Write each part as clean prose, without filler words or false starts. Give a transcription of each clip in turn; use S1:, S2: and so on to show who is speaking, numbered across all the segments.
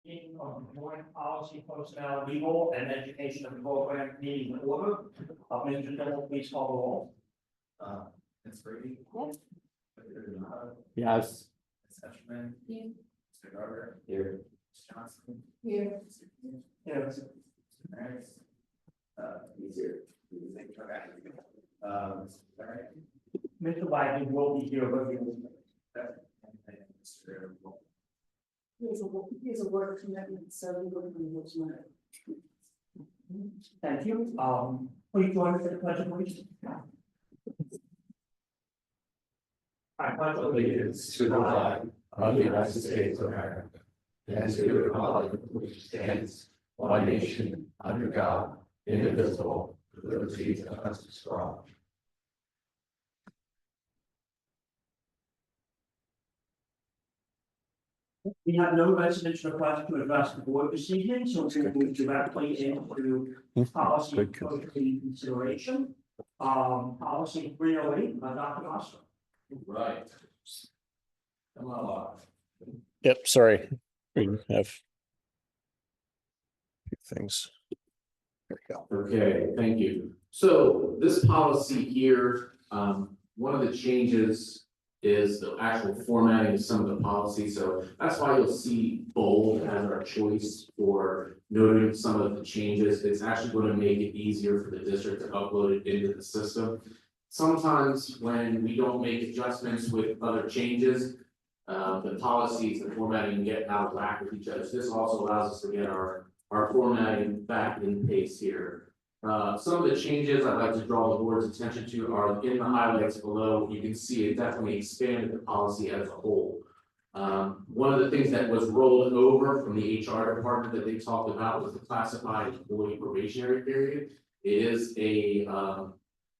S1: Meeting of the Joint Policy, Personnel, Legal, and Education Program meeting in order. Mr. Dillon, please call the roll.
S2: Ms. Brady.
S3: Yes.
S2: Mr. Donato.
S4: Yes.
S2: Ms. Etchman.
S3: Here.
S2: Mr. Garber.
S4: Here.
S2: Ms. Johnson.
S3: Here.
S2: Mr. King.
S1: Yes.
S2: Mr. Harris. He's here. Okay. Mr. Barrett.
S1: Mr. Wagner will be here, but we will.
S2: And Mr. Wolf.
S3: Here's a word commitment, so we will be able to.
S1: Thank you. Please join me for the pledge of allegiance. I pledge
S4: Allegiance to the flag of the United States of America and to the republic which stands one nation under God, indivisible, with liberty and justice for all.
S1: We have no residential request to address the board this evening, so we're going to move directly into policy consideration. Policy 308, Dr. Costa.
S4: Right. Come on.
S5: Yep, sorry. We have a few things. There we go.
S6: Okay, thank you. So this policy here, one of the changes is the actual formatting of some of the policies. So that's why you'll see bold as our choice for noting some of the changes. It's actually going to make it easier for the district to upload it into the system. Sometimes when we don't make adjustments with other changes, the policies, the formatting get out of whack with each other. So this also allows us to get our formatting back in pace here. Some of the changes I'd like to draw the board's attention to are in the highlights below. You can see it definitely expanded the policy as a whole. One of the things that was rolled over from the HR department that they talked about was the classified employee probationary period. It is a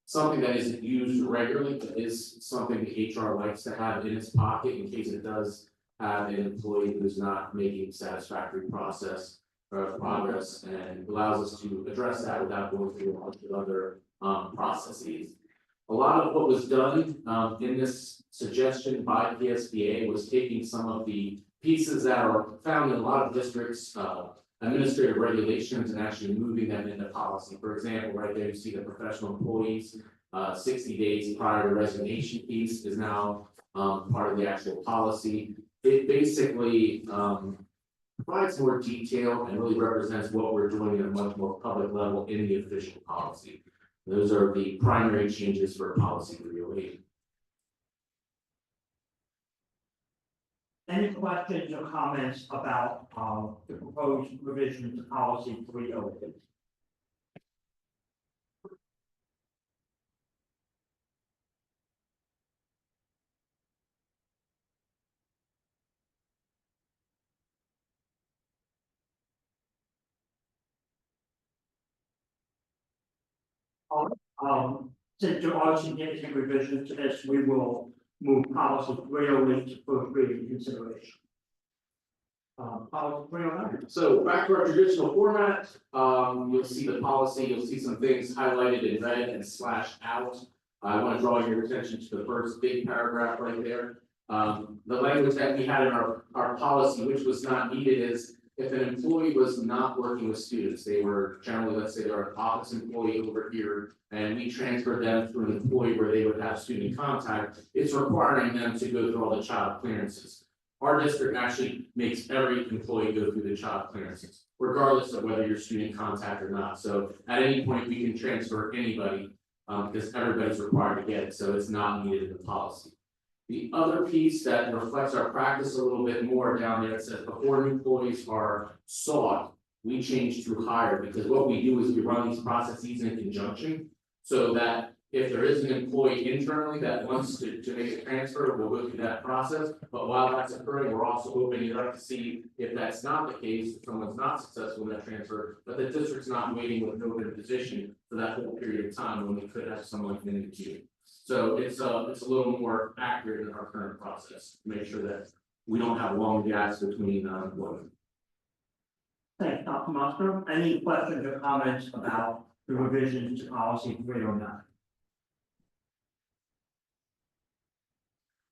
S6: something that isn't used regularly, but is something the HR likes to have in its pocket in case it does have an employee who's not making satisfactory progress, and allows us to address that without going through a bunch of other processes. A lot of what was done in this suggestion by PSBA was taking some of the pieces that are found in a lot of districts, administrative regulations, and actually moving them into policy. For example, right there you see the professional employees 60 days prior to resignation piece is now part of the actual policy. It basically provides more detail and really represents what we're doing at a much more public level in the official policy. Those are the primary changes for policy 308.
S1: Any questions or comments about the proposed revision to policy 308? Since there are significant revisions to this, we will move policy 308 to first reading consideration. Policy 309.
S6: So back to our traditional format, you'll see the policy, you'll see some things highlighted in red and slashed out. I want to draw your attention to the first big paragraph right there. The language that we had in our policy, which was not needed, is if an employee was not working with students, they were generally, let's say they're an office employee over here, and we transferred them to an employee where they would have student contact, it's requiring them to go through all the child clearances. Our district actually makes every employee go through the child clearances, regardless of whether you're student contact or not. So at any point, we can transfer anybody because everybody's required to get it, so it's not needed in the policy. The other piece that reflects our practice a little bit more down there, it says before new employees are sought, we change to hire, because what we do is we run these processes in conjunction. So that if there is an employee internally that wants to make a transfer, we'll go through that process. But while that's occurring, we're also opening it up to see if that's not the case, if someone's not successful in that transfer, but the district's not waiting with an open position for that whole period of time when we could have someone in the queue. So it's a little more accurate in our current process to make sure that we don't have long gaps between employment.
S1: Thanks, Dr. Musker. Any questions or comments about the revisions to policy 309?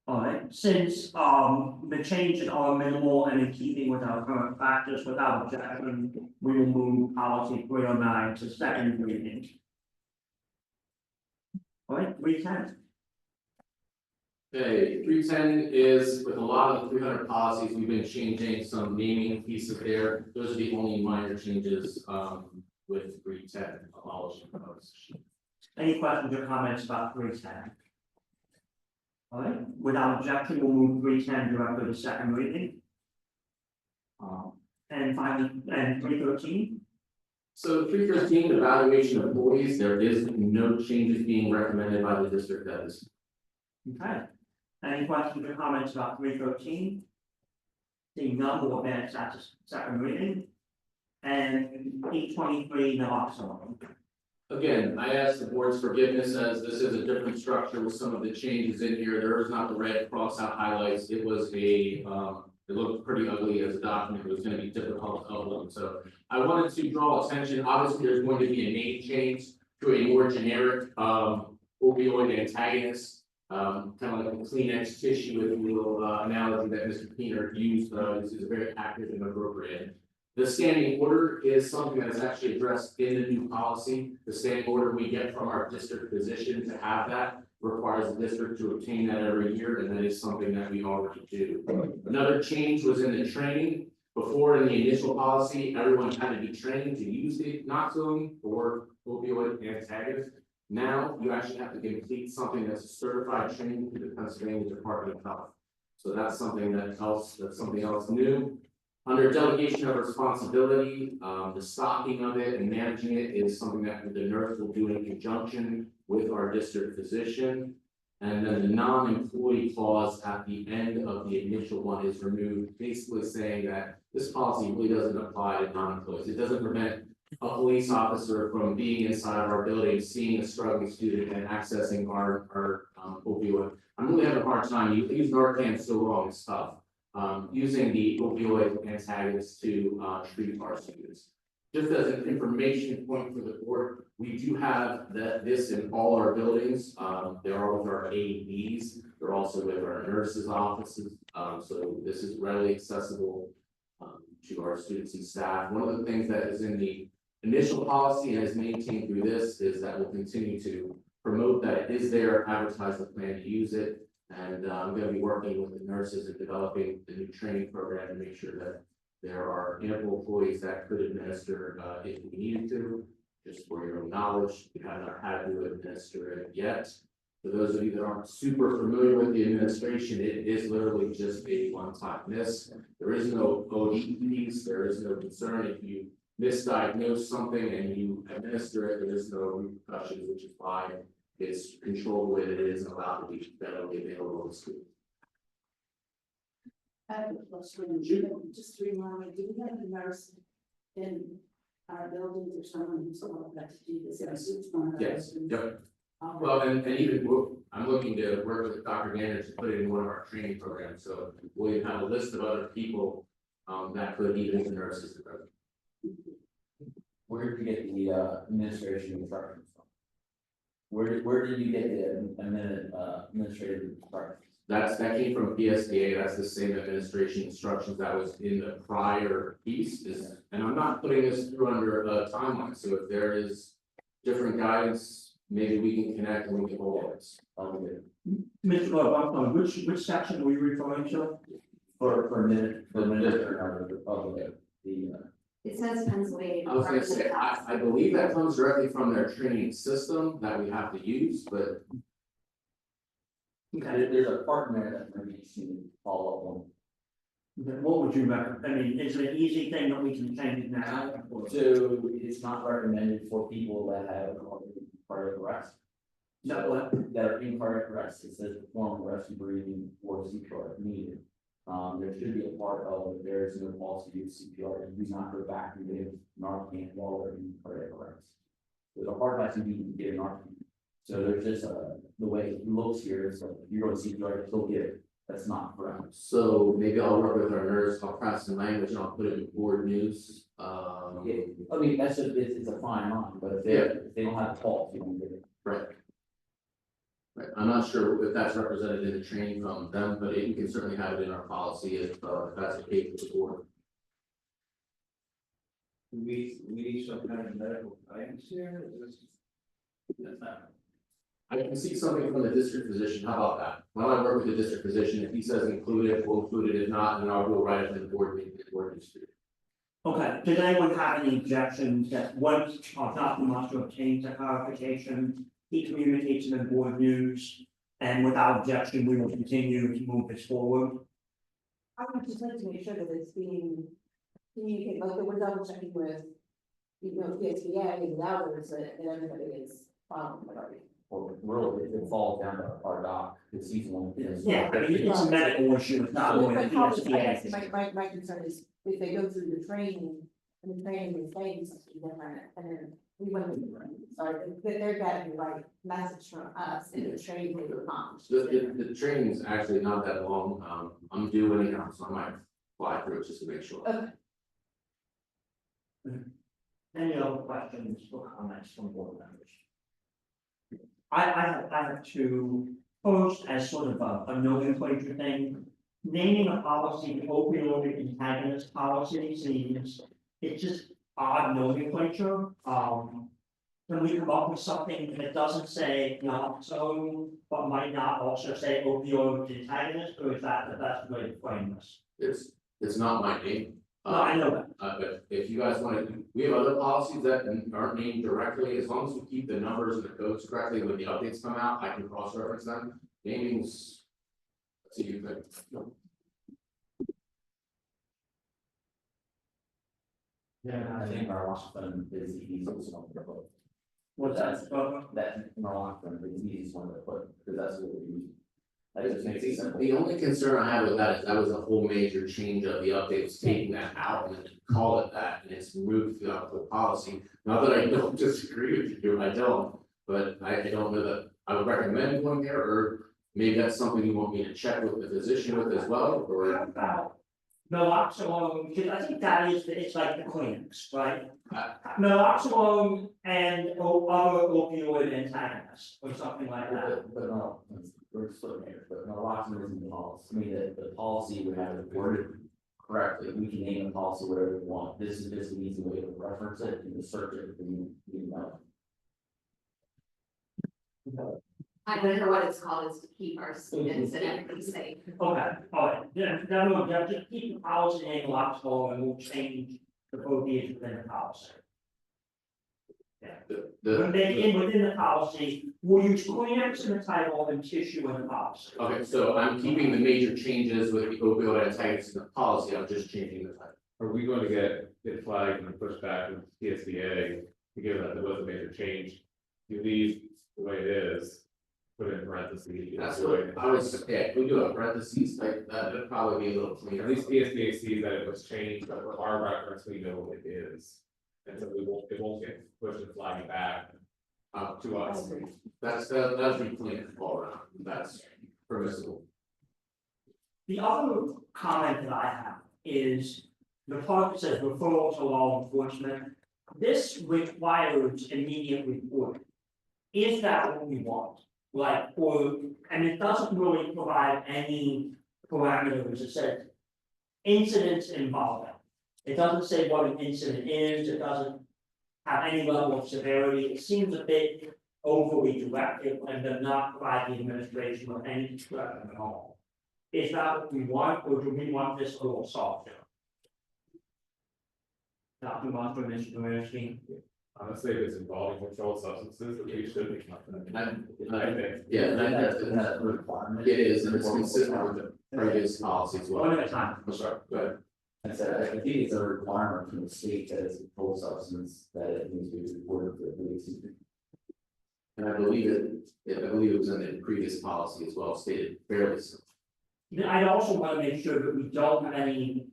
S1: All right, since, the changes are minimal and in keeping with our current practice, without objection, we will move policy 309 to second reading. All right, 310.
S6: Okay, 310 is with a lot of the 300 policies, we've been changing some naming pieces there. Those are the only minor changes, with 310 abolishing those.
S1: Any questions or comments about 310? All right, without objection, we'll move 310 directly to second reading. And finally, and 313.
S6: So 313, evaluation of employees, there is no changes being recommended by the district at this.
S1: Okay. Any questions or comments about 313? Seeing none, we'll advance that to second reading. And 823, naloxone.
S6: Again, I ask the board's forgiveness as this is a different structure with some of the changes in here. There is not the red cross out highlights. It was a, it looked pretty ugly as a document. It was going to be difficult to upload. So I wanted to draw attention. Obviously, there's going to be a name change to a more generic opioid antagonist. Kind of like a Kleenex tissue, if you will, analogy that Mr. Keener used. This is very accurate and appropriate. The standing order is something that is actually addressed in the new policy. The standing order we get from our district physician to have that requires the district to obtain that every year, and that is something that we already do. Another change was in the training. Before in the initial policy, everyone had to be trained to use the naloxone or opioid antagonist. Now you actually have to complete something that's a certified training through the Pennsylvania Department of Health. So that's something else new. Under delegation of responsibility, the stocking of it and managing it is something that the nurse will do in conjunction with our district physician. And then the non-employee clause at the end of the initial one is removed, basically saying that this policy really doesn't apply to non-employees. It doesn't prevent a police officer from being inside of our building, seeing a struggling student and accessing our opioid. I'm really having a hard time. You use Narcan so wrong and stuff. Using the opioid antagonist to treat our students. Just as an information point for the board, we do have this in all our buildings. They are with our AEDs. They're also with our nurses' offices. So this is readily accessible to our students and staff. One of the things that is in the initial policy and is maintained through this is that we'll continue to promote that it is there, advertise the plan to use it. And I'm going to be working with the nurses and developing the new training program to make sure that there are ample employees that could administer if we needed to. Just for your own knowledge, we have not had to administer it yet. For those of you that aren't super familiar with the administration, it is literally just a one-time miss. There is no ODPs, there is no concern if you misdiagnose something and you administer it, there is no repercussions, which is why it's controlled the way that it is and allowed to be readily available in school.
S3: I have a question, just to remind me, do we have a nurse in our buildings or someone who's qualified to do this?
S6: Yes, yep. Well, and even I'm looking to work with Dr. Dandridge to put it in one of our training programs. So we have a list of other people that could even the nurses.
S4: Where did you get the administration instructions from? Where did you get the administrative instructions?
S6: That came from PSDA. That's the same administration instructions that was in the prior piece. And I'm not putting this through under a timeline. So if there is different guidance, maybe we can connect and we can hold it.
S1: Mr. Love, which section are we referring to?
S4: For minister of the
S7: It says Pennsylvania.
S6: I was gonna say, I believe that comes directly from their training system that we have to use, but
S4: there's a part in there that maybe you should follow up on.
S1: Then what would you recommend? I mean, is it an easy thing that we can change it now?
S4: So it's not recommended for people that have cardiac arrest.
S1: No, what?
S4: That are in cardiac arrest, it says perform rescue breathing or CPR if needed. There should be a part of if there is no policy to use CPR, and do not go back and give Narcan while they're in cardiac arrest. There's a part that you can get Narcan. So there's just the way it looks here, so if you're going to CPR, still get it. That's not correct.
S6: so maybe I'll work with our nurse, I'll craft some language and I'll put it in board news.
S4: Yeah, I mean, that's just, it's a fine line, but if they don't have a policy, you don't get it.
S6: Right. Right, I'm not sure if that's represented in the training from them, but you can certainly have it in our policy if that's the case with the board.
S2: We need some kind of medical guidance here, that's not.
S6: I can see something from the district physician, how about that? Why don't I work with the district physician, if he says include it, we'll include it, if not, then I'll go right up to the board meeting, the board district.
S1: Okay, did anyone have any objections that once Dr. Musto obtains a clarification, he communicates in the board news, and without objection, we will continue to move this forward?
S3: I would just like to make sure that it's being communicated, like, that we're double checking with, you know, PSBA and the others, that everybody is following it already.
S4: Well, really, it falls down to our doc, because he's the one.
S1: Yeah, I mean, it's a medical issue, it's not really.
S3: But probably, I guess my concern is if they go through the training, and the training is saying something different, and then we want to, sorry, that they're getting the right message from us in the training we were on.
S6: The training is actually not that long, I'm due anyhow, so I might fly through it just to make sure.
S3: Okay.
S1: Any other questions or comments from board members? I have two, first as sort of a nomenclature thing. Naming a policy opioid antagonist policy seems, it's just odd nomenclature. Can we come up with something that doesn't say naloxone, but might not also say opioid antagonist, or is that the best way to frame this?
S6: It's not my name.
S1: No, I know that.
S6: But if you guys want to, we have other policies that aren't named directly, as long as we keep the numbers and the codes correctly, when the updates come out, I can cross-reference them. Naming's. See you think.
S4: Yeah, I think our Washington is the easiest one to put.
S1: What's that?
S4: That Washington is the easiest one to put, because that's what we use. That just makes it simple.
S6: The only concern I have with that is that was a whole major change of the update, was taking that out and then call it that, and it's removed throughout the policy. Not that I don't disagree with you, I don't, but I don't know that I would recommend going there, or maybe that's something you want me to check with the physician with as well,
S1: How
S6: or.
S1: about naloxone, because I think that is, it's like the clinics, right?
S6: Uh,
S1: Naloxone and other opioid antagonists, or something like that.
S4: But no, we're splitting here, but no, Washington isn't the policy. I mean, the policy would have it worded correctly. We can name the policy whatever we want. This is just an easy way to reference it and to search it if you know.
S7: I don't know what it's called, is to keep our students and everybody safe.
S1: Okay, all right, yeah, no, just keep the policy name naloxone and we'll change the verbiage within the policy. Within the policy, we'll use clinics in the title and tissue in the policy.
S6: Okay, so I'm keeping the major changes with the opioid antagonists in the policy, I'm just changing the title.
S8: Are we going to get flagged and pushed back with PSBA, given that there was a major change? You leave the way it is, put in parentheses.
S6: That's what I was, yeah, if we do a parentheses like that, it'd probably be a little cleaner.
S8: At least PSBA sees that it was changed, but for our reference, we know what it is. And so it won't get pushed and flagged back to us.
S6: That's be clean all around, that's permissible.
S1: The other comment that I have is the part that says referral to law enforcement. This requires immediate reporting. Is that what we want? Like, and it doesn't really provide any parameters. It says incidents involving. It doesn't say what an incident is. It doesn't have any level of severity. It seems a bit overly directive and does not provide the administration with any discretion at all. Is that what we want, or do we want this a little softer? Dr. Monster, Mr. Mayorski.
S8: Honestly, if it's involving controlled substances, we should be. I think.
S6: Yeah, and I think
S4: Isn't that a requirement?
S6: it is, and it's consistent with the previous policy as well.
S1: One at a time.
S6: I'm sorry, go ahead.
S4: I said, I think it's a requirement from the state that it's a controlled substance, that it needs to be reported to the police.
S6: And I believe it was in the previous policy as well, stated fairly simple.
S1: Then I'd also want to make sure that we don't have any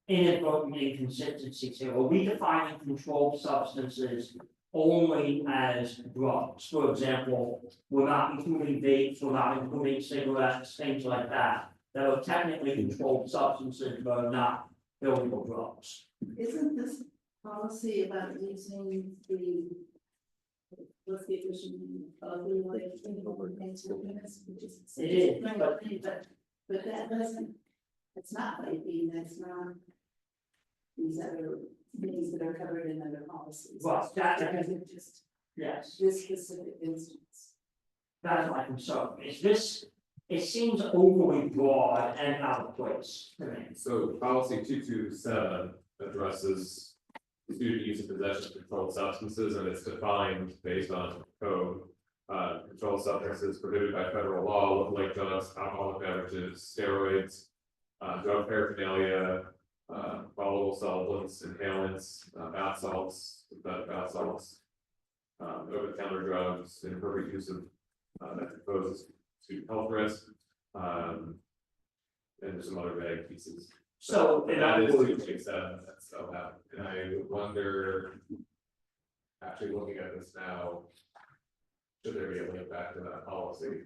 S1: inadvertent inconsistencies here. Are we defining controlled substances only as drugs? For example, we're not including vapes, we're not including cigarettes, things like that, that are technically controlled substances, but are not illegal drugs.
S3: Isn't this policy about using the What's the official meaning of the election ordinance?
S1: It is,
S3: But that doesn't, it's not vaping, that's not. These other things that are covered in other policies.
S1: Well, that-
S3: Just
S1: yes,
S3: this specific instance.
S1: that's my concern, is this, it seems overly broad and out of place to me.
S8: So policy 227 addresses student use and possession of controlled substances, and it's defined based on code. Controlled substances prohibited by federal law, like drugs, alcoholic beverages, steroids, drug paraphernalia, volatile solvents, inhalants, bath salts, bath salts, over-the-counter drugs, inappropriate use of that poses to health risk, and there's some other vague pieces.
S1: So, in
S8: That
S1: other
S8: is
S1: words,
S8: 227, that's so that, and I wonder. Actually looking at this now. Should there be a link back to that policy?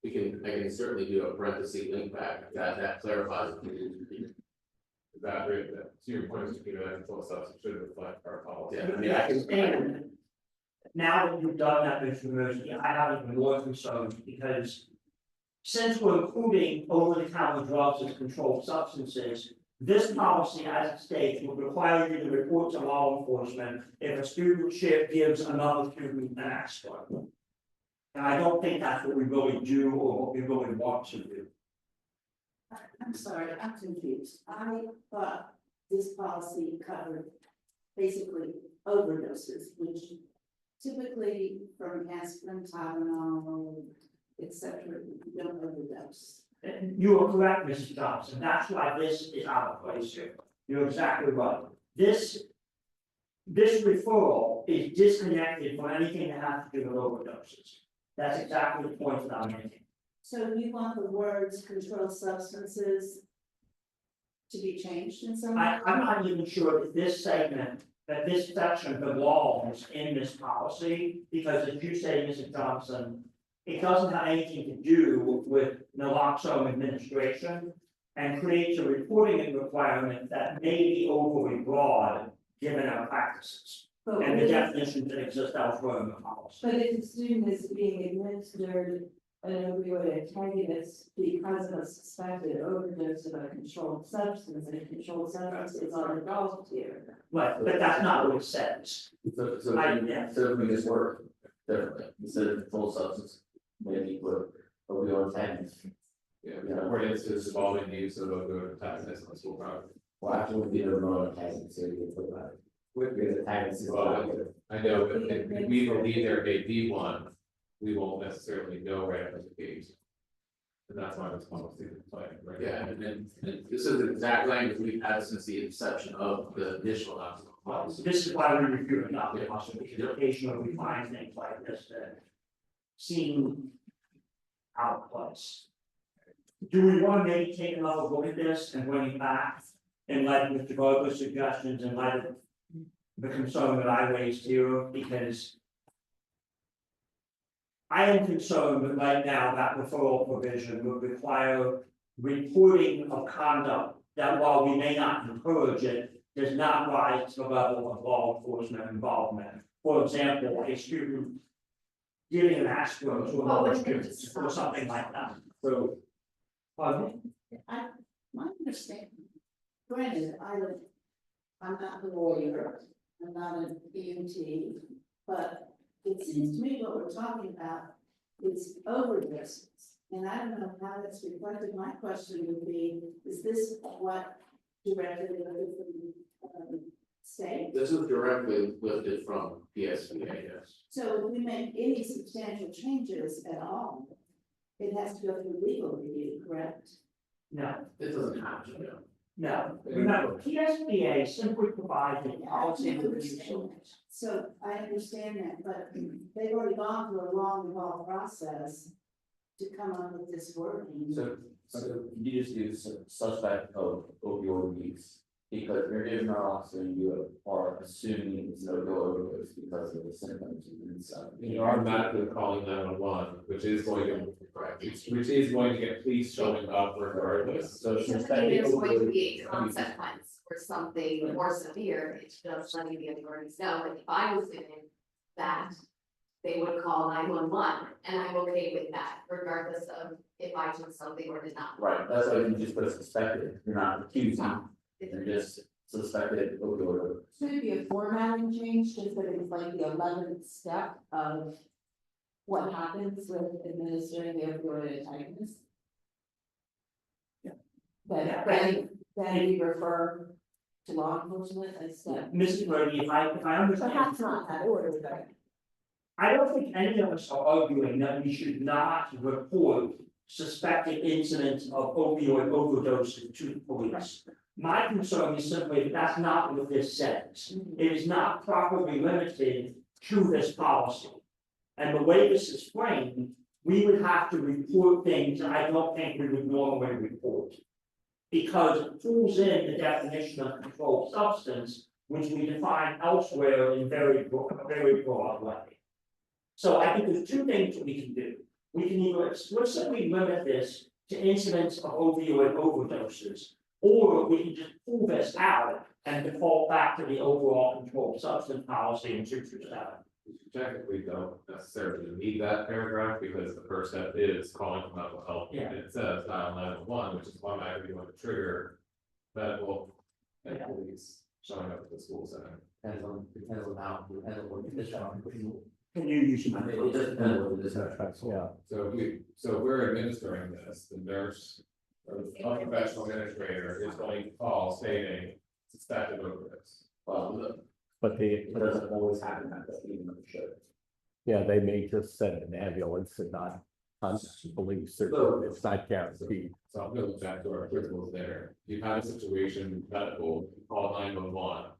S6: I can certainly do a parenthesis link back, that clarifies.
S8: Is that right, that, to your point, Mr. Peter, that control substance should reflect our policy.
S6: Yeah, I mean, I can.
S1: and now that you've done that, Mr. Murphy, I have even more concerns because since we're including over-the-counter drugs as controlled substances, this policy as it states would require you to report to law enforcement if a student gives another student an aspirin. And I don't think that's what we really do or what we really want to do.
S3: I'm sorry, I'm confused. I thought this policy covered basically overdoses, which typically from aspirin, Tylenol, et cetera, you don't overdose.
S1: And you are correct, Mrs. Johnson, that's why this is out of place here. You're exactly right. This referral is disconnected from anything that has to do with overdoses. That's exactly the point that I'm making.
S3: So you want the words controlled substances to be changed in some way?
S1: I'm not even sure that this segment, that this section belongs in this policy, because as you say, Mrs. Johnson, it doesn't have anything to do with naloxone administration and creates a reporting requirement that may be overly broad given our practices
S3: But
S1: and the
S3: if-
S1: definitions that exist elsewhere in the policy.
S3: But if the student is being administered an opioid antagonist because of a suspected overdose of a controlled substance, and a controlled substance is on adult here.
S1: Right, but that's not what it says.
S4: So
S1: Yeah.
S4: if we just work differently, instead of full substance, maybe put opioid antagonists.
S8: Yeah, for instance, involving the use of opioid antagonists on school property.
S4: Well, actually, we don't know antagonists, so we can put that. Because antagonists is
S8: Well,
S4: not good.
S8: I know, but if we believe there may be one, we won't necessarily know right out of the gate. And that's why this policy is playing, right?
S6: Yeah, and this is the exact language we've had since the inception of the initial alcohol
S1: Well,
S6: policy.
S1: this is why we're reviewing not the policy, because occasionally we find things like this that seem out of place. Do we want to maybe take another look at this and bring it back in light of Mr. Vogler's suggestions, in light of the concern that I raised here, because I am concerned that right now that referral provision would require reporting of conduct that while we may not encourage it, does not rise to the level of law enforcement involvement. For example, a student giving an aspirin to another student or something like that. So, pardon me?
S3: My understanding, granted, I'm not a lawyer, I'm not an EMT, but it seems to me what we're talking about is overdoses. And I don't know how that's reflected. My question would be, is this what directly from the state?
S6: This is directly lifted from PSBA, yes.
S3: So if we make any substantial changes at all, it has to go through legal review, correct?
S1: No,
S6: It doesn't have to, no.
S1: no. Remember, PSBA simply provides a policy review service.
S3: So I understand that, but they've already gone through a long, involved process to come up with this wording.
S4: So you just use suspect of opioid use, because you're giving our officer, you are assuming it's no overdose because of the symptoms and stuff.
S8: You are automatically calling 911, which is going to, which is going to get police showing up regardless.
S4: So
S7: So
S4: should
S7: then there's going to
S4: that
S7: be a consequence for something more severe, it's just letting the authorities know, like if I was doing that, they would call 911, and I'm okay with that, regardless of if I took something or did not.
S4: Right, that's why you just put suspected, you're not accusing, you're just suspected opioid.
S3: Should it be a formatting change, just that it's like the 11th step of what happens with administering the opioid antagonist?
S1: Yeah.
S3: But then we refer to law enforcement instead.
S1: Mrs. Brady, if I understand.
S3: Perhaps not that order, but.
S1: I don't think any of us are arguing that we should not report suspected incidents of opioid overdoses to the police. My concern is simply that that's not what this says. It is not properly limited to this policy. And the way this is framed, we would have to report things I don't think we would normally report. Because it pulls in the definition of controlled substance, which we define elsewhere in very broad way. So I think there's two things that we can do. We can either explicitly limit this to incidents of opioid overdoses, or we can just pull this out and default back to the overall controlled substance policy in 227.
S8: You technically don't necessarily need that paragraph, because the first step is calling for medical help.
S1: Yeah.
S8: And it says dial 911, which is automatically going to trigger medical and police showing up at the school center.
S4: Depends on how, depends on what the discharge.
S1: Can you use my?
S4: It just depends on what the discharge. Yeah.
S8: So if we're administering this, the nurse or the unprofessional administrator is going to call stating suspected overdose.
S5: But they,
S4: It doesn't always happen that way, even though it should.
S5: yeah, they may just send an ambulance and not police, or it's not guaranteed.
S8: So I'm gonna look back to our principles there. You have a situation, medical, you call 911.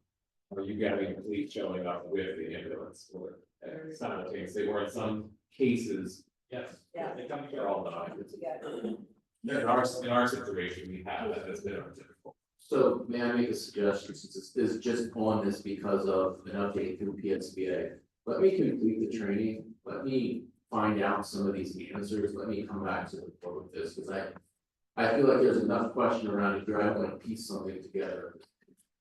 S8: Are you getting police showing up with the ambulance or simultaneously, or in some cases, yes,
S3: Yeah.
S8: they come here all the time.
S3: Together.
S8: In our situation, we have that has been our typical.
S6: So may I make a suggestion, since this is just on this because of an update through PSBA? Let me complete the training, let me find out some of these answers, let me come back to the board with this, because I feel like there's enough question around it, I'm gonna piece something together.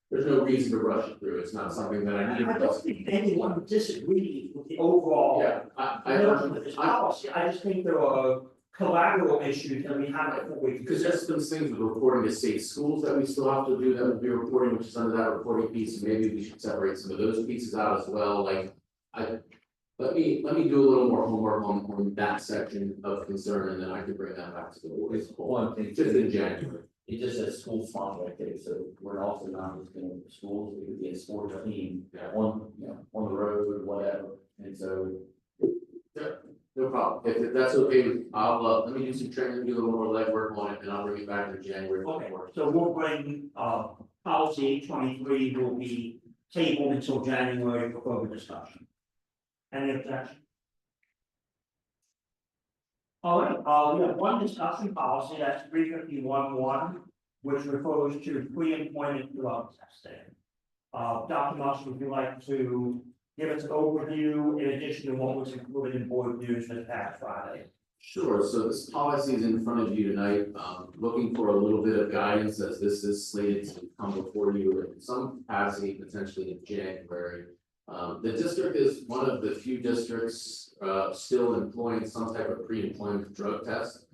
S6: There's no reason to rush it through, it's not something that I need.
S1: I don't think anyone would disagree with the overall.
S6: Yeah,
S1: notion of this policy. I just think there are collateral issues that we haven't fully.
S6: because there's some things with reporting to state schools that we still have to do, that would be reporting, which is under that reporting piece, and maybe we should separate some of those pieces out as well, like. Let me do a little more homework on that section of concern, and then I can bring that back to the board.
S4: It's one thing,
S6: Just in January.
S4: it just says school sponsored activity, so we're also not just going to schools, it could be a sports team, on, on the road or whatever, and so.
S6: No problem, if that's okay, I'll, let me do some training, do a little more legwork on it, and I'll bring it back in January.
S1: Okay, so we'll bring, policy 823 will be tabled until January for further discussion. Any objection? All right, we have one discussion policy, that's 351-1, which refers to pre-employment drug testing. Dr. Marshall, would you like to give us an overview in addition to what was included in board news this past Friday?
S6: Sure, so this policy is in front of you tonight, looking for a little bit of guidance as this is slated to come before you in some capacity, potentially in January. The district is one of the few districts, still employing some type of pre-employment drug test.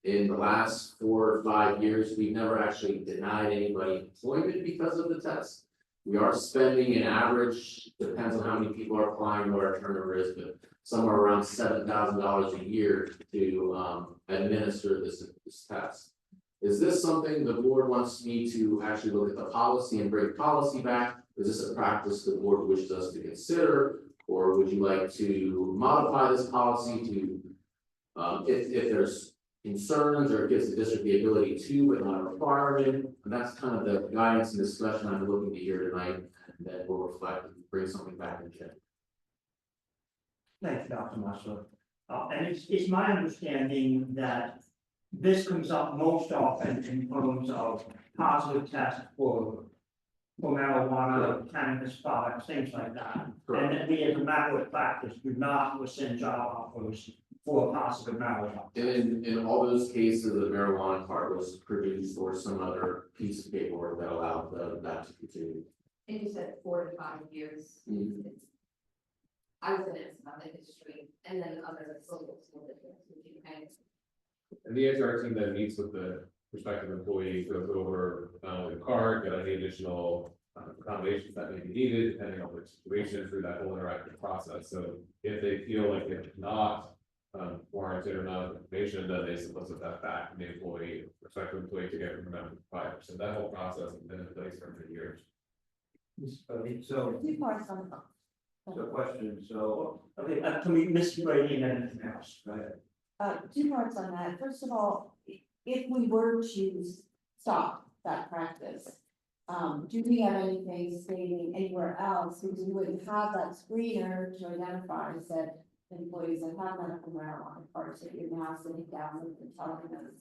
S6: In the last 4 or 5 years, we've never actually denied anybody employment because of the test. We are spending an average, depends on how many people are applying, what our turnover is, but somewhere around $7,000 a year to administer this test. Is this something the board wants me to actually look at the policy and bring policy back? Is this a practice the board wishes us to consider? Or would you like to modify this policy to, if there's concerns or it gives the district the ability to, but not a requirement? And that's kind of the guidance and discussion I'm looking to hear tonight, and then we'll reflect and bring something back in January.
S1: Thank you, Dr. Marshall. And it's my understanding that this comes up most often in terms of positive tests for marijuana, cannabis products, things like that. And then we, as a matter of practice, do not rescind job offers for positive marijuana.
S6: And in all those cases, the marijuana card was produced or some other piece of paperwork that allowed that to continue.
S7: And you said 4 to 5 years.
S6: Mhm.
S7: It's- I was gonna ask about the history, and then other civil difference between kind of.
S8: And the HR team then meets with the prospective employee, goes over not only the card, but any additional accommodations that may be needed, depending on the situation through that whole interactive process. So if they feel like it's not warranted or not information, then they solicit that back from the employee, prospective employee to get from the provider. So that whole process has been in place for many years.
S2: So,
S3: Two parts on the.
S2: question, so,
S1: Okay, can we miss Brady and anything else?
S2: right,
S3: Two parts on that. First of all, if we were to stop that practice, do we have anything stating anywhere else, because we wouldn't have that screener to identify said employees that have medical marijuana cards that you're now sitting down with and telling us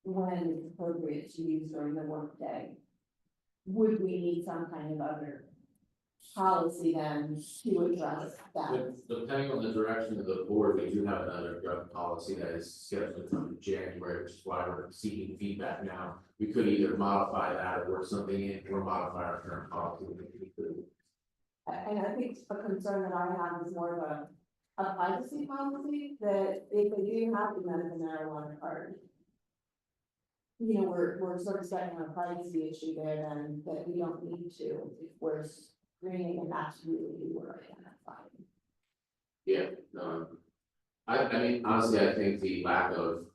S3: when it's appropriate to use during the workday? Would we need some kind of other policy then to address that?
S6: Depending on the direction of the board, we do have another drug policy that is scheduled to come in January, which is why we're seeking feedback now. We could either modify that or work something in, or modify our current policy.
S3: And I think a concern that I have is more of a privacy policy, that if they do have the medical marijuana card, you know, we're sort of setting a privacy issue there then, that we don't need to, if we're screening and that's really who we're identifying.
S6: Yeah, I mean, honestly, I think the lack of,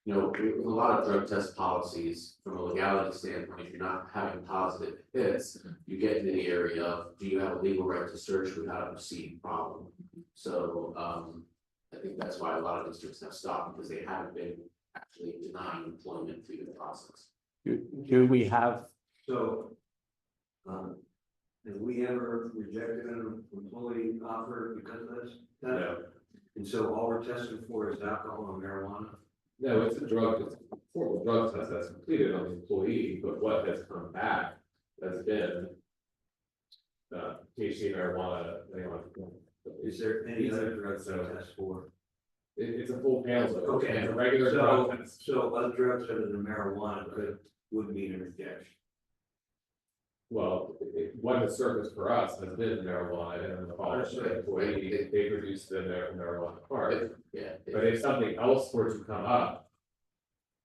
S6: you know, with a lot of drug test policies, from a legality standpoint, if you're not having positive hits, you get into the area of, do you have a legal right to search without a perceived problem? So, I think that's why a lot of districts have stopped, because they haven't been actually denying employment through the process.
S5: Do we have,
S2: so, have we ever rejected an employee offer because of this?
S8: No,
S2: And so all we're testing for is alcohol and marijuana?
S8: no, it's a formal drug test that's completed on the employee, but what has come back has been THC, marijuana,
S2: Is there any other drugs to test for?
S8: it's a full panel, so
S2: Okay,
S8: it's a regular drug test.
S2: So other drugs other than marijuana would mean a rejection.
S8: Well, what has surfaced for us has been marijuana, and then the following employee, they produced the marijuana card.
S6: Yeah.
S8: But if something else were to come up,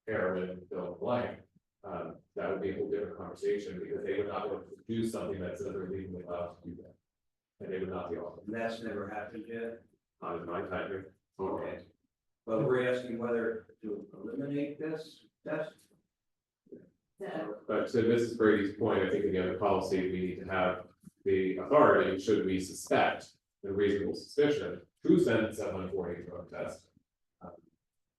S8: heroin, fill in the blank, that would be a whole different conversation, because they would not be able to do something that says they're legally allowed to do that. And they would not be able,
S2: And that's never happened yet?
S8: not in my time here.
S2: Okay. But we're asking whether to eliminate this test?
S8: But to Mrs. Brady's point, I think in the other policy, we need to have the authority, should we suspect the reasonable suspicion, to send someone for a drug test.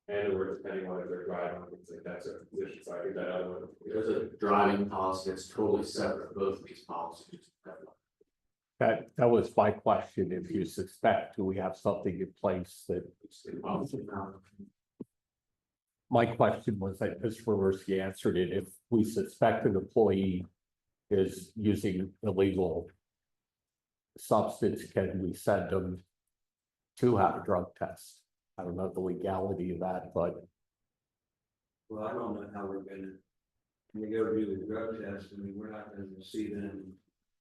S8: And or depending on if they're driving, things like that, certain positions, so I think that other one.
S6: There's a driving policy that's totally separate, both of these policies.
S5: that was my question, if you suspect, do we have something in place that? My question was that Mr. Reversky answered it, if we suspect an employee is using illegal substance, can we send them to have a drug test? I don't know the legality of that, but
S2: Well, I don't know how we're gonna, when we go do the drug test, I mean, we're not gonna see them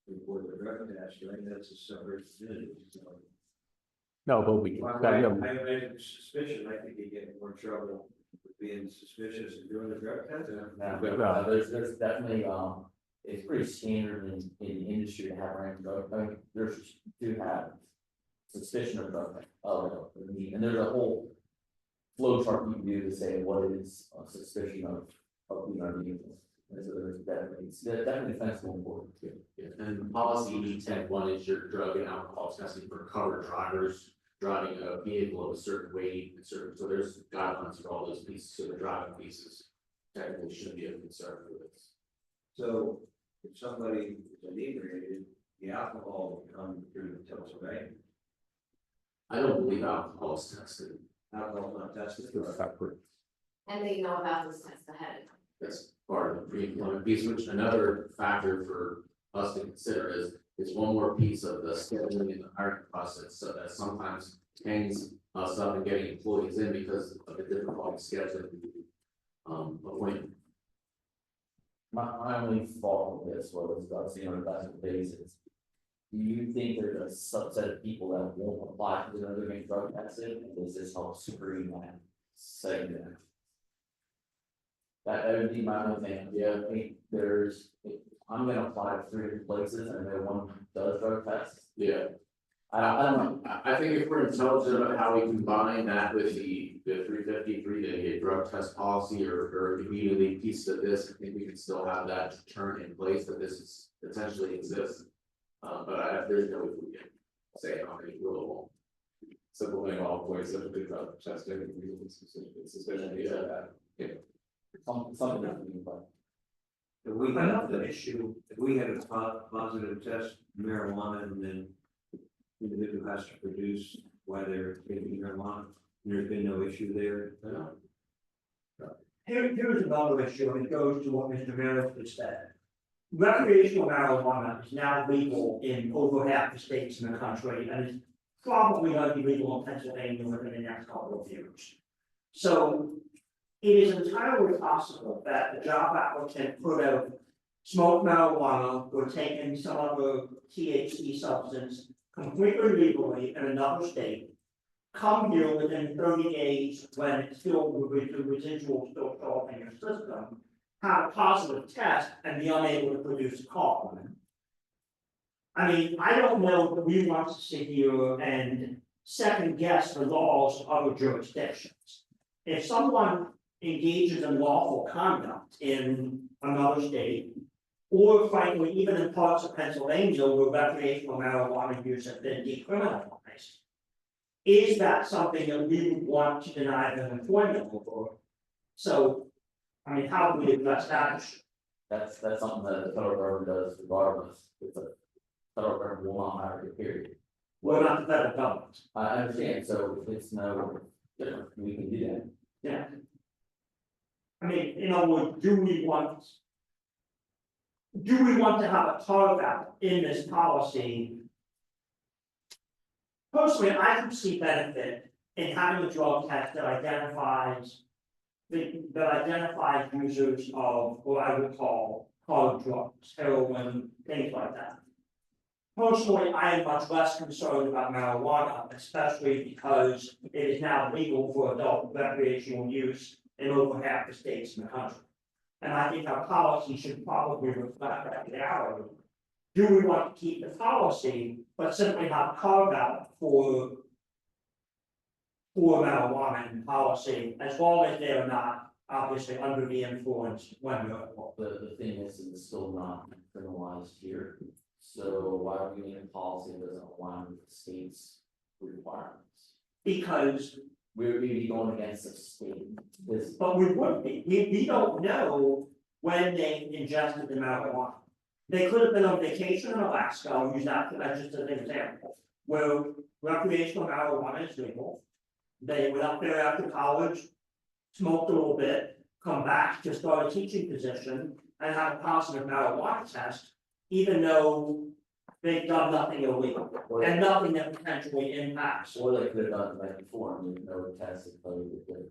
S2: before the drug test, right? That's a separate entity, so.
S5: no, but we can send them.
S2: I have suspicion, I think you get more trouble with being suspicious and doing the drug test.
S9: There's definitely, it's pretty standard in the industry to have random drug, I mean, there's to have suspicion of drug, and there's a whole flow chart you can do to say what is a suspicion of vehicle. And so it's definitely defensible important too.
S6: Yeah, and policy E10-1 is your drug and alcohol testing for covered drivers driving a vehicle of a certain weight and certain, so there's guidelines for all those pieces, so the driving pieces technically shouldn't be a concern for this.
S2: So if somebody is inebriated, the alcohol will come through the test, right?
S6: I don't believe alcohol is tested.
S2: Alcohol's not tested.
S5: It's separate.
S7: And they know about this test ahead.
S6: That's part of the pre-employment piece, which another factor for us to consider is one more piece of the scheduling and the hiring process, so that sometimes hangs us up in getting employees in because of the difficulty scheduling. Appointment.
S9: My only fault with this was, that's the basis. do you think there's a subset of people that won't apply because they're getting drug tested, and does this help screen that segment? That would be my own thing, yeah, I think I'm gonna apply to 3 places and no one does drug tests.
S6: Yeah,
S9: I don't know,
S6: I think if we're intelligent about how we combine that with the 353 day drug test policy or the community piece of this, I think we can still have that deterrent in place that this is potentially exists. But there's no way we can say how many rule.
S8: Simple thing, all points of the drug testing, we suspicion, yeah.
S9: something that we, but.
S2: If we have the issue, if we had a positive test marijuana and then the individual has to produce why they're taking marijuana, and there's been no issue there.
S1: Here's another issue, and it goes to what Mr. Meredith just said. Recreational marijuana is now legal in over half the states in the country, and it's probably going to be legal in Pennsylvania within the next couple of years. So it is entirely possible that the job applicant could have smoked marijuana or taken some other THC substance completely legally in another state, come here within 30 days when it's still, the residual still show up in your system, have a positive test and be unable to produce a call. I mean, I don't know that we want to sit here and second guess the laws of other jurisdictions. If someone engages in lawful conduct in another state, or frankly, even in parts of Pennsylvania where recreational marijuana use has been decriminalized, is that something that we would want to deny them employment for? So, I mean, how do we address that issue?
S9: That's something that the federal government does regardless, it's a federal government will not hire you, period.
S1: We're not the federal government.
S9: I understand, so it's no different, we can do that.
S1: Yeah. I mean, in other words, do we want to have a carve out in this policy? Personally, I can see benefit in having a drug test that identifies users of what I would call hard drugs, heroin, things like that. Personally, I am much less concerned about marijuana, especially because it is now legal for adult recreational use in over half the states in the country. And I think our policy should probably reflect that reality. Do we want to keep the policy, but simply have carve out for marijuana in policy, as long as they are not obviously under the influence when they're at work?
S9: The thing is, it's still not criminalized here, so why are we in a policy that doesn't align with the state's requirements?
S1: Because,
S9: We'd be going against the state, this,
S1: but we would be, we don't know when they ingested the marijuana. They could have been on vacation in Alaska, I'll use that as just an example, where recreational marijuana is legal. They went up there after college, smoked a little bit, come back to start a teaching position and have a positive marijuana test, even though they've done nothing illegal and nothing that potentially impacts.
S9: or they could have done it like before, and there's no test that tell you that,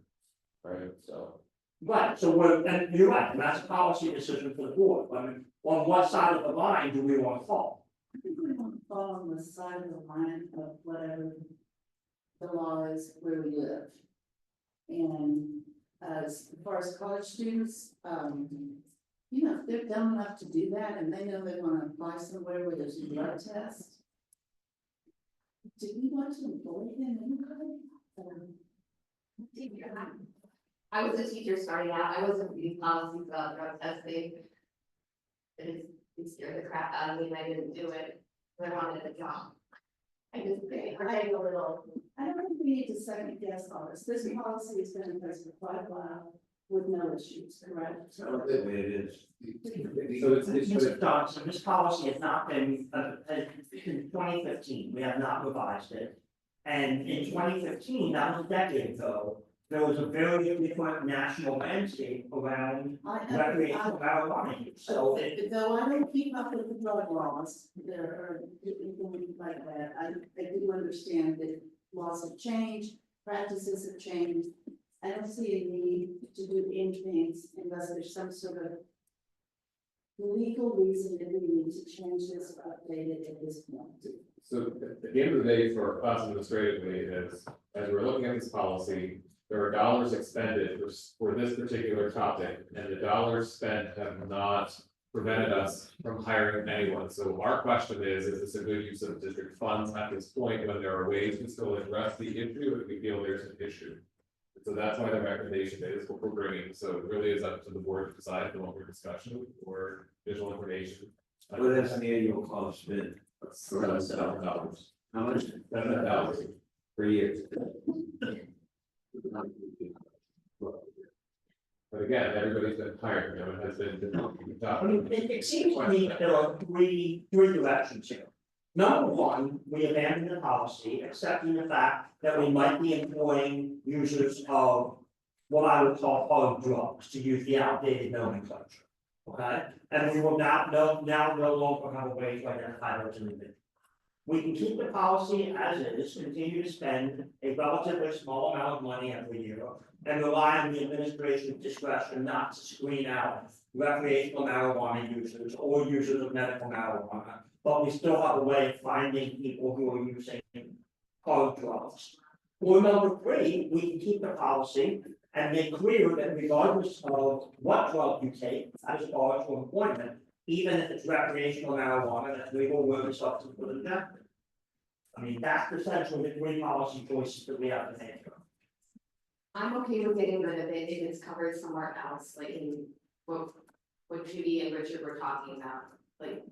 S9: right, so.
S1: Right, so and you're right, and that's a policy decision for the board. I mean, on what side of the line do we want to fall?
S3: I think we want to fall on the side of the line of whatever the law is where we live. And as far as college students, you know, if they're dumb enough to do that and they know they want to apply somewhere where there's a drug test, do we want to employ them anyway?
S7: I was a teacher starting out, I wasn't reading policies about drug testing. It scared the crap out of me and I didn't do it, but I wanted a job. I just, I a little.
S3: I don't think we need to second guess all this. This policy has been in place for quite a while with no issues, correct?
S2: I don't think the way it is.
S8: So it's,
S1: Mr. Johnson, this policy has not been, in 2015, we have not revised it. And in 2015, that was a decade ago, there was a very different national landscape around recreational marijuana use. So
S3: Though I don't keep up with the drug laws, there are things like that, I do understand that laws have changed, practices have changed. I don't see a need to do anything unless there's some sort of the legal reason that we need to change this or update it at this point.
S8: So at the end of the day, for us administratively, is, as we're looking at this policy, there are dollars expended for this particular topic, and the dollars spent have not prevented us from hiring anyone. So our question is this a good use of district funds at this point, when there are ways to still address the issue if we feel there's an issue? So that's why the recommendation is what we're bringing, so it really is up to the board to decide on what we're discussion or visual information.
S2: What has the annual cost been?
S8: $7,000.
S2: How much?
S8: $7,000
S2: Per year.
S8: But again, everybody's been hired, you know, it has been.
S1: I mean, it seems to me that there are three directions here. Number one, we abandon the policy, accepting the fact that we might be employing users of what I would call hard drugs, to use the outdated nomenclature. Okay, and we will now no longer have a way to identify those individuals. We can keep the policy as is, continue to spend a relatively small amount of money every year, and rely on the administration's discretion not to screen out recreational marijuana users or users of medical marijuana. But we still have a way of finding people who are using hard drugs. Or number three, we can keep the policy and make clear that regardless of what drug you take, as far as for employment, even if it's recreational marijuana, that's legal, work substance for the death. I mean, that's essentially the three policy choices that we have to make.
S7: I'm okay with getting rid of it if it's covered somewhere else, like in what Judy and Richard were talking about, like.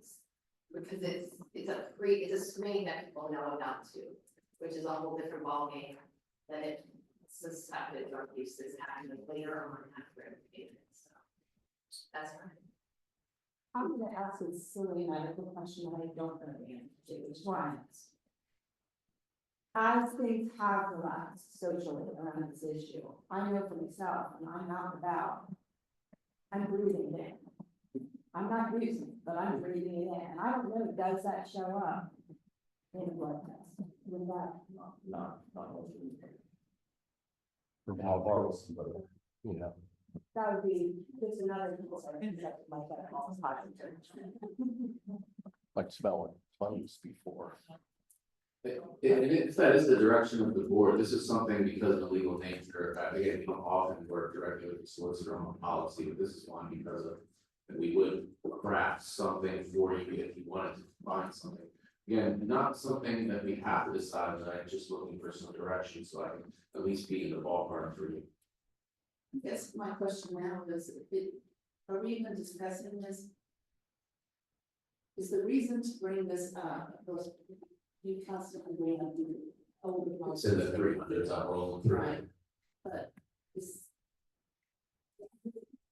S7: Because it's a screen that people know about too, which is a whole different ballgame than it suspected drug use is happening later on after it, so. That's fine.
S3: I'm gonna ask a silly medical question that I don't know the answer to, which one is. As things have relaxed socially around this issue, I know for myself, and I'm not about, I'm breathing it in. I'm not using it, but I'm breathing it in, and I don't know, does that show up in a blood test? Would that?
S5: Not what you think. From how far was somebody, you know.
S3: That would be just another people like that.
S5: Like smelling clothes before.
S6: If that is the direction of the board, this is something because of the legal nature, again, we don't often work directly with the solicitor on policy, but this is one because of. That we would craft something for you if you wanted to find something. Again, not something that we have to decide, but I'm just looking for some direction, so I can at least be in the ballpark for you.
S3: I guess my question now is, are we even discussing this? Is the reason to bring this up, those, you constantly bring up the older.
S6: It's in the 300s, I'm rolling through.
S3: Right, but it's.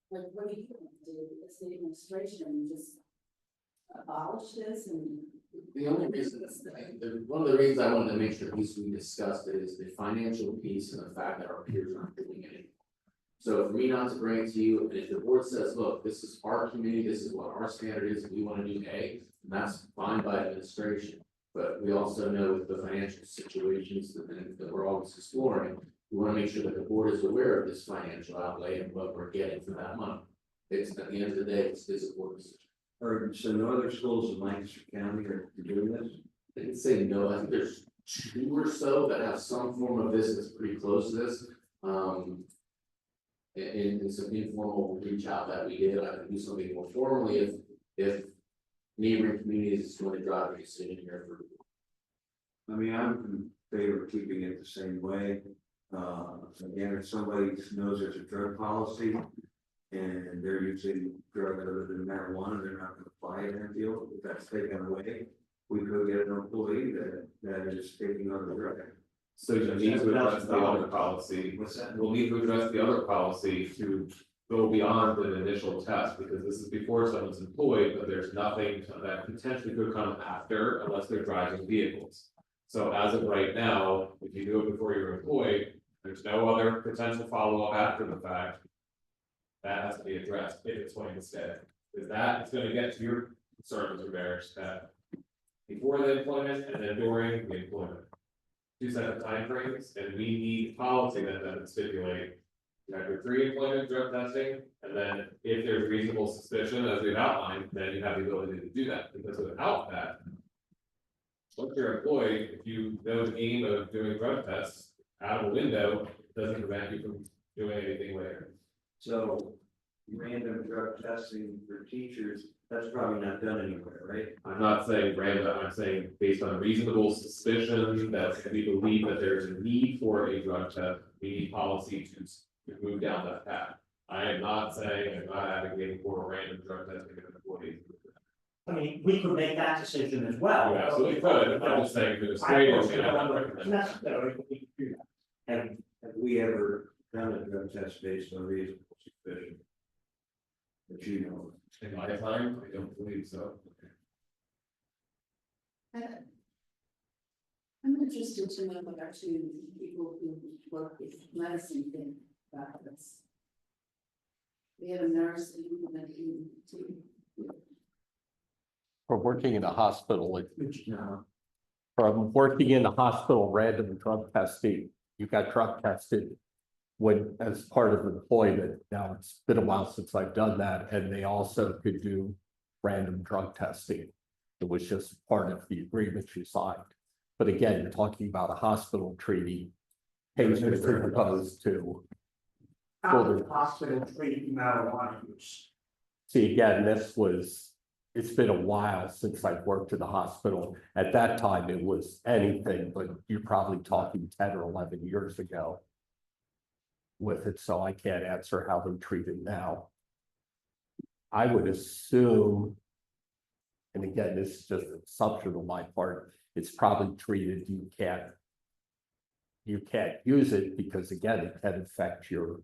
S3: Like, what are you going to do, as the administration, just abolish this and?
S6: The only reason, one of the reasons I wanted to make sure we discussed it is the financial piece and the fact that our peers aren't doing it. So for me not to bring it to you, and if the board says, look, this is our community, this is what our standard is, we want to do A, and that's fine by administration. But we also know with the financial situations that we're always exploring, we want to make sure that the board is aware of this financial outlay and what we're getting for that money. It's at the end of the day, it's a board decision.
S2: Or so no other schools in Lancaster County are doing this?
S6: I can say no, I think there's 2 or so that have some form of this that's pretty close to this. In some informal reach out that we did, I can do something more formally if neighboring communities is going to drive a decision here for.
S2: I mean, I'm in favor of keeping it the same way. Again, if somebody knows there's a drug policy and they're using drugs other than marijuana, they're not gonna buy it in the field. If that's taken away, we could get an employee that is taking other drugs.
S8: So you need to address the other policy.
S2: What's that?
S8: We'll need to address the other policy to go beyond an initial test, because this is before someone's employed, but there's nothing that potentially could come after unless they're driving vehicles. So as of right now, if you do it before you're employed, there's no other potential follow-up after the fact. That has to be addressed if it's going to stay. Is that, it's gonna get to your concern, Mr. Bears, that before the employment and then during the employment. 2 separate timeframes, and we need policy that doesn't stipulate You have your pre-employment drug testing, and then if there's reasonable suspicion, as we've outlined, then you have the ability to do that, because without that. Once you're employed, if you know the game of doing drug tests out of a window, it doesn't prevent you from doing anything later.
S2: So random drug testing for teachers, that's probably not done anywhere, right?
S8: I'm not saying random, I'm saying based on reasonable suspicion that we believe that there's a need for a drug test, we need policy to move down that path. I am not saying, I'm not advocating for a random drug testing of employees.
S1: I mean, we could make that decision as well.
S8: You absolutely could, I'm just saying
S1: I
S8: administratively,
S1: personally
S8: I'm
S1: don't
S8: not
S1: know if it's
S8: recommending.
S1: necessary, but we could do that.
S2: Have we ever done a drug test based on reasonable suspicion? That you know,
S8: In my time, I don't believe so.
S10: I'm interested to know what actually people who work with medicine think about this. We have a nurse and even
S5: For working in a hospital,
S1: Which,
S5: from working in a hospital, random drug testing, you got drug tested when, as part of employment. Now, it's been a while since I've done that, and they also could do random drug testing. It was just part of the agreement you signed. But again, you're talking about a hospital treating patients as opposed to,
S1: out of the hospital treating marijuana use.
S5: see, again, it's been a while since I've worked in the hospital. At that time, it was anything, but you're probably talking 10 or 11 years ago with it, so I can't answer how they're treated now. I would assume, and again, this is just an assumption on my part, it's probably treated, you can't use it because again, it can affect your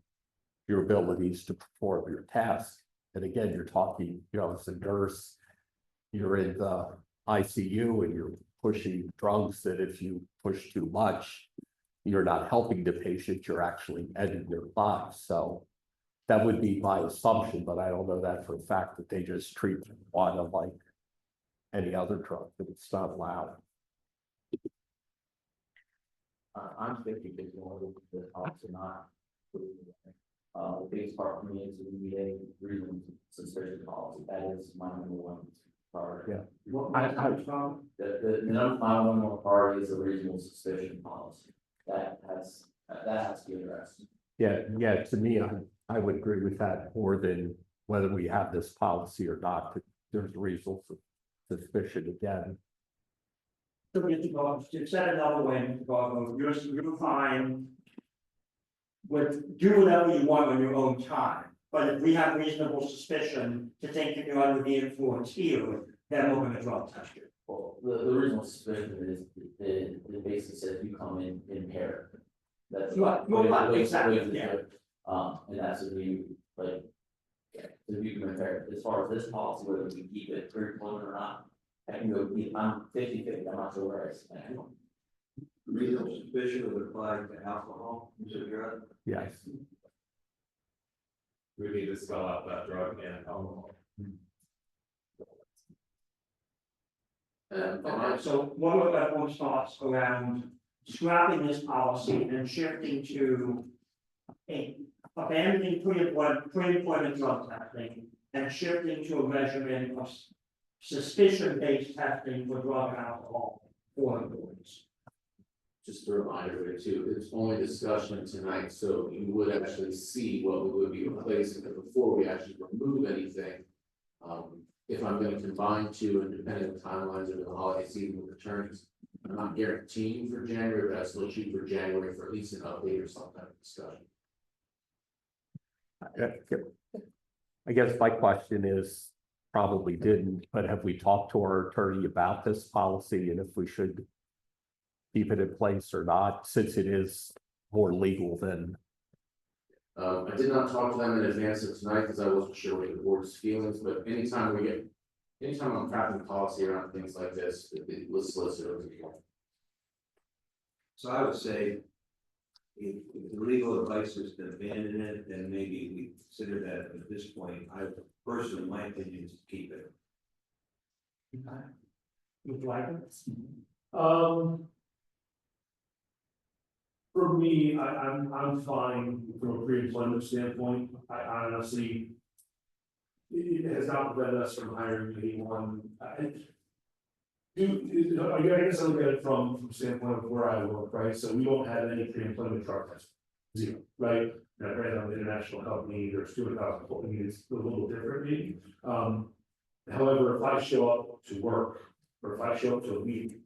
S5: abilities to perform your task. And again, you're talking, as a nurse, you're in the ICU and you're pushing drugs that if you push too much, you're not helping the patient, you're actually ending their lives. So that would be my assumption, but I don't know that for a fact that they just treat marijuana like any other drug, that it's not allowed.
S9: I'm thinking it's one of the options not. The biggest part for me is we need a reason suspicion policy, that is my number one priority.
S5: Yeah.
S9: The number one priority is a reasonable suspicion policy, that has to be addressed.
S5: Yeah, to me, I would agree with that more than whether we have this policy or not, that there's a reasonable suspicion again.
S1: So we have to go, to set another way, you're fine with do whatever you want on your own time. But if we have reasonable suspicion to think that you're under the influence here, then we're gonna drug test you.
S9: Well, the reasonable suspicion is, it basically says you come in impaired. That's
S1: Right, exactly, yeah.
S9: And that's if you, like, if you can impaired, as far as this policy, whether we keep it pre-employment or not. I can go, I'm 50-50, I'm not sure where I stand.
S2: reasonable suspicion would apply to alcohol, use of drug.
S5: Yes.
S8: We need to spell out that drug and alcohol.
S1: Okay, so what are everyone's thoughts around scrapping this policy and shifting to abandoning pre-employment drug testing and shifting to a measurement of suspicion-based testing for drug and alcohol for employees?
S6: Just a reminder there too, it's only discussion tonight, so you would actually see what we would be replacing it before we actually remove anything. If I'm gonna combine two and depending on timelines over the holiday season with returns, I'm not guaranteeing for January, but I still shoot for January for at least an update or some kind of discussion.
S5: I guess my question is, probably didn't, but have we talked to our attorney about this policy and if we should keep it in place or not, since it is more legal than?
S6: I did not talk to them in advance of tonight because I wasn't sure what the board's feelings, but anytime I'm crafting policy around things like this, it was solicited.
S2: So I would say, if the legal advice is to abandon it, then maybe we consider that at this point. I personally, my opinion is to keep it.
S1: Would you like it?
S11: For me, I'm fine from a pre-employment standpoint, I honestly. It has not prevented us from hiring anyone, I guess I look at it from standpoint of where I work, right, so we don't have any pre-employment drug testing. Zero, right, now granted, I'm an international company, there's 200,000 people, I mean, it's a little different, maybe. However, if I show up to work, or if I show up to a meeting.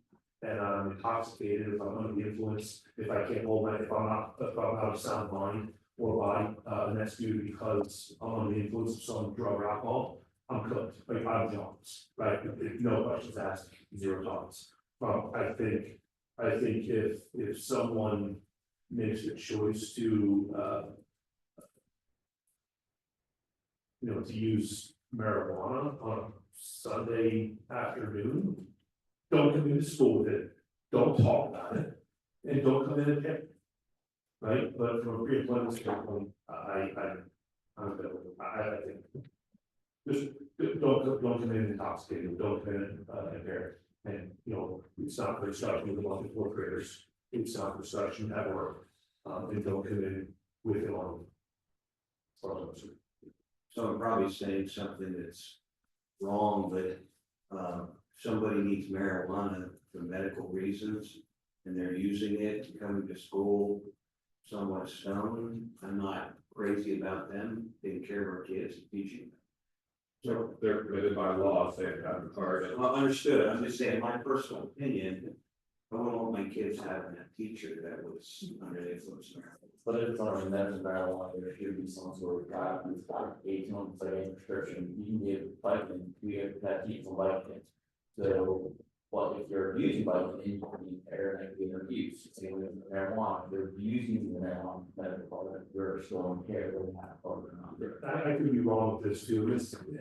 S11: And I'm intoxicated, if I'm under the influence, if I can't hold if I'm out of sound mind or body, and that's due because I'm under the influence of some drug or alcohol, I'm cooked, like I'm Jones, right? No questions asked, zero tolerance. I think if someone makes the choice to, to use marijuana on a Sunday afternoon. Don't come into school with it, don't talk about it, and don't come in and pick. Right, but from a pre-employment standpoint, I'm good with it. I think. Just don't come in intoxicated, don't come in impaired, and it's not for instruction with a bunch of fourth graders, it's not for instruction at work, and don't come in with it on.
S2: So I'm probably saying something that's wrong, but, somebody needs marijuana for medical reasons, and they're using it, coming to school, somewhat stoned. I'm not crazy about them taking care of our kids and teaching them.
S8: So they're permitted by law, so they have a card.
S2: Well, understood, I'm just saying, my personal opinion, I wouldn't want my kids having a teacher that was under the influence of marijuana.
S9: But if it's on a medical marijuana, there should be some sort of guide, it's got 18 months like a prescription, you can give vitamin, we have people vitamins. So, but if you're using vitamin, you can be impaired and be abused, same with marijuana, if you're using the marijuana medical product, you're still impaired, they have or not.
S11: I could be wrong with this too,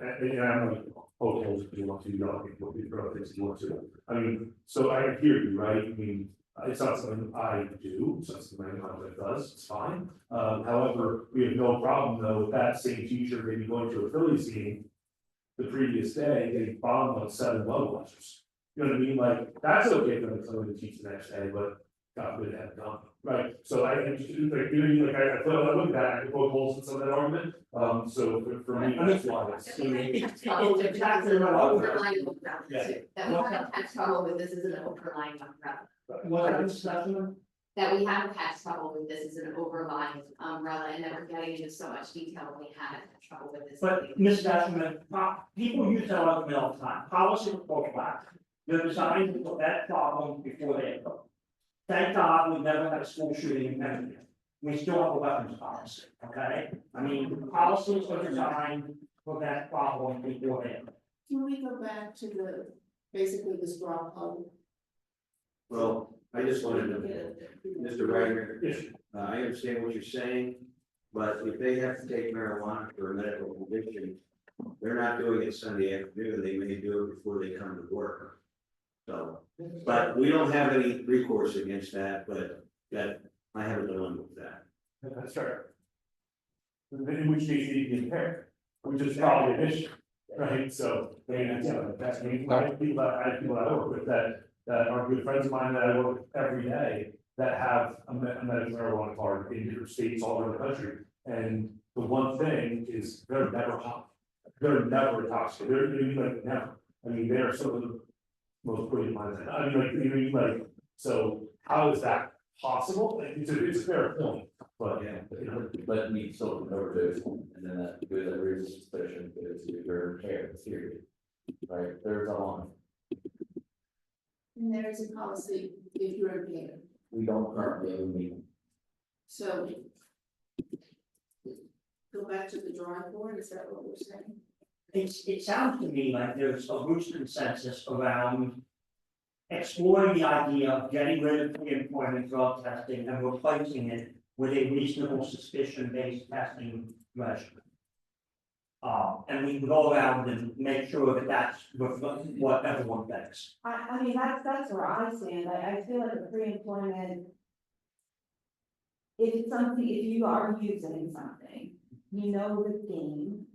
S11: and I'm like, holes if you want to, you don't throw things if you want to. I mean, so I hear you, right? I mean, it's not something I do, it's not something my contract does, it's fine. However, we have no problem though with that same teacher maybe going to a Phillies game the previous day, getting bombed on 7 blood pressures. You know what I mean? Like, that's okay for them to come in and teach the next day, but God forbid have done, right? So I like, I look at that, I could poke holes in some of that argument. So for me, that's why it's.
S1: It's exactly what I would. Yeah.
S7: That we haven't had trouble with this is an overlying umbrella.
S1: What I was discussing,
S7: That we haven't had trouble with this is an overlying umbrella, and that we're getting into so much detail, we haven't had trouble with this.
S1: but Ms. Gasman, people use that argument all the time, policy report back. You're designed to put that problem before they go. Thank God we never had a school shooting in Kennedy. We still have a weapons policy, okay? I mean, the policies are designed for that problem before they go.
S10: Can we go back to basically the straw poll?
S2: Well, I just wanted to, Mr. Wagner, I understand what you're saying, but if they have to take marijuana for a medical condition, they're not doing it Sunday afternoon, they may do it before they come to work. So, but we don't have any recourse against that, but that, I haven't done with that.
S11: That's fair. In which case you need to be impaired, which is probably an issue, right? So, I mean, that's me, I have people I work with that are good friends of mine that I work with every day that have a medical marijuana card in different states all over the country. And the one thing is they're never hot, they're never intoxicated, they're like never. I mean, they are some of the most brilliant minds. I mean, like, so how is that possible? It's a fair point, but
S2: Yeah.
S9: But we still can overdose, and then that goes that raises suspicion, because you're impaired, period. Right, there's a line,
S10: And there is a policy if you're impaired,
S9: we don't currently have a meeting.
S10: so. Go back to the drawing board, is that what we're saying?
S1: It sounds to me like there's a loose consensus around exploring the idea of getting rid of pre-employment drug testing and replacing it with a reasonable suspicion-based testing regimen. And we can go around and make sure that that's what everyone thinks.
S3: I mean, that's where I stand, I feel like the pre-employment. If it's something, if you are using something, you know the game,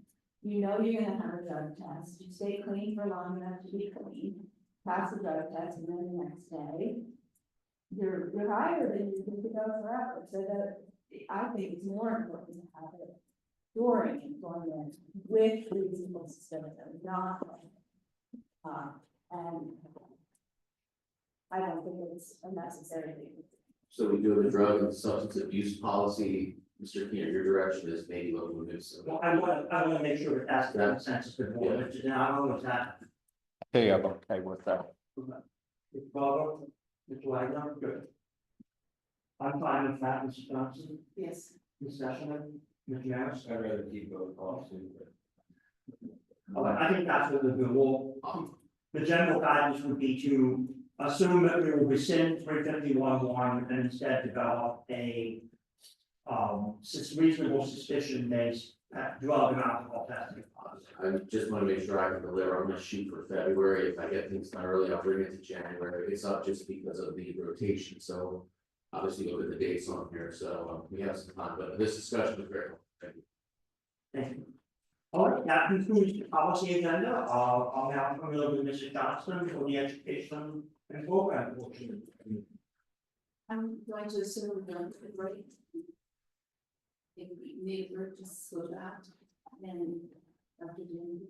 S3: you know you're gonna have a drug test, you stay clean for long enough to be clean. Pass the drug test and then the next day, you're hired and you're going to go forever, so that, I think it's more important to have it during employment with reasonable suspicion, not. And I don't think it's a necessary thing.
S6: So we do have a drug and substance abuse policy, Mr. Keener, your direction is maybe looking to move some.
S1: Well, I wanna make sure that that's the consensus of the board, which now I don't know if that.
S5: Hey, I'm okay with that.
S1: Mr. Barbara, Mr. Wagner, good. I'm fine with that, Mr. Johnson,
S10: Yes.
S1: Ms. Session, Mr. Harris.
S2: I'd rather keep both policies, but.
S1: I think that's what the law, the general guidance would be to assume that we will rescind 351(1) and instead develop a reasonable suspicion based drug and alcohol testing policy.
S6: I just want to make sure I can deliver. I'm gonna shoot for February. If I get things done early, I'll bring it to January. It's up just because of the rotation, so. Obviously, look at the dates on here, so we have some time, but this discussion is very helpful. Thank you.
S1: Thank you. All right, that concludes the policy agenda. I'll now turn it over to Mrs. Johnston for the education and program portion.
S10: I'm going to assume that the break. If we need to just slow that and after doing.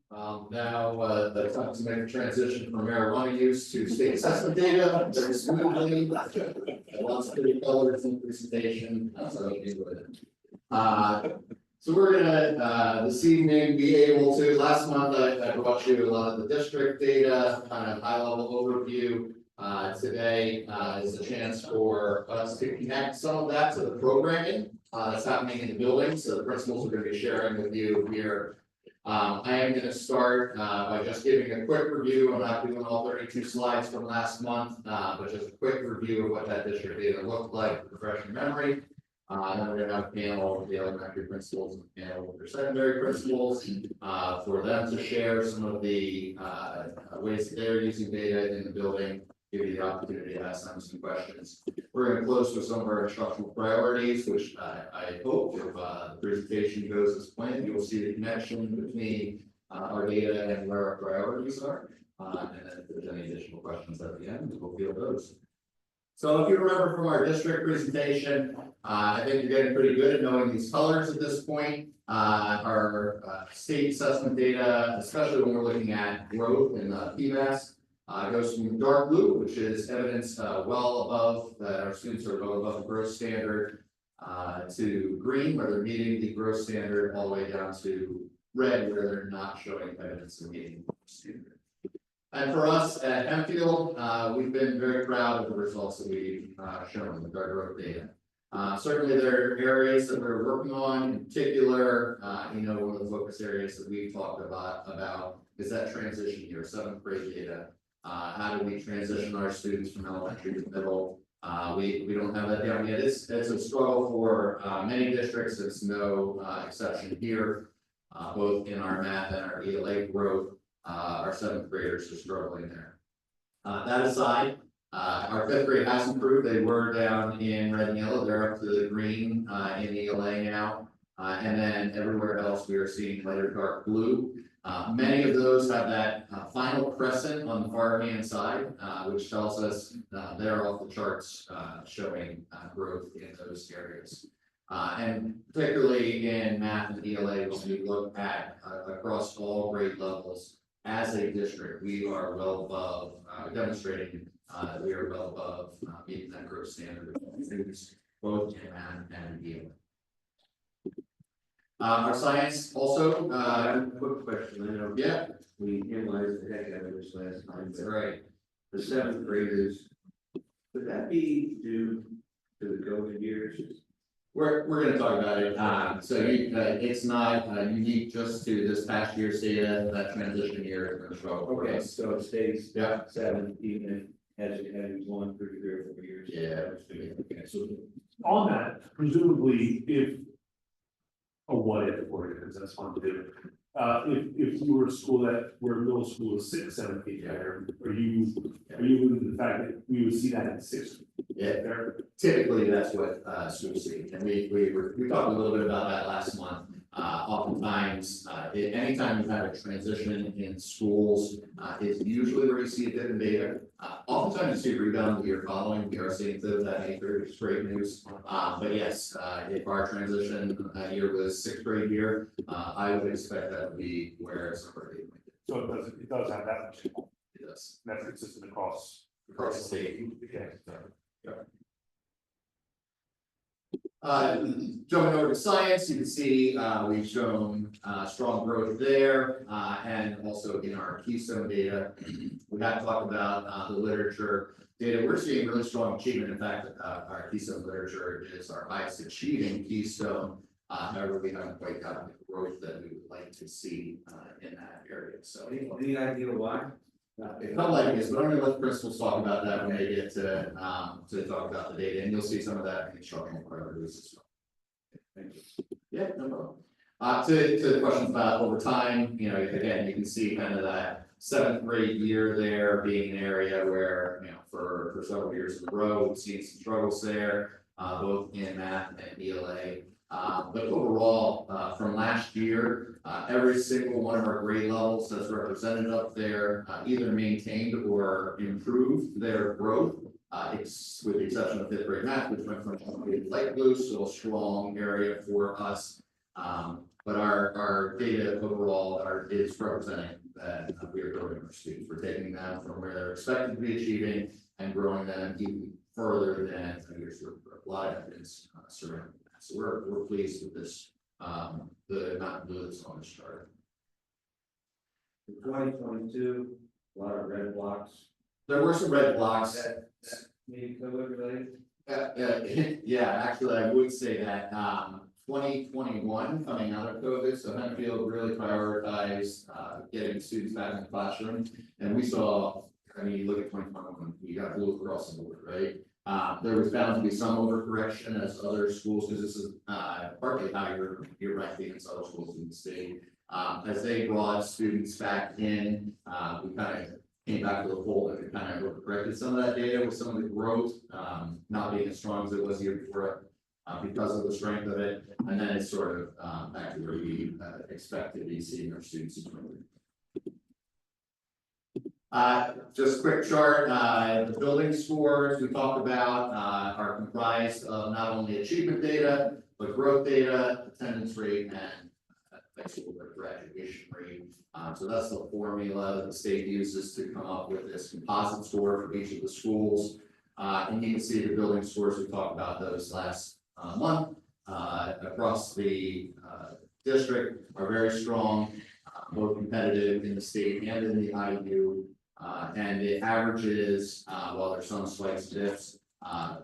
S4: Now, the time to make a transition from marijuana use to state assessment data, very smoothly. Lots of pretty colors in the presentation, so I'll do it. So we're gonna, this evening, be able to, last month, I brought you a lot of the district data, kind of high level overview. Today, is a chance for us to connect some of that to the programming, that's happening in the building, so the principals are gonna be sharing with you here. I am gonna start, by just giving a quick review. I'm not doing all 32 slides from last month, but just a quick review of what that district data looked like, refresh your memory. Then we're gonna have a panel of the elementary principals and a panel of their secondary principals, for them to share some of the, ways that they're using data in the building. Give you the opportunity to ask them some questions. We're gonna close with some of our instructional priorities, which I hope if the presentation goes as planned, you'll see the connection between our data and where our priorities are. And then if there's any additional questions at the end, we'll field those. So if you remember from our district presentation, I think you're getting pretty good at knowing these colors at this point. Our state assessment data, especially when we're looking at growth in PMAS. Goes from dark blue, which is evidence well above that our students are well above the growth standard, to green, where they're meeting the growth standard, all the way down to red, where they're not showing evidence of meeting the standard. And for us at Hempfield, we've been very proud of the results that we've shown with our growth data. Certainly there are areas that we're working on, in particular, one of the focus areas that we've talked about is that transition year, 7th grade data. How do we transition our students from elementary to middle? We don't have that down yet. It's a struggle for many districts. It's no exception here. Both in our math and our ELA growth, our 7th graders are struggling there. That aside, our 5th grade has improved. They were down in red and yellow. They're up to the green in ELA now. And then everywhere else we are seeing lighter dark blue. Many of those have that final crescent on the far hand side, which tells us they're off the charts, showing growth in those areas. And particularly in math and ELA, when we look at across all grade levels as a district, we are well above, demonstrating that we are well above meeting that growth standard of students, both in math and ELA. Our science also,
S2: Quick question, I know.
S4: yeah,
S2: We analyzed the heck out of this last time,
S4: that's
S2: but
S4: right.
S2: the 7th graders, would that be due to the COVID years?
S4: We're gonna talk about it. So it's not unique just to this past year's data. That transition year is gonna show up for
S2: Okay,
S4: us.
S2: so it stays
S4: Yeah.
S2: 7, even as it has gone through 3 or 4 years.
S4: Yeah. Okay, so
S11: On that, presumably, if. A what if, or because that's fun to do. If you were a school where middle school is 6, 7, 8, are you alluding to the fact that we would see that in 6th?
S4: Yeah.
S11: There,
S4: typically that's what schools see, and we talked a little bit about that last month.
S6: Oftentimes, anytime you have a transition in schools, is usually where you see a dip in data. Oftentimes you see a rebound the year following, we are seeing that nature, which is great news. But yes, if our transition year was sixth grade year, I would expect that would be where somewhere it might be.
S11: So it does have that much,
S6: It does.
S11: that's consistent across.
S6: Across the state.
S11: Okay.
S6: Jumping over to science, you can see, we've shown, strong growth there, and also in our Keystone data. We have talked about, the literature data, we're seeing really strong achievement, in fact, our Keystone literature is our highest achieving Keystone. However, we haven't quite gotten the growth that we would like to see, in that area, so.
S2: Any idea why?
S6: It felt like it is, but I'm gonna let the principals talk about that when they get to talk about the data, and you'll see some of that in instructional priorities as well. Thank you. Yeah, no problem. To the questions about over time, you know, again, you can see kind of that seventh grade year there being an area where, you know, for several years in a row, we've seen some struggles there, both in math and ELA. But overall, from last year, every single one of our grade levels that's represented up there, either maintained or improved their growth. It's with the exception of fifth grade math, which went from light blue, so a strong area for us. But our data overall is representing that we are growing our students. We're taking them from where they're expected to be achieving and growing them even further than years. A lot of evidence surrounding that. So we're pleased with this, the amount of blue that's on this chart.
S2: In 2022, a lot of red blocks.
S6: There were some red blocks.
S2: Maybe COVID related?
S6: Yeah, actually, I would say that, 2021 coming out of COVID, so Henfield really prioritized, getting students back in the classroom. And we saw, I mean, you look at 2021, you got blue across the board, right? There was bound to be some overcorrection as other schools, because this is, partly how you're ranking against other schools in the state. As they brought students back in, we kind of came back to the fold and kind of overcorrected some of that data with some of the growth, not being as strong as it was the year before, because of the strength of it. And then it's sort of, back to where we expect to be seeing our students improve. Just a quick chart, the building scores we talked about, are comprised of not only achievement data, but growth data, attendance rate, and high school graduation rate. So that's the formula that the state uses to come up with this composite score for each of the schools. And you can see the building scores, we talked about those last month, across the district are very strong, more competitive in the state and in the IU. And the averages, while there's some spikes dips,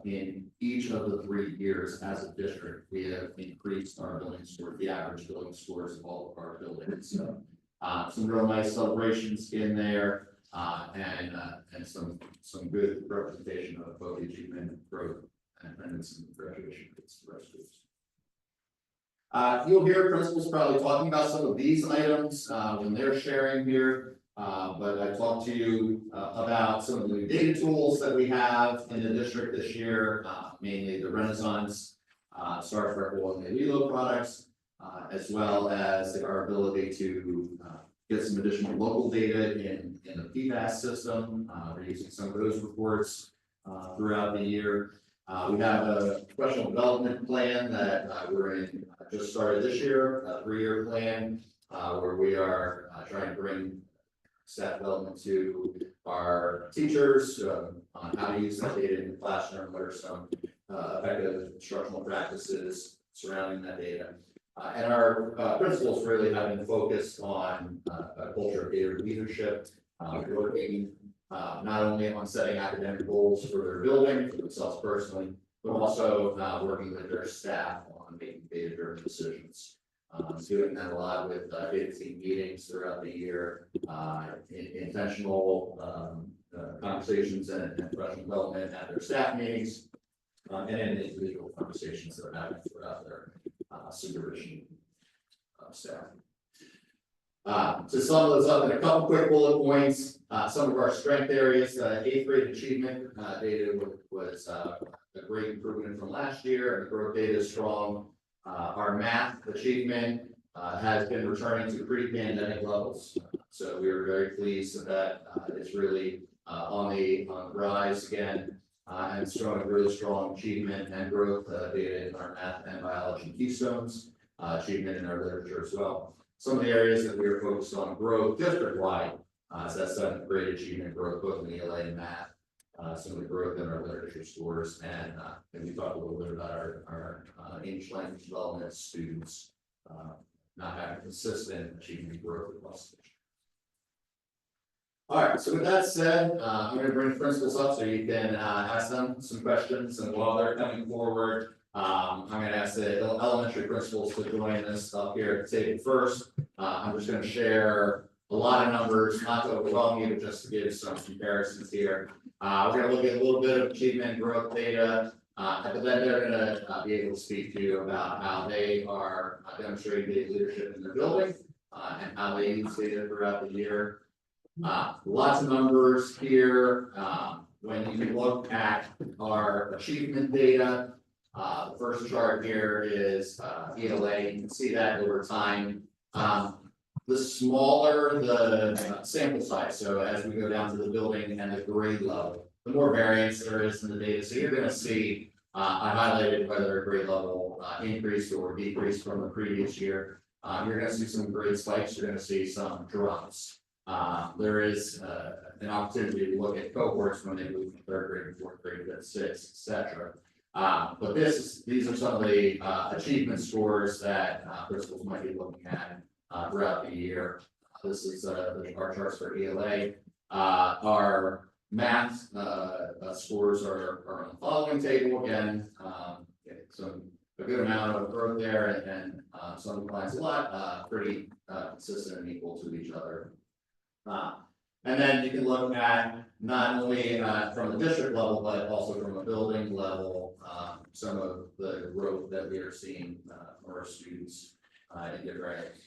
S6: in each of the 3 years as a district, we have increased our building score, the average building scores of all of our buildings. So some real nice celebrations in there, and some good representation of both achievement, growth, and some graduation rates for our schools. You'll hear principals probably talking about some of these items when they're sharing here. But I talked to you about some of the new data tools that we have in the district this year, mainly the Renaissance, Star Freckle, and the Lilo products, as well as our ability to get some additional local data in the PFAS system. We're using some of those reports throughout the year. We have a professional development plan that we're in, just started this year, a 3-year plan, where we are trying to bring staff development to our teachers on how to use that data in the classroom, what are some effective instructional practices surrounding that data. And our principals really have been focused on a culture of data leadership, working not only on setting academic goals for their building, for themselves personally, but also working with their staff on making data-driven decisions. Doing that a lot with data team meetings throughout the year, intentional conversations and professional development at their staff meetings, and individual conversations that are having throughout their supervision staff. To sum those up in a couple quick bullet points, some of our strength areas, 8th grade achievement data was a great improvement from last year, and the growth data is strong. Our math achievement
S9: has been returning to pre-pandemic levels. So we are very pleased that it's really on the rise again. And it's showing really strong achievement and growth data in our math and biology keystones, achievement in our literature as well. Some of the areas that we are focused on growth district-wide, so that's seventh grade achievement growth, both in ELA and math. Some of the growth in our literature scores, and we talked a little bit about our English language development students not having consistent achievement growth across the district. All right, so with that said, I'm going to bring the principals up so you can ask them some questions, and while they're coming forward, I'm going to ask the elementary principals to join us up here at the table first. I'm just going to share a lot of numbers, not to overwhelm you, but just to give some comparisons here. We're going to look at a little bit of achievement growth data, but then they're going to be able to speak to you about how they are demonstrating data leadership in their building and how they use data throughout the year. Lots of numbers here. When you look at our achievement data, the first chart here is ELA. You can see that over time. The smaller the sample size, so as we go down to the building and the grade level, the more variance there is in the data. So you're going to see, I highlighted whether a grade level increased or decreased from the previous year. You're going to see some grade spikes. You're going to see some drops. There is an opportunity to look at cohorts when they move from third grade to fourth grade, fifth, sixth, etc. But these are some of the achievement scores that principals might be looking at throughout the year. This is our charts for ELA. Our math scores are on the following table again. A good amount of growth there, and some clients a lot, pretty consistent and equal to each other. And then you can look at not only from the district level, but also from a building level, some of the growth that we are seeing for our students in different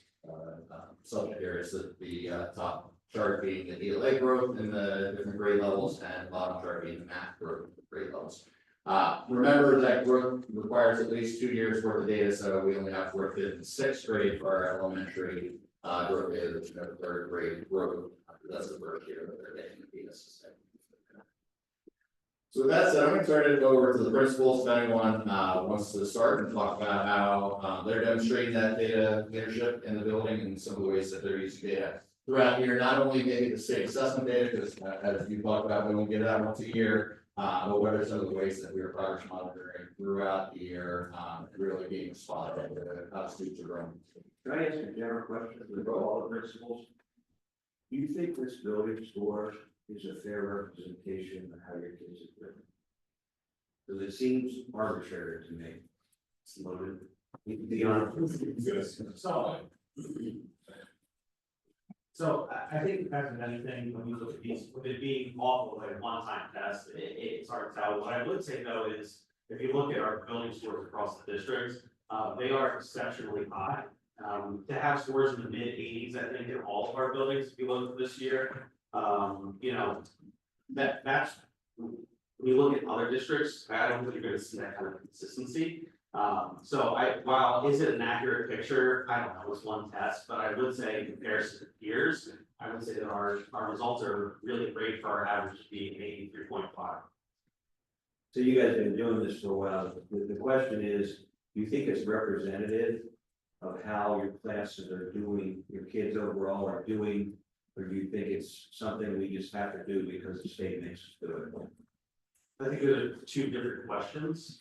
S9: subject areas. The top chart being the ELA growth in the different grade levels, and the bottom chart being the math growth grade levels. Remember that growth requires at least 2 years worth of data, so we only have 4th, 5th, and 6th grade for our elementary growth data. There's no third grade growth. That's the first year that they're getting the data system. So with that said, I'm going to turn it over to the principals if anyone wants to start and talk about how they're demonstrating that data leadership in the building and some of the ways that they're using data throughout the year. Not only maybe the state assessment data, because as you talked about, we won't get that once a year, but what are some of the ways that we are progress monitoring throughout the year, really being spotted at how students are growing.
S2: Can I ask a general question for all the principals? Do you think this building score is a fair representation of how your kids are doing? Because it seems arbitrary to me. It's loaded. You can be honest.
S1: So I think as with anything, when you look at these, with it being awful like a one-time test, it's hard to tell. What I would say though is, if you look at our building scores across the districts, they are exceptionally high. To have scores in the mid-80s, I think, in all of our buildings, if you look this year, you know, that's when you look at other districts, I don't think you're going to see that kind of consistency. So while is it an accurate picture? I don't know, it's one test, but I would say in comparison to peers, I would say that our results are really great for our average being 83.5.
S2: So you guys have been doing this for a while. The question is, do you think it's representative of how your classes are doing, your kids overall are doing, or do you think it's something we just have to do because the state makes us do it?
S1: I think those are two different questions.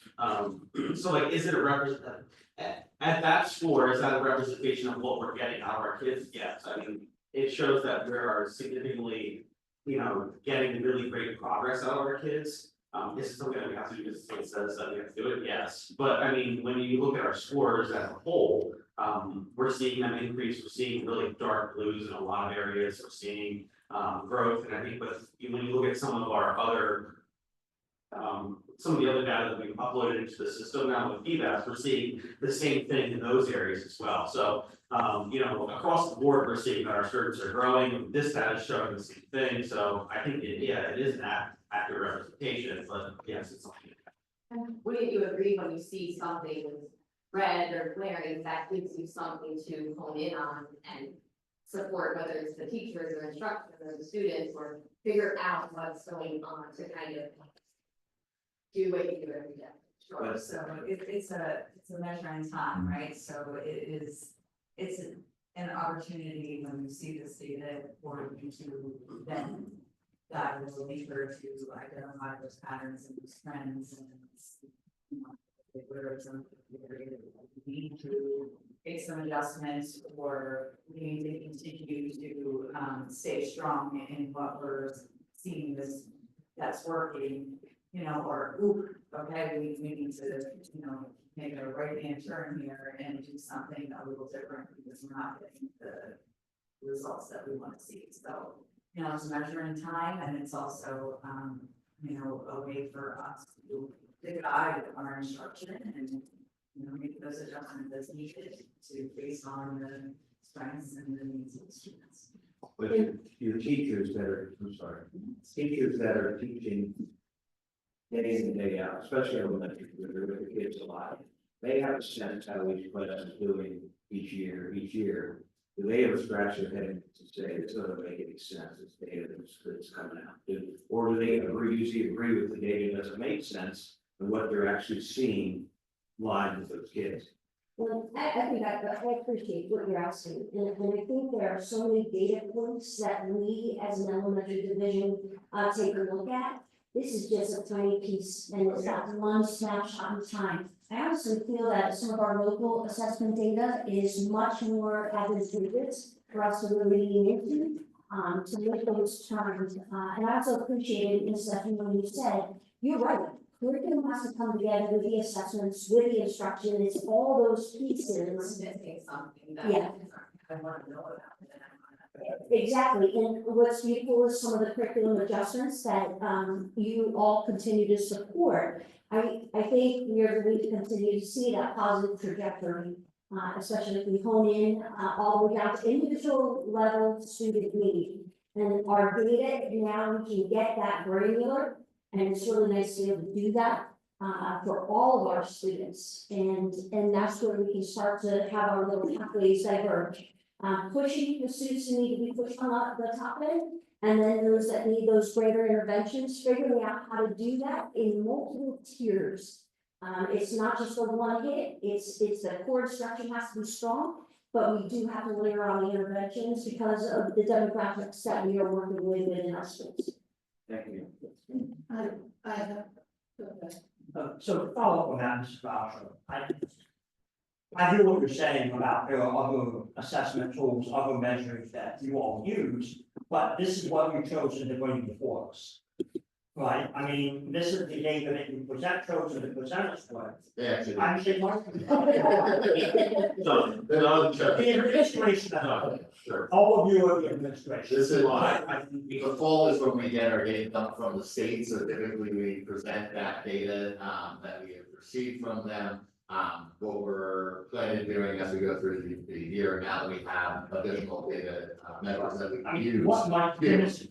S1: So like, is it a at that score, is that a representation of what we're getting out of our kids? Yes, I mean, it shows that we are significantly, you know, getting really great progress out of our kids. This is something that we have to do because the state says that we have to do it, yes. But I mean, when you look at our scores as a whole, we're seeing them increase. We're seeing really dark blues in a lot of areas. We're seeing growth, and I think when you look at some of our other some of the other data that we've uploaded into the system now with PBAS, we're seeing the same thing in those areas as well. So, you know, across the board, we're seeing that our students are growing. This data is showing the same thing. So I think, it is an accurate representation, but yes, it's something.
S7: Wouldn't you agree when you see something red or glaring, that gives you something to hone in on and support, whether it's the teachers or instructors or the students, or figure out what's going on to kind of do what you do every day.
S2: Sure.
S12: So it's a measure in time, right? So it's an opportunity when you see this data for you to then dive a little deeper to identify those patterns and those trends and, you know, where it's something we need to make some adjustments, or we need to continue to stay strong in what we're seeing that's working, you know, or oop, okay, we need to, you know, make a right hand turn here and do something a little different because we're not getting the results that we want to see. So, you know, it's a measure in time, and it's also, you know, a way for us to guide our instruction and, you know, make those adjustments as needed to based on the strengths and the needs of the students.
S2: But your teachers that are, I'm sorry, teachers that are teaching day in and day out, especially elementary, where they're with the kids a lot, they have a sense how each class is doing each year. Do they ever scratch their head to say, this doesn't make any sense, this data that's coming out? Or do they usually agree with the data doesn't make sense and what they're actually seeing live with those kids?
S13: Well, I think I appreciate what you're asking, and I think there are so many data points that we as an elementary division take a look at. This is just a tiny piece, and it's not one snapshot in time. I also feel that some of our local assessment data is much more advantageous for us to really lean into, to make those terms. And I also appreciated, Ms. Stephanie, when you said, you're right, curriculum has to come together with the assessments, with the instruction, it's all those pieces.
S7: We're missing something that
S13: Yeah.
S7: I want to know about.
S13: Exactly, and what's beautiful is some of the curriculum adjustments that you all continue to support. I think we are going to continue to see that positive trajectory, especially if we hone in all the way down to individual level student need. And our data, now we can get that granular, and it's really nice to be able to do that for all of our students. And that's where we can start to have our little pathways diverge. Pushing the students who need to be pushed on the top end, and then those that need those greater interventions, figuring out how to do that in multiple tiers. It's not just a one hit, it's the core instruction has to be strong, but we do have to layer on the interventions because of the demographics that we are working with within our schools.
S2: Thank you.
S10: I have.
S1: So to follow up on that, Mr. Boucher, I hear what you're saying about there are other assessment tools, other measures that you all use, but this is what you've chosen to bring before us. Right, I mean, this is the data that you chosen to present us with.
S6: Actually.
S1: I'm saying, Mark.
S6: No, they're not in charge.
S1: The administration,
S6: Sure.
S1: overview of the administration.
S6: This is why, the fall is when we get our data dump from the state, so typically we present that data, that we have received from them. What we're planning on doing as we go through the year, now that we have additional data, measures that we
S1: I
S6: can
S1: mean,
S6: use.
S1: what might, to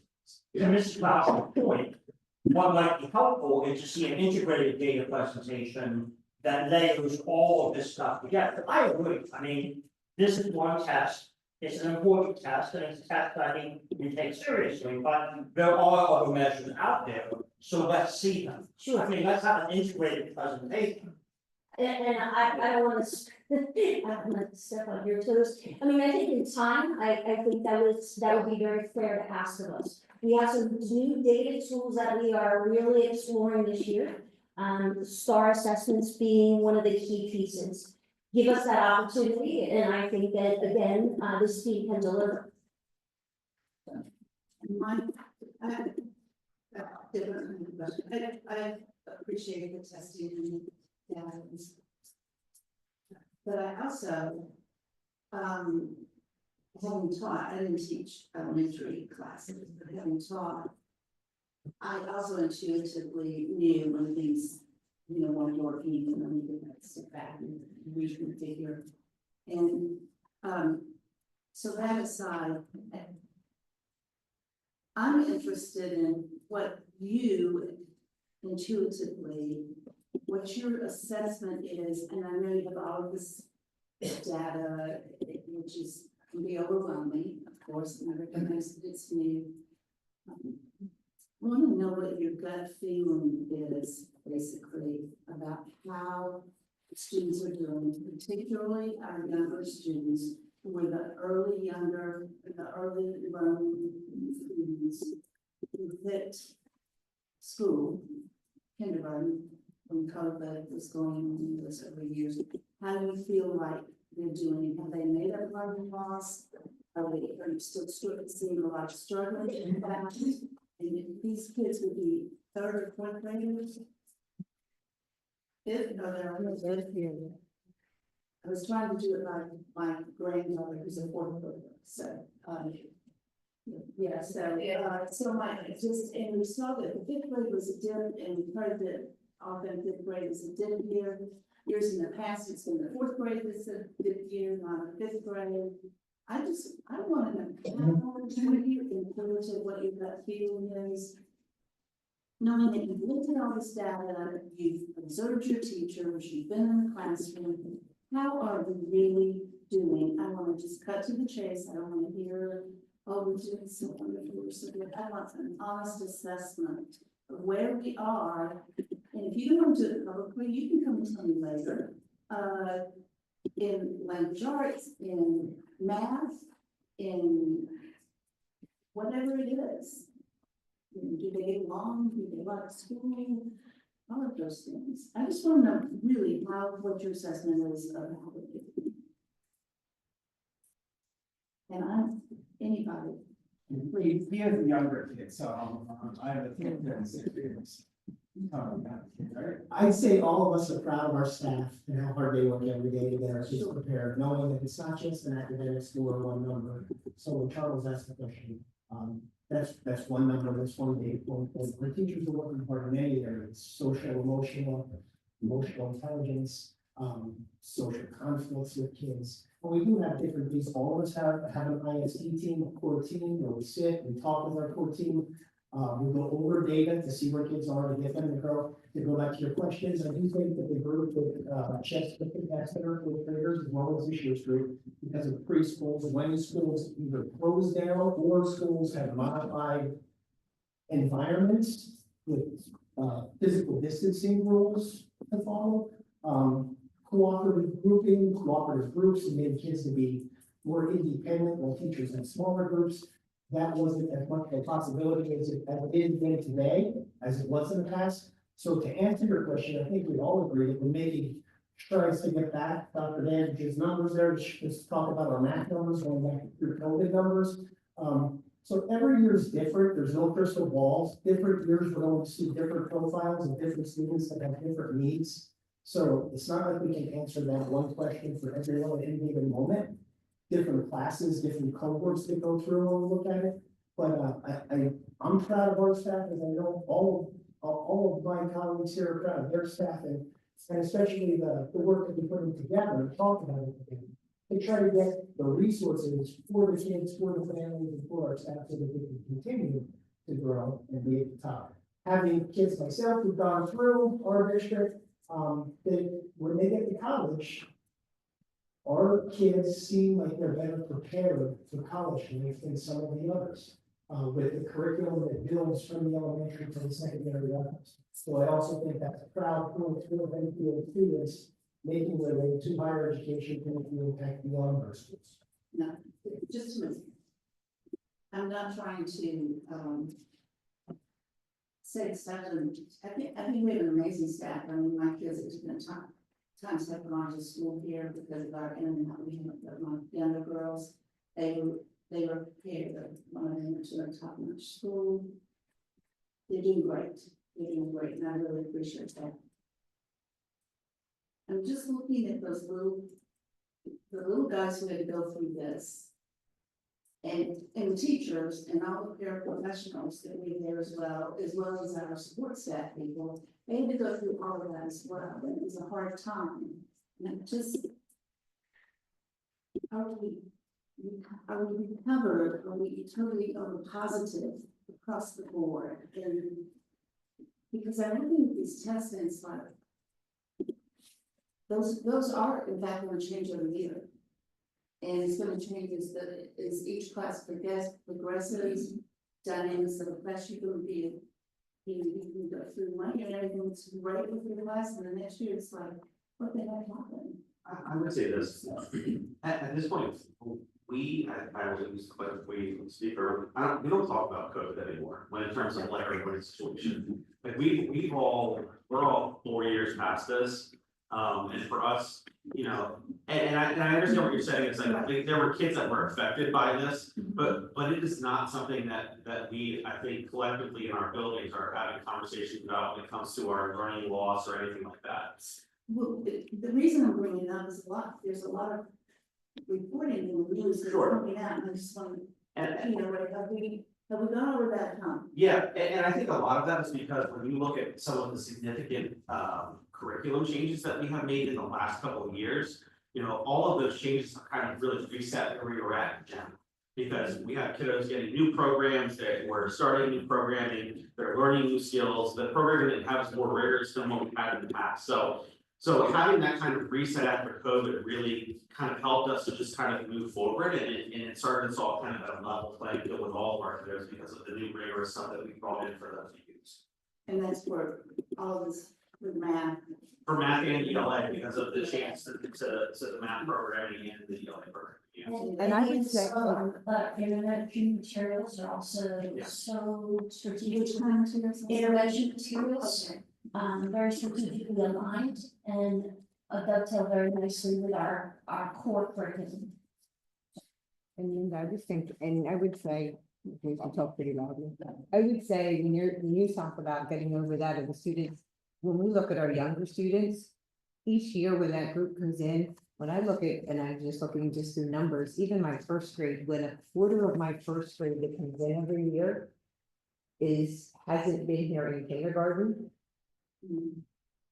S1: Mr. Boucher's point, what might be helpful is to see an integrated data presentation that layers all of this stuff together. I agree, I mean, this is one test, it's an important test, and it's a test that I think we take seriously, but there are other measures out there, so let's see them.
S13: Sure.
S1: I mean, let's have an integrated presentation.
S13: And I don't want to, I don't want to step on your toes. I mean, I think in time, I think that would be very fair to ask of us. We have some new data tools that we are really exploring this year. STAR assessments being one of the key pieces. Give us that opportunity, and I think that again, this team can deliver.
S10: I have a different question. I appreciate the testing and data. But I also, having taught, I didn't teach elementary classes, but having taught, I also intuitively knew when things, weren't working, and then we did that step back and reconfigure. And, so that aside, I'm interested in what you intuitively what your assessment is, and I know you have all of this data, which is, can be overwhelming, of course, and I recognize that it's new. I want to know what your gut feeling is, basically, about how students are doing, particularly our younger students, who are the early learning students who hit school, kindergarten, when COVID was going on those early years. How do you feel like they're doing? Have they made up learning loss? Are you still seeing a lot of struggling in that? And if these kids would be third or fourth graders? If, no, they're on the fifth year. I was trying to do it like my granddaughter who's a fourth grader, so, yeah, so my, just, and we saw that the fifth grade was a dip, and we heard that often fifth grade was a dip year. Years in the past, it's been the fourth grade that's a dip year, not a fifth grade. I want to know how much you influence of what your gut feeling is. Knowing that you've looked at all this data, you've observed your teachers, you've been in the classroom, how are we really doing? I want to just cut to the chase. I don't want to hear, oh, we're doing so wonderful, we're so good. I want an honest assessment of where we are. And if you don't want to do it publicly, you can come and tell me later. In language arts, in math, in whatever it is. Do they get along? Do they like schooling? All of those things. I just want to know really what your assessment is of how they do. And anybody.
S14: We have the younger kids, so I have a kid that's experience. I'd say all of us are proud of our staff and how hard they work every day to get our kids prepared, knowing that it's not just an academic score or one number. So when Charles asked the question, that's one number, that's one data point. The teachers are working hard in many areas: social, emotional intelligence, social conflicts with kids. But we do have different things. All of us have an ISD team, a core team, where we sit and talk with our core team. We go over data to see where kids are, to get them to go back to your questions. I do think that the group with chess center with graders as well as this year's group, because of preschools, when schools either close down or schools have modified environments with physical distancing rules to follow. Cooperative groups and made kids to be more independent, while teachers had smaller groups. That wasn't as much a possibility as it is today, as it was in the past. So to answer your question, I think we all agree that we're making strides to get back. Dr. Dandridge's numbers there, just talk about our math numbers going back through COVID numbers. So every year is different. There's no crystal balls. Different years we're going to see different profiles of different students that have different needs. So it's not like we can answer that one question for everyone at any given moment. Different classes, different cohorts that go through when we look at it. But I'm proud of our staff, as I know all of my colleagues here are proud of their staff, and especially the work that we put in together and talk about it together. They try to get the resources for the kids, for the families, and for our staff so that they can continue to grow and be at the top. Having kids myself who've gone through our district, when they get to college, our kids seem like they're better prepared for college than some of the others, with the curriculum that builds from the elementary to the secondary levels. So I also think that's a proud point for the Enfield students making their way to higher education can impact beyond our schools.
S10: No, just a minute. I'm not trying to say stuff. I think we have an amazing staff. I mean, my kids have spent time have gone to school here because of our internet. We have my younger girls. They were prepared. One of them to a top-notch school. They're doing great. They're doing great, and I really appreciate that. I'm just looking at the little guys who had to go through this, and the teachers and all the paraprofessionals that we have there as well as our support staff people. They had to go through all of that as well. It was a hard time. And just, are we recovered? Are we totally positive across the board? And because I'm looking at these tests and it's like, those are in fact going to change every year. And it's going to change as each class progresses, dynamics of the class, you're going to be, you go through one year and everything's great with your class, and the next year it's like, what the heck happened?
S15: I would say this, at this point, I was used to, but we speak, or, we don't talk about COVID anymore, when in terms of like our current situation. Like we're all 4 years past this, and for us, you know, and I understand what you're saying, it's like, there were kids that were affected by this, but it is not something that we, I think collectively in our buildings are having conversations about when it comes to our learning loss or anything like that.
S10: Well, the reason I'm bringing it up is there's a lot of reporting in the news that's coming out, and I just want to, you know, have we gone over that, Tom?
S15: Yeah, and I think a lot of that is because when you look at some of the significant curriculum changes that we have made in the last couple of years, you know, all of those changes have kind of really reset where we were at in general. Because we have kiddos getting new programs, that we're starting new programming, they're learning new skills, the programming has more rigorous than what we had in the past, so having that kind of reset after COVID really kind of helped us to just kind of move forward, and it started us all kind of at a level playing field with all of our kiddos because of the new rigorous stuff that we brought in for them to use.
S10: And that's where all of this with math.
S15: For math and ELA, because of the change to the math programming and the ELA program.
S13: And I would say, intervention materials are also so strategic. Intervention materials, very strategically aligned and dovetail very nicely with our core curriculum.
S16: And I just think, and I would say, I talk pretty loudly, I would say when you talk about getting over that of the students, when we look at our younger students, each year when that group comes in, when I look at, and I'm just looking just through numbers, even my first grade, when a quarter of my first grade that comes in every year hasn't been here in kindergarten.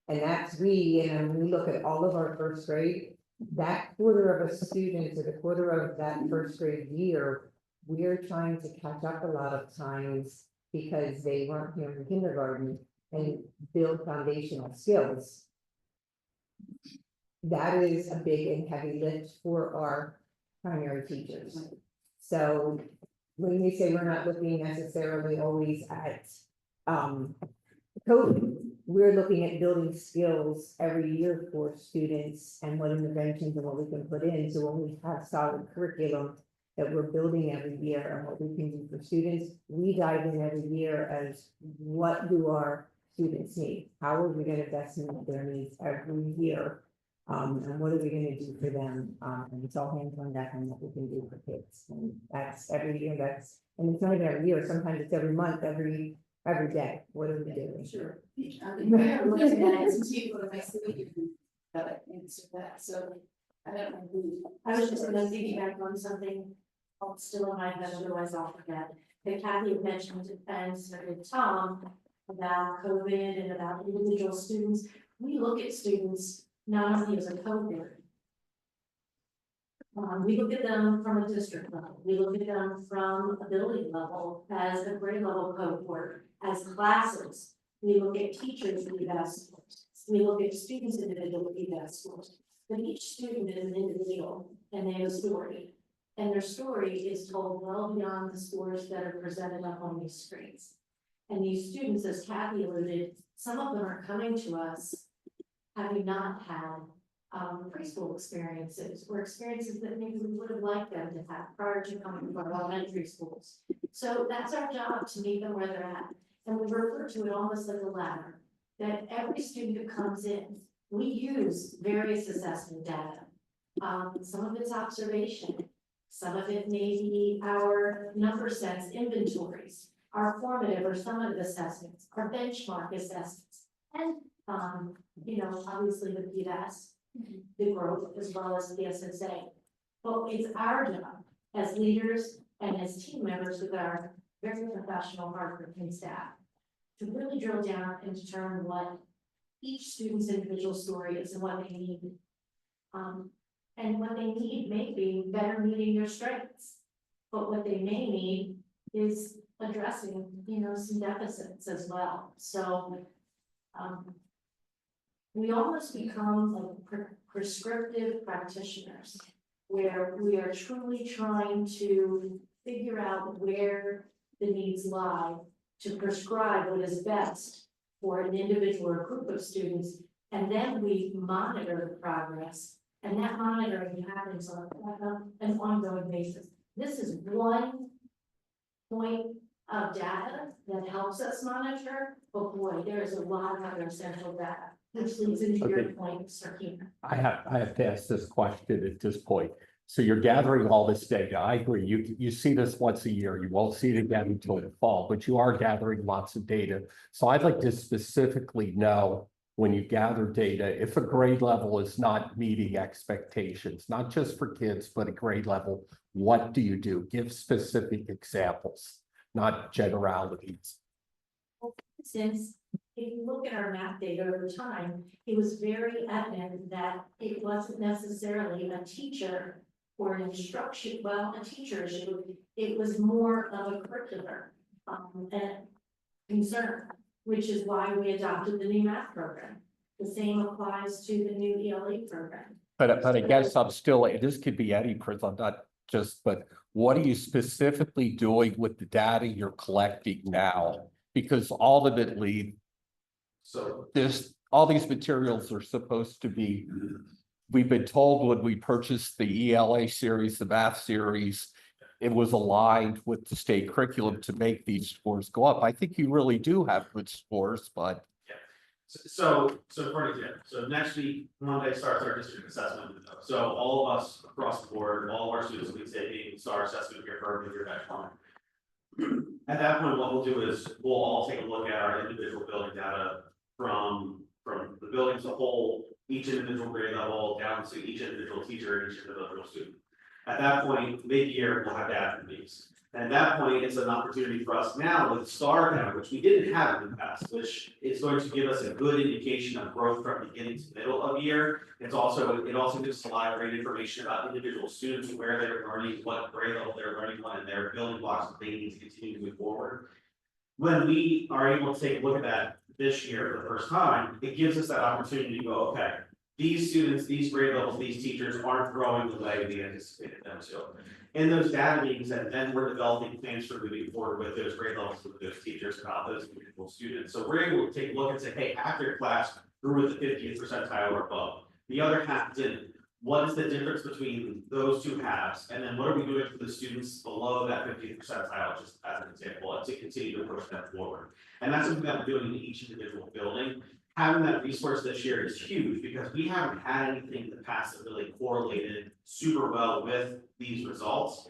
S16: And that's and when we look at all of our first grade, that quarter of a student or the quarter of that first grade year, we're trying to catch up a lot of times because they weren't here in kindergarten and build foundational skills. That is a big and heavy lift for our primary teachers. So when we say we're not looking necessarily always at COVID, we're looking at building skills every year for students and what interventions and what we can put in. So when we have solid curriculum that we're building every year and what we can do for students, we dive in every year as what do our students need? How are we going to best meet their needs every year? And what are we going to do for them? And it's all hands on deck on what we can do for kids. And that's every year, and it's not even every year, sometimes it's every month, every day. What are we doing?
S10: Sure. I'm looking at it, some people that I see that answer that, so I don't know who.
S13: I was just gonna piggyback on something still in my head, otherwise I'll forget. That Kathy mentioned and so did Tom about COVID and about individual students. We look at students not only as a cohort. We look at them from a district level. We look at them from a building level as a grade level cohort, as classes. We look at teachers who have scores. We look at students individually who have scores. But each student is an individual and they have a story. And their story is told well beyond the scores that are presented up on these screens. And these students, as Kathy alluded, some of them are coming to us having not had preschool experiences or experiences that maybe we would have liked them to have prior to coming to our elementary schools. So that's our job, to meet them where they're at. And we refer to it almost like a ladder, that every student who comes in, we use various assessment data. Some of it's observation, some of it may be our number sets inventories, our formative or summative assessments, our benchmark assessments, and you know, obviously the PDAS, the growth, as well as the SSA. But it's our job as leaders and as team members with our very professional, hardworking staff to really drill down and determine what each student's individual story is and what they need. And what they need may be better meeting their strengths, but what they may need is addressing, you know, some deficits as well. So we almost become like prescriptive practitioners, where we are truly trying to figure out where the needs lie to prescribe what is best for an individual or group of students, and then we monitor the progress, and that monitoring happens on an ongoing basis. This is one point of data that helps us monitor, but boy, there is a lot of other essential data, which leads into your
S5: Okay.
S13: point, Mr. Keenan.
S5: I have to ask this question at this point. So you're gathering all this data. I agree. You see this once a year. You won't see it again until the fall, but you are gathering lots of data. So I'd like to specifically know, when you gather data, if a grade level is not meeting expectations, not just for kids, but a grade level, what do you do? Give specific examples, not generalities.
S13: For instance, if you look at our math data over time, it was very evident that it wasn't necessarily a teacher or an instruction, well, a teacher issue. It was more of a curricular and concern, which is why we adopted the new math program. The same applies to the new ELA program.
S5: But I guess I'm still, this could be any prison, not just, but what are you specifically doing with the data you're collecting now? Because ultimately,
S6: So
S5: all these materials are supposed to be, we've been told when we purchased the ELA series, the math series, it was aligned with the state curriculum to make these scores go up. I think you really do have good scores, but.
S15: So for example, so next week, Monday starts our district assessment window. So all of us across the board, all of our students will be taking STAR assessment here for your benchmark. At that point, what we'll do is we'll all take a look at our individual building data from the building as a whole, each individual grade level down to each individual teacher and each individual student. At that point, mid-year, we'll have data from these. And at that point, it's an opportunity for us now with STAR data, which we didn't have in the past, which is going to give us a good indication of growth from beginning to middle of year. It also gives us a lot of great information about individual students, where they're learning, what grade level they're learning on, and their building blocks that they need to continue to move forward. When we are able to take a look at that this year for the first time, it gives us that opportunity to go, okay, these students, these grade levels, these teachers aren't growing the way we anticipated them to. In those data meetings, and then we're developing plans for moving forward with those grade levels, with those teachers, about those individual students. So we're able to take a look and say, hey, half your class grew with the 50th percentile or above. The other half didn't. What is the difference between those two halves? And then what are we doing for the students below that 50th percentile, just as an example, to continue to push them forward? And that's something that we're doing in each individual building. Having that resource this year is huge, because we haven't had anything in the past that really correlated super well with these results.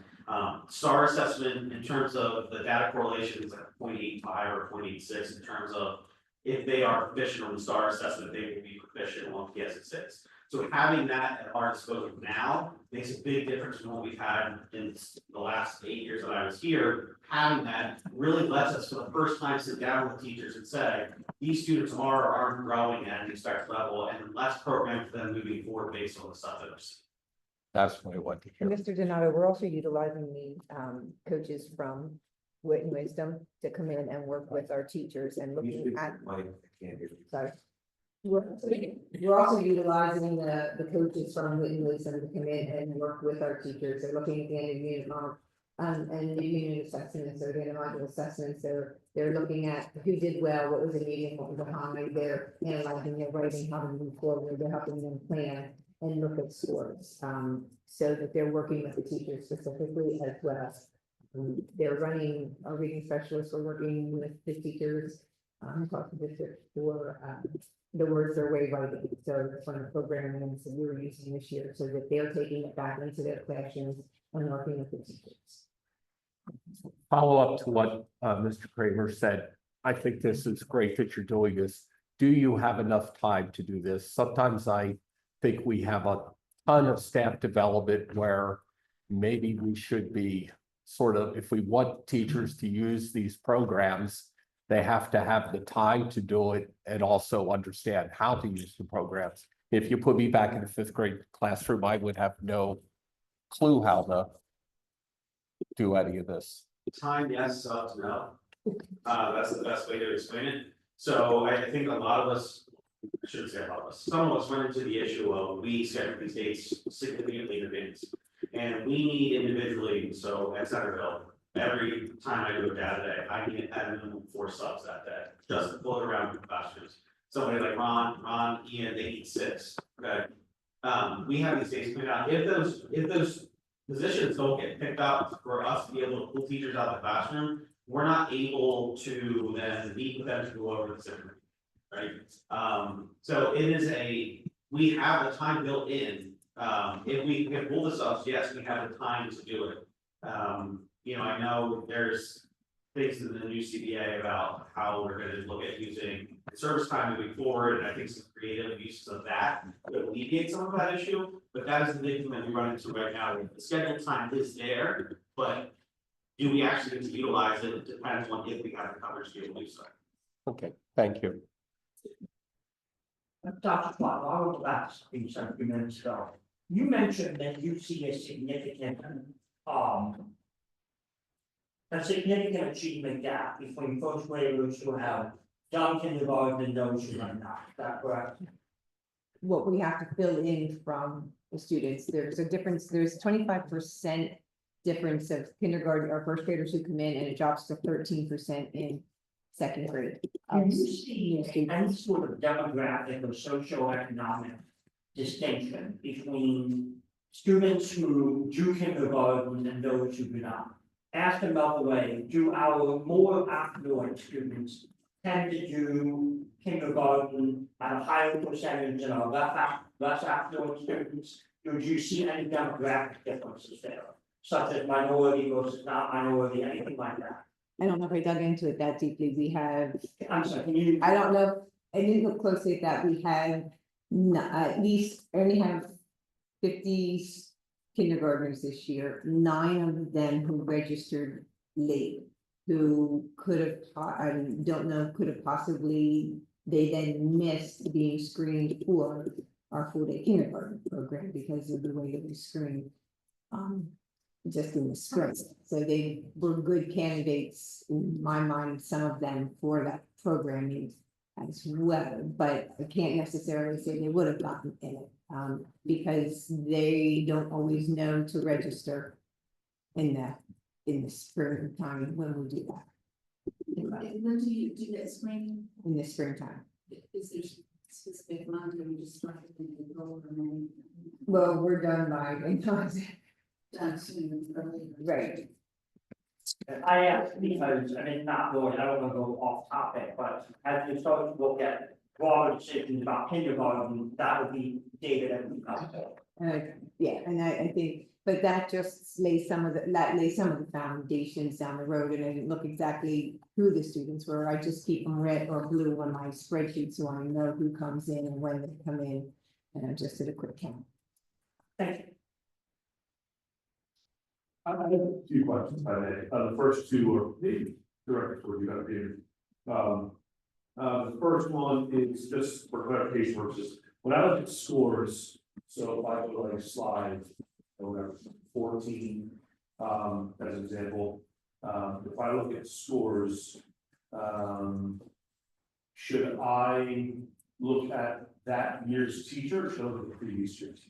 S15: STAR assessment, in terms of the data correlation, is like 0.85 or 0.86 in terms of if they are proficient on the STAR assessment, they will be proficient on PS6. So having that at our disposal now makes a big difference from what we've had in the last 8 years that I was here. Having that really lets us, for the first time, sit down with teachers and say, these students are or aren't growing at an expected level, and let's program for them moving forward based on the stuff that we're seeing.
S5: That's what I want to hear.
S16: And Mr. Donato, we're also utilizing the coaches from Wit and Wisdom to come in and work with our teachers and looking at. Sorry. We're also utilizing the coaches from Wit and Wisdom to come in and work with our teachers. They're looking at the end of unit and the unit assessments, or the module assessments. They're looking at who did well, what was the median, what was the high. They're analyzing their writing, how to move forward. They're helping them plan and look at scores, so that they're working with the teachers specifically as well. They're running a reading specialist, we're working with the teachers across the district for the words their way writing. So that's one of the programming that we were using this year, so that they're taking it back into their classrooms and working with the teachers.
S5: Follow up to what Mr. Kramer said. I think this is great that you're doing this. Do you have enough time to do this? Sometimes I think we have a ton of staff development where maybe we should be sort of, if we want teachers to use these programs, they have to have the time to do it and also understand how to use the programs. If you put me back in the 5th grade classroom, I would have no clue how to do any of this.
S15: Time, yes, no. That's the best way to explain it. So I think a lot of us I shouldn't say about us, some of us run into the issue of we schedule these dates significantly in advance. And we need individually, so at Centerville, every time I do a data day, I need at minimum 4 subs that day, just to float around the classrooms. Somebody like Ron, Ian, they need 6, okay? We have these days coming out, if those positions don't get picked up for us to be able to pull teachers out of the classroom, we're not able to then meet with them to go over the system, right? So it is we have the time built in, if we can pull the subs, yes, we have the time to do it. You know, I know there's things in the new CBA about how we're gonna look at using service time moving forward, and I think some creative uses of that would alleviate some of that issue, but that is the big thing that we run into right now. The scheduled time is there, but do we actually get to utilize it? It depends on if we have the coverage to be able to do so.
S5: Okay, thank you.
S1: Dr. Clark, I'll go back to something you said a few minutes ago. You mentioned that you see a significant achievement gap between first graders who have done kindergarten and those who have not, is that correct?
S16: What we have to fill in from the students, there's a difference, there's 25% difference of kindergarten or first graders who come in, and it drops to 13% in second grade.
S1: Do you see any sort of demographic or socioeconomic distinction between students who do kindergarten and those who do not? Ask another way, do our more affluent students tend to do kindergarten at a higher percentage than our less affluent students? Or do you see any demographic differences there, such as minority versus not minority, anything like that?
S16: I don't know if I dug into it that deeply. We have,
S1: I'm sorry, can you?
S16: I don't know, I didn't look closely at that. We have at least, only have 50 kindergartners this year, 9 of them who registered late, who could have, I don't know, could have possibly, they then missed being screened for our full-day kindergarten program because of the way that we screen just in the spring. So they were good candidates in my mind, some of them, for that programming as well, but I can't necessarily say they would have gotten in it. Because they don't always know to register in the springtime when we do that.
S10: When do you do that screening?
S16: In the springtime.
S10: Is there specific month or you just start in April or May?
S16: Well, we're done by,
S10: Done soon, early.
S16: right.
S1: I asked because, I mean, not really, I don't wanna go off topic, but as you start to look at broader decisions about kindergarten, that would be data that we have.
S16: Yeah, and I think, but that just lays some of the foundations down the road, and I didn't look exactly who the students were. I just keep them red or blue on my spreadsheet, so I know who comes in and when they come in, and I just did a quick count.
S1: Thank you.
S11: I have a few questions, I may. The first two are maybe directed toward you, Dr. Peters. The first one is just for clarification purposes. When I look at scores, so if I go like slide, whatever, 14, as an example, if I look at scores, should I look at that year's teacher, or should I look at the previous year's teacher?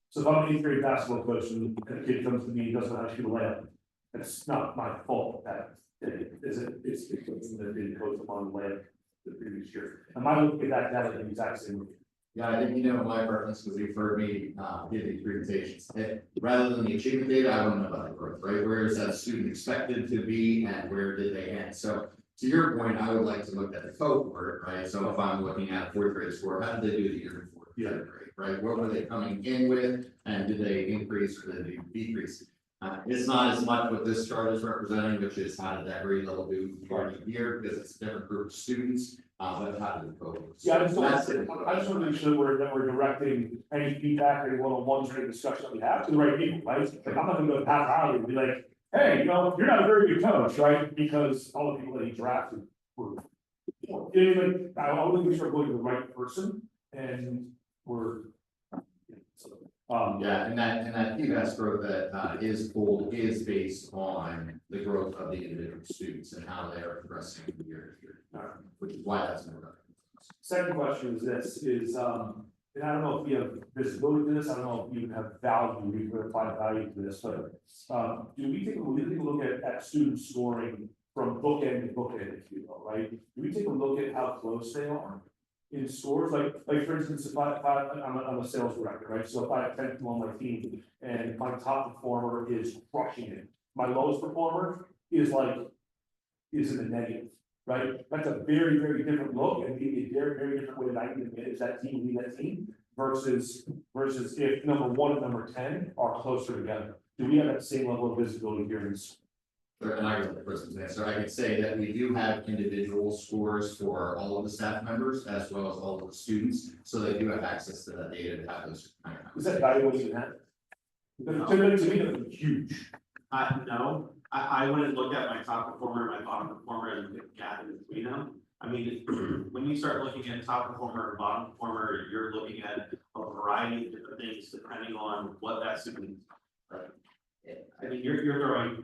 S11: So if I'm an 8th grade basketball coach and a kid comes to me, doesn't know how to shoot a layup, it's not my fault that it's because they didn't coach them on the layup the previous year. Am I looking at that data the exact same way?
S6: Yeah, I think you know my preference, because you've heard me give these presentations. Rather than the achievement data, I want to know about the growth, right? Where is that student expected to be and where did they end? So to your point, I would like to look at the cohort, right? So if I'm looking at a 4th grade score, how did they do the year before?
S11: Yeah.
S6: Grade, right? What were they coming in with, and did they increase or did they decrease? It's not as much what this chart is representing, which is how did that grade level do part of the year, because it's a different group of students, but how did the cohorts?
S11: Yeah, I just want to make sure that we're directing any feedback or any one-on-one training discussion that we have to the right people, right? Like, I'm not gonna go to Pat Riley and be like, hey, you know, you're not a very good coach, right? Because all the people that he drafted were. Like, I want to make sure we're going to the right person, and we're.
S6: Yeah, and that PBAS growth that is pulled is based on the growth of the individual students and how they are progressing year to year, which is why that's more.
S11: Second question is this, and I don't know if you have visibility to this, I don't know if you have value, we can apply value to this, but. Do we take a look at student scoring from bookend to bookend, if you will, right? Do we take a look at how close they are in scores? Like for instance, if I'm a sales director, right? So if I have 10 people on my team and my top performer is crushing it, my lowest performer is in the negative, right? That's a very, very different look and maybe a very, very different way that I can manage that team, lead that team versus if number 1 and number 10 are closer together. Do we have that same level of visibility here in this?
S4: Sure, and I got the person's answer. I could say that we do have individual scores for all of the staff members as well as all of the students, so they do have access to that data to have those.
S11: Is that valuable to have? To me, that's huge.
S15: No, I wouldn't look at my top performer and my bottom performer and look at the gap in between them. I mean, when you start looking at top performer and bottom performer, you're looking at a variety of different things depending on what that student. I mean, you're throwing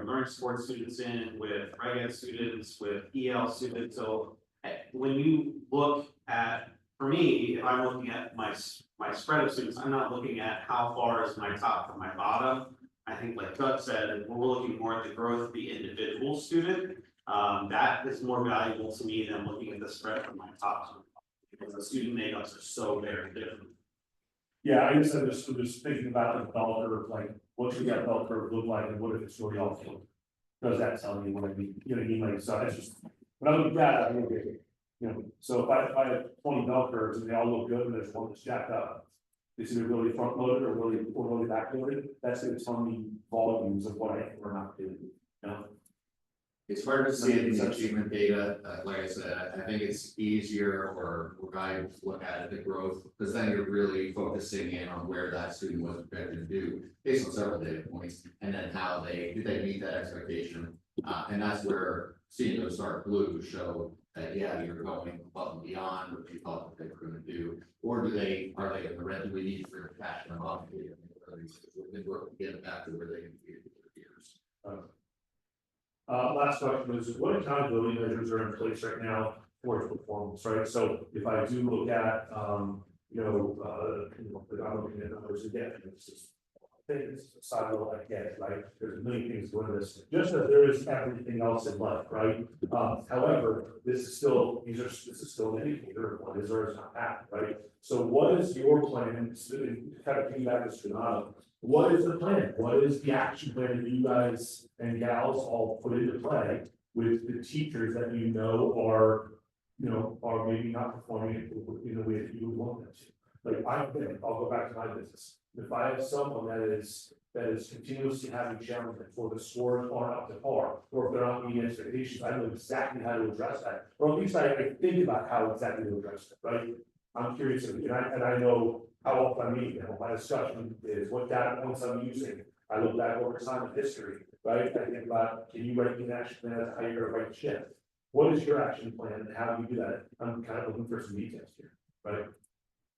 S15: learning sports students in with reg ed students, with EL students, so when you look at, for me, if I'm looking at my spread of students, I'm not looking at how far is my top from my bottom. I think like Doug said, we're looking more at the growth of the individual student. That is more valuable to me than looking at the spread from my top to my bottom, because the student makeups are so very different.
S11: Yeah, I guess I'm just thinking about the bell curve, like what should that bell curve look like and what if it's really off field? Does that tell me what I mean? You know what I mean? Like, so it's just, when I look at that, I look at, so if I have 20 bell curves and they all look good and there's one that's jacked up. It's either really front loaded or really back loaded, that's gonna tell me volumes of what I am or not doing, you know?
S4: It's hard to see it in the achievement data, like I said, I think it's easier or guide to look at the growth, because then you're really focusing in on where that student was projected to do based on several data points, and then how did they meet that expectation, and that's where seeing those dark blue show that, yeah, you're going above and beyond what you thought that they were going to do, or are they in the red? Do we need for cash them up? We've worked to get back to where they can be for years.
S11: Last question is, what accountability measures are in place right now for its performance, right? So if I do look at, I'm looking at numbers again, it's just things, silo, I get, right? There's many things going to this, just as there is everything else in life, right? However, this is still an indicator of what is or is not happening, right? So what is your plan, kind of feedback to Sonata? What is the plan? What is the action plan that you guys and gals all put into play with the teachers that are maybe not performing in the way that you would want them to? Like I'll go back to my business. If I have someone that is continuously having challenges, or the scores aren't up to par, or if they're not meeting expectations, I know exactly how to address that. Or at least I think about how exactly to address it, right? I'm curious, and I know how often I meet them. My discussion is what data points I'm using. I look back over time in history, right? I think about, can you write me an action plan as to how you're gonna write shift? What is your action plan and how do you do that? I'm kind of looking for some details here, right?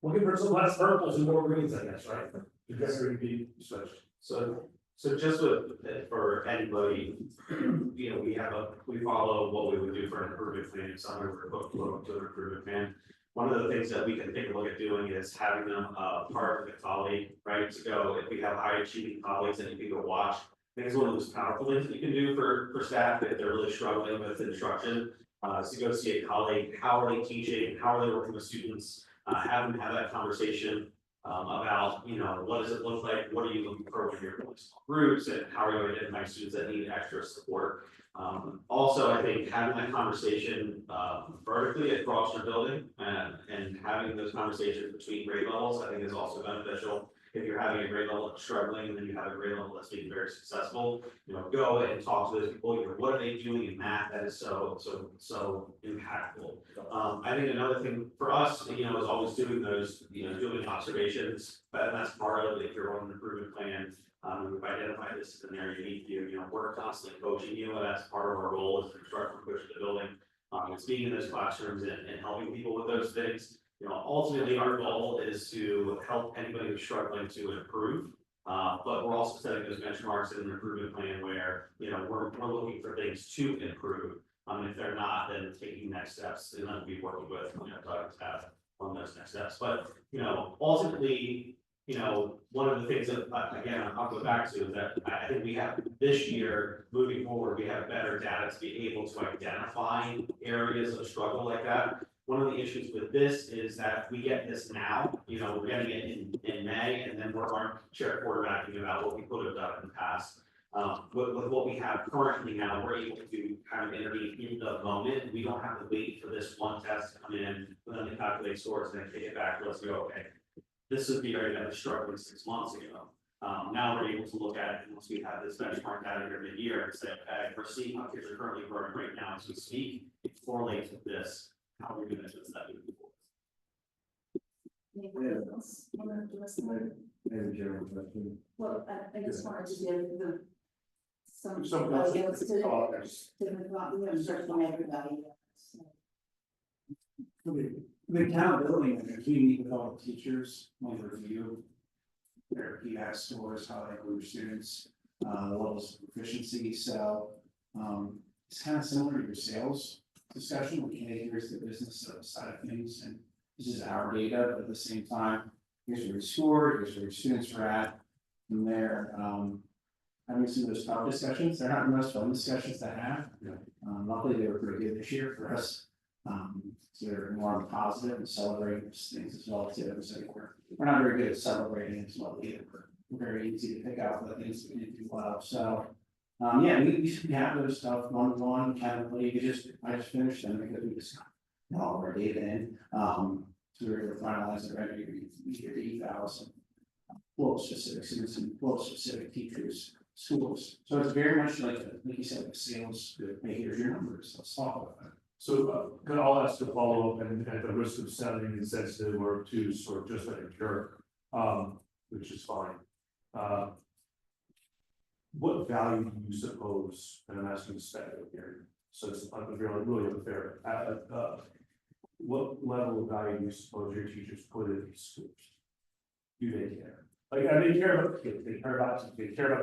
S11: Looking for some less purples and more greens, I guess, right? Because they're gonna be switched.
S15: So just for anybody, we follow what we would do for an improvement plan, somewhere for book to an improvement plan. One of the things that we can take a look at doing is having them part of the colleague, right? To go, if we have high achieving colleagues that you can go watch. I think it's one of the most powerful things that you can do for staff if they're really struggling with instruction. So go see a colleague, how are they teaching, how are they working with students, have them have that conversation about, what does it look like, what are you looking for when you're going to small groups, and how are you identifying students that need extra support. Also, I think having that conversation vertically across your building and having those conversations between grade levels, I think is also beneficial. If you're having a grade level that's struggling and then you have a grade level that's being very successful, go and talk to those people. What are they doing in math that is so impactful? I think another thing for us, is always doing those, doing observations, but that's part of it. If you're on an improvement plan, we've identified this as an area you need to do. We're constantly coaching you, and that's part of our role as an instructor coach of the building. It's being in those classrooms and helping people with those things. Ultimately, our goal is to help anybody who's struggling to improve. But we're also setting those benchmarks in an improvement plan where, we're looking for things to improve. If they're not, then taking next steps, and then we'll be working with, Doug staff on those next steps, but, ultimately, one of the things that, again, I'll go back to is that I think we have this year, moving forward, we have better data to be able to identify areas of struggle like that. One of the issues with this is that we get this now, we're getting it in May, and then we're armchair quarterbacking about what we could have done in the past. With what we have currently now, we're able to kind of intervene in the moment. We don't have to wait for this one test to come in, for them to calculate scores, and then take it back to us and go, okay, this is the area that was struggling 6 months ago. Now we're able to look at it once we have this benchmark out here mid-year and say, okay, we're seeing how kids are currently growing right now as we speak. It correlates with this. How are we going to adjust that moving forward?
S10: Well, I just wanted to give the. Some.
S11: Some-
S10: Everybody.
S14: The accountability and the key with all the teachers, when review their PVAC scores, how they group students, levels of proficiency, so. It's kind of similar to your sales discussion, we can't here's the business side of things, and this is our data, but at the same time, here's where you scored, here's where your students are at. From there, having some of those tough discussions, they're not the most fun discussions to have. Luckily, they were pretty good this year for us. So they're more on the positive and celebrating those things as well too. So we're not very good at celebrating as well either. We're very easy to pick out the things that we didn't do well. So yeah, we have those stuff one-on-one, accountability. I just finished them because we just got all of our data in. So we were able to finalize the revenue year evals and flow specific students and flow specific teachers, schools. So it's very much like you said, the sales. Hey, here's your numbers. Let's talk about that.
S11: So, I'll ask to follow up and at the risk of sounding insensitive or too sort of just like a jerk, which is fine. What value do you suppose, and I'm asking the speculative here, so it's really unfair, what level of value do you suppose your teachers put in these schools? Do they care? Like, they care about kids, they care about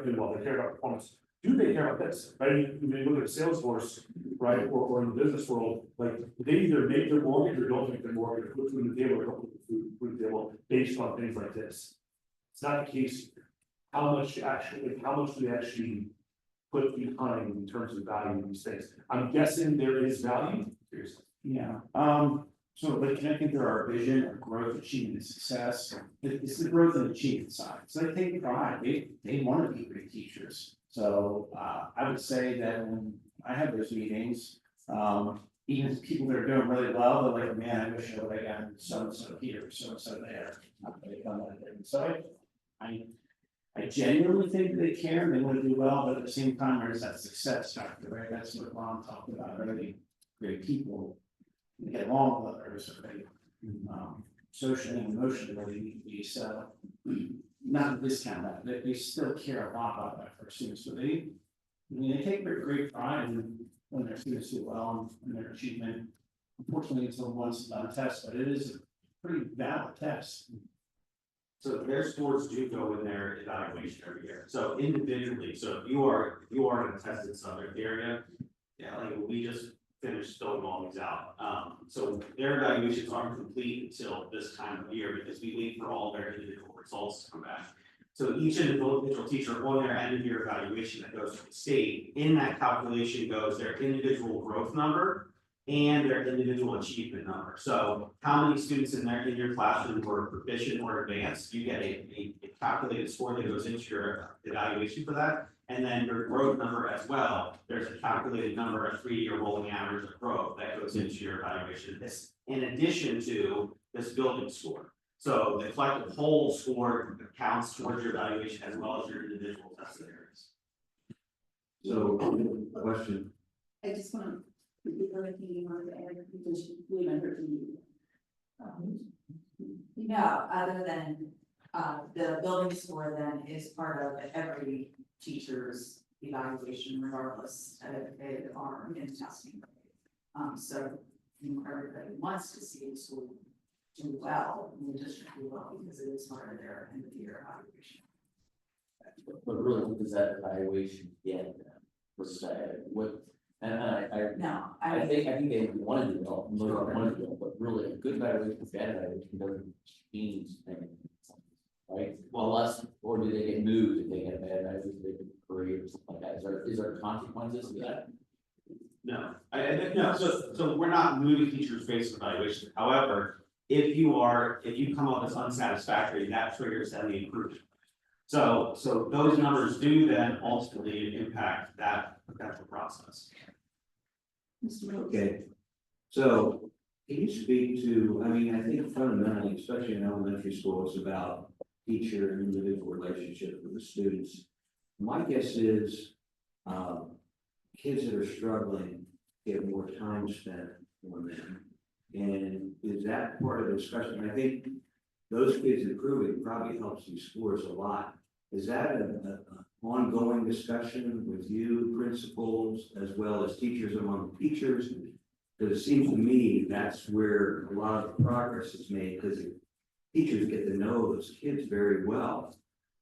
S11: doing well, they care about performance. Do they care about this? Right? When you look at Salesforce, right, or in the business world, like they either make their mortgage or don't make their mortgage, or put food on the table or don't put food on the table based on things like this. It's not the case. How much do they actually put behind in terms of value in these things? I'm guessing there is value.
S14: Yeah. So, but I think there are vision, or growth, achievement, and success. It's the growth and achievement side. So they take pride. They want to be great teachers. So I would say that when I have those meetings, even people that are doing really well, they're like, man, I wish I would have gotten so and so here, so and so there. So I genuinely think they care and they want to do well, but at the same time, there's that success factor, right? That's what Ron talked about, really great people. They get along with others, right? Socially and emotionally need to be so. Not to discount that, they still care a lot about that for students, so they take great pride in when their students do well and their achievement. Unfortunately, it's a once done test, but it is a pretty valid test.
S15: So their scores do go in their evaluation every year. So individually, so if you are in a tested subject area, yeah, like we just finished filling all these out. So their evaluations aren't complete until this time of year because we wait for all their individual results to come back. So each individual teacher on their end of year evaluation that goes to the state, in that calculation goes their individual growth number and their individual achievement number. So how many students in your classroom were proficient or advanced? You get a calculated score that goes into your evaluation for that. And then your growth number as well. There's a calculated number, a 3-year rolling average of growth that goes into your evaluation. This, in addition to this building score. So the collective whole score counts towards your evaluation as well as your individual tested areas.
S2: So, question.
S10: I just want to, you were thinking on the air, because we haven't heard from you.
S12: No, other than, the building score then is part of every teacher's evaluation regardless of if they are in testing. So, everybody wants to see the school do well, in the district do well, because it is part of their end of year evaluation.
S9: But really, what does that evaluation get? Was that, what And I
S12: No,
S9: I think they want to develop, want to develop, but really a good evaluation, bad evaluation doesn't change things. Right, well, unless, or do they get moved if they get bad evaluation, they get career or something like that, is there consequences to that?
S15: No, no, so we're not moving teachers based on evaluation, however, if you come up as unsatisfactory, that triggers then the improvement. So those numbers do then ultimately impact that potential process.
S2: Okay, so can you speak to, I mean, I think fundamentally, especially in elementary school, it's about teacher and individual relationship with the students. My guess is, kids that are struggling get more time spent on them. And is that part of the discussion? I think those kids improving probably helps these scores a lot. Is that an ongoing discussion with you, principals, as well as teachers among teachers? Because it seems to me that's where a lot of progress is made, because teachers get to know those kids very well.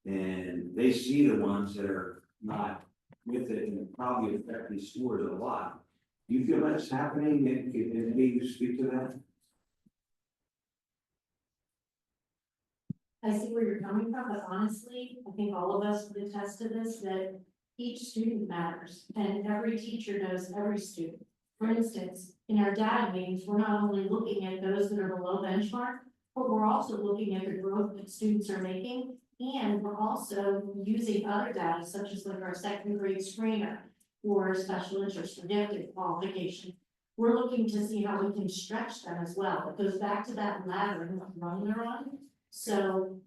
S2: And they see the ones that are not with it and probably affect these scores a lot. Do you feel that's happening? And maybe you speak to that?
S13: I see where you're coming from, but honestly, I think all of us would attest to this, that each student matters and every teacher knows every student. For instance, in our data meetings, we're not only looking at those that are below benchmark, but we're also looking at the growth that students are making. And we're also using other data such as like our second grade screener or special interest or gifted qualification. We're looking to see how we can stretch them as well. It goes back to that ladder and what rung they're on. So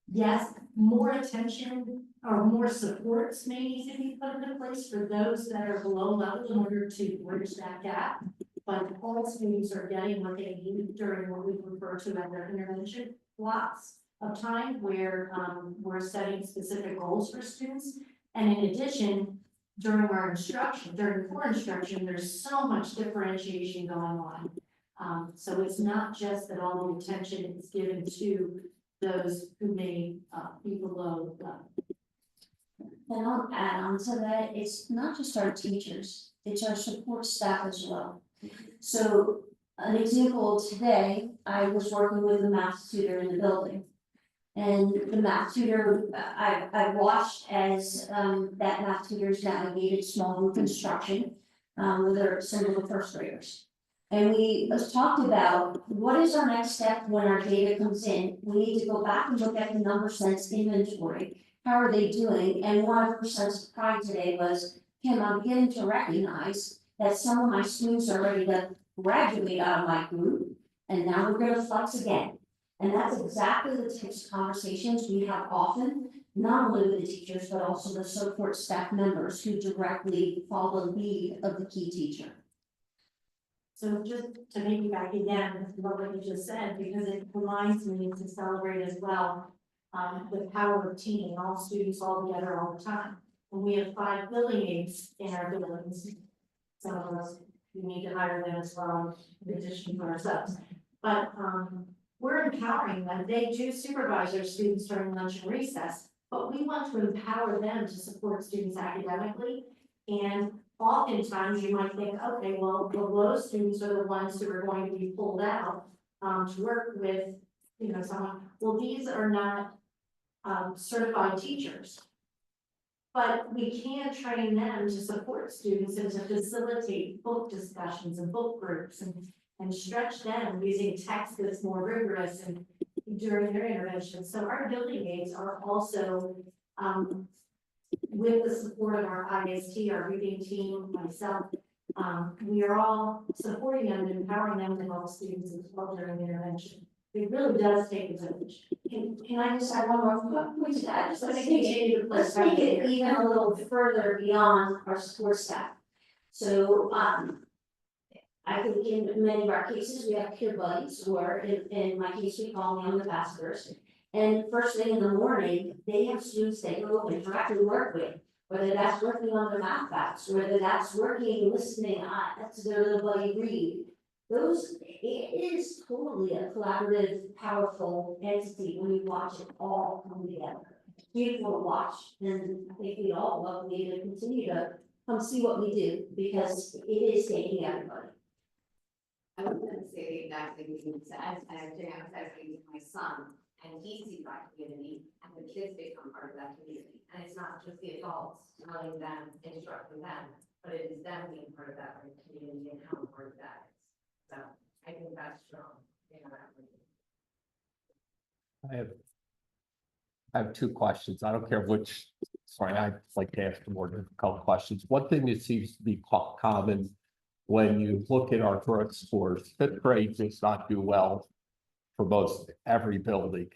S13: yes, more attention or more supports may need to be put into place for those that are below level in order to bridge that gap. But all students are getting what they need during what we refer to as their intervention blocks of time where we're setting specific goals for students. And in addition, during our instruction, during core instruction, there's so much differentiation going on. So it's not just that all the attention is given to those who may be below. And I'll add on to that, it's not just our teachers, it's our support staff as well. So an example today, I was working with a math tutor in the building. And the math tutor, I watched as that math tutors navigated small group instruction with some of the first graders. And we talked about what is our next step when our data comes in. We need to go back and look at the number sense inventory. How are they doing? And one of her sense of pride today was, Kim, I'm beginning to recognize that some of my students are ready to graduate out of my group, and now we're going to flex again. And that's exactly the types of conversations we have often, not only with the teachers, but also the support staff members who directly follow the lead of the key teacher.
S17: So just to piggyback again, what you just said, because it reminds me to celebrate as well, the power of teaming, all students all together all the time. And we have 5 building aides in our buildings. Some of us, we need to hire them as well, in addition to ourselves. But we're empowering them. They do supervise their students during lunch and recess, but we want to empower them to support students academically. And oftentimes you might think, okay, well, those students are the ones who are going to be pulled out to work with, someone. Well, these are not certified teachers. But we can train them to support students and to facilitate book discussions and book groups and stretch them using text that's more rigorous and during their intervention. So our building aides are also with the support of our IST, our reading team, myself, we are all supporting them and empowering them to help students as well during intervention. It really does take a village.
S13: Can I just add one more point to that? Let's take it even a little further beyond our support staff. So I think in many of our cases, we have peer buddies, or in my case, we call them ambassadors. And first thing in the morning, they have students they go and directly work with, whether that's working on their math facts, whether that's working, listening to their little buddy read. It is totally a collaborative, powerful entity when you watch it all come together. It's beautiful to watch, and I think we all love to continue to come see what we do, because it is taking everybody.
S7: I was gonna say the exact same thing you said, I was doing with my son, and he sees that community, and the kids become part of that community. And it's not just the adults telling them, instructing them, but it is them being part of that community and how important that is. So I think that's strong.
S5: I have two questions. I don't care which, sorry, I'd like to ask more difficult questions. One thing that seems to be common when you look at our growth scores, fifth grade does not do well for most every building.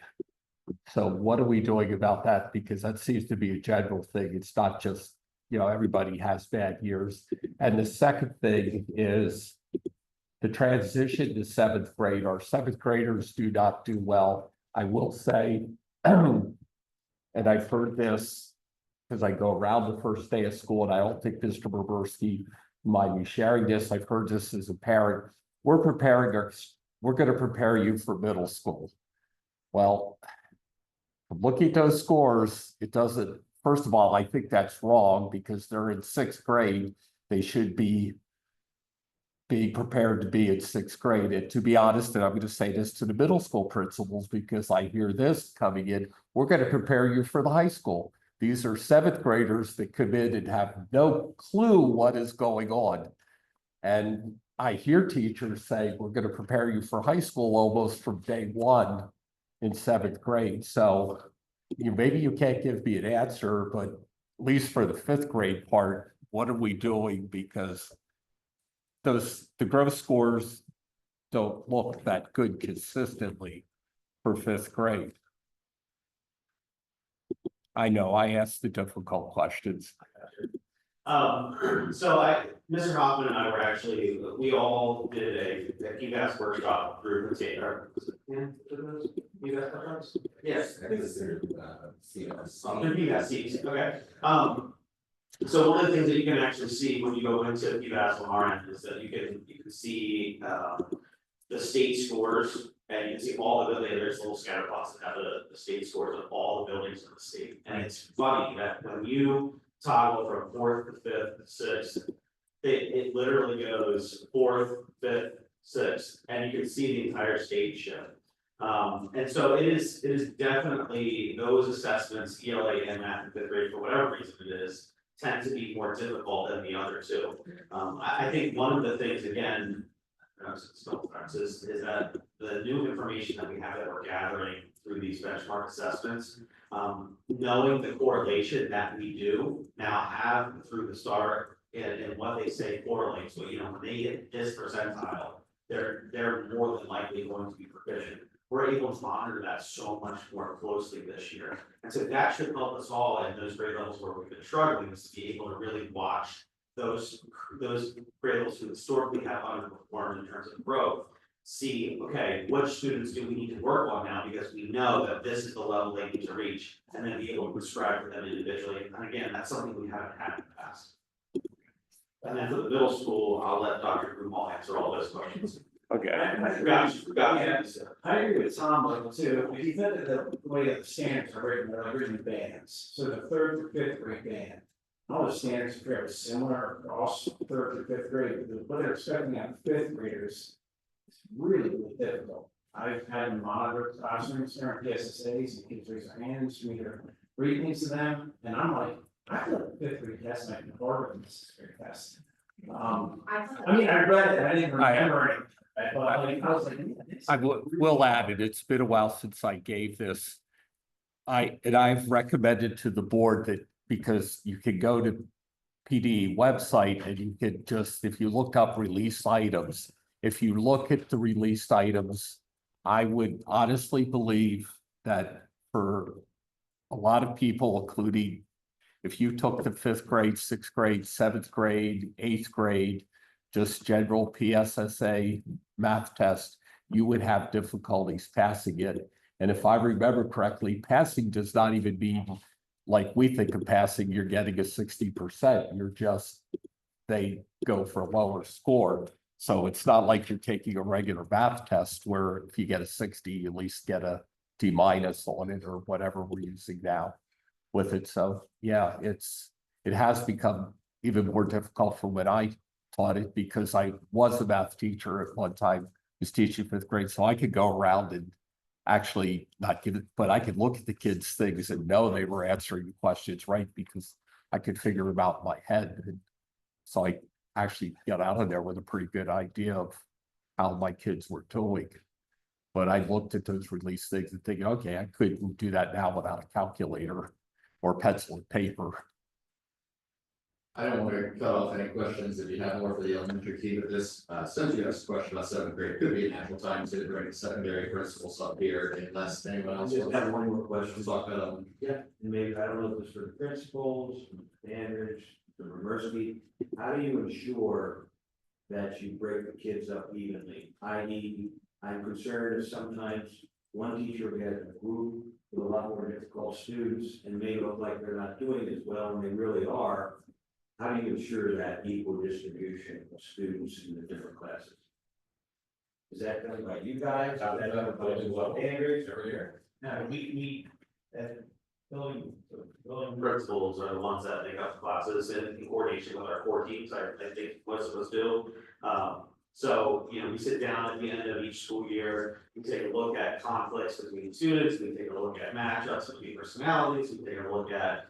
S5: So what are we doing about that? Because that seems to be a general thing. It's not just, everybody has bad years. And the second thing is the transition to seventh grade. Our seventh graders do not do well. I will say, and I've heard this because I go around the first day of school, and I don't think Mr. Boberski mind me sharing this. I've heard this as a parent. We're going to prepare you for middle school. Well, looking at those scores, it doesn't, first of all, I think that's wrong because they're in sixth grade. They should be being prepared to be in sixth grade. And to be honest, and I'm going to say this to the middle school principals because I hear this coming in, we're going to prepare you for the high school. These are seventh graders that come in and have no clue what is going on. And I hear teachers say, we're going to prepare you for high school almost from day one in seventh grade. So maybe you can't give me an answer, but at least for the fifth grade part, what are we doing? Because the growth scores don't look that good consistently for fifth grade. I know I asked the difficult questions.
S15: Mr. Hoffman and I were actually, we all did a PBAS workshop through the state. Yes.
S6: I think it's their,
S15: The PBAS, okay. So one of the things that you can actually see when you go into PBAS on our end is that you can see the state scores, and you can see all the buildings. There's little scatter plots that have the state scores of all the buildings in the state. And it's funny that when you toggle from fourth to fifth to sixth, it literally goes fourth, fifth, sixth, and you can see the entire state shift. And so it is definitely those assessments, ELA and math in fifth grade, for whatever reason it is, tend to be more difficult than the other two. I think one of the things, again, is that the new information that we have that we're gathering through these benchmark assessments, knowing the correlation that we do now have through the STAR and what they say correlates. So, when they hit this percentile, they're more than likely going to be proficient. We're able to monitor that so much more closely this year. And so that should help us all in those grade levels where we've been struggling, is to be able to really watch those grade levels who historically have underperformed in terms of growth. See, okay, which students do we need to work on now, because we know that this is the level they need to reach, and then be able to prescribe for them individually. And again, that's something we haven't had in the past. And then for the middle school, I'll let Dr. Grumall answer all those questions.
S11: Okay.
S15: I forgot you.
S18: I agree with Tom, like, too. If you think of the way the standards are written, they're written in bands. So the third to fifth grade band, all the standards are fairly similar across third to fifth grade. But what they're expecting out of fifth graders is really, really difficult. I've had them monitor classrooms during PSSAs, and kids raise their hands, we hear read things to them, and I'm like, I feel like the fifth grade test might be harder than the sixth grade test. I mean, I read it, I didn't remember it.
S5: I will add it. It's been a while since I gave this. I've recommended to the board that, because you can go to PD website and you could just, if you look up release items, if you look at the released items, I would honestly believe that for a lot of people, including if you took the fifth grade, sixth grade, seventh grade, eighth grade, just general PSSA math test, you would have difficulties passing it. And if I remember correctly, passing does not even mean like we think of passing, you're getting a 60%. You're just, they go for a lower score. So it's not like you're taking a regular math test where if you get a 60, you at least get a D- on it or whatever we're using now with it. So yeah, it has become even more difficult from when I taught it, because I was a math teacher at one time, was teaching fifth grade, so I could go around and actually not give it, but I could look at the kids' things and know they were answering the questions right, because I could figure them out in my head. And so I actually got out of there with a pretty good idea of how my kids were doing. But I looked at those release things and thinking, okay, I couldn't do that now without a calculator or pencil and paper.
S4: I don't want to cut off any questions if you have more for the elementary team, but this, since you asked a question about seventh grade, could be a natural time to bring secondary principals up here unless anyone else.
S2: Just have one more question.
S4: Talk about,
S2: Yeah, and maybe, I don't know if it's for the principals, Dandridge, the Mercy, how do you ensure that you break the kids up evenly? I.e., I'm concerned that sometimes one teacher will get a group with a lot more difficult students and may look like they're not doing as well, and they really are. How do you ensure that equal distribution of students in the different classes? Is that done by you guys? Is that done by Dandridge over here?
S15: No, we, building principals are the ones that make up classes and in coordination with our core teams, I think most of us do. So, you know, we sit down at the end of each school year, we take a look at conflicts between students, we take a look at matchups between personalities, we take a look at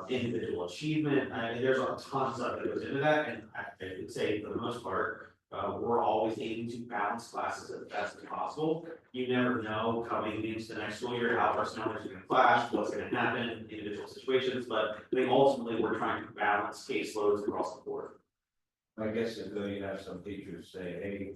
S15: individual achievement. I mean, there's a ton of stuff that goes into that, and I would say for the most part, we're always aiming to balance classes as best as possible. You never know coming into the next school year how personalities are going to clash, what's going to happen in individual situations, but I think ultimately we're trying to balance caseloads across the board.
S2: I guess if though you have some teachers say, hey,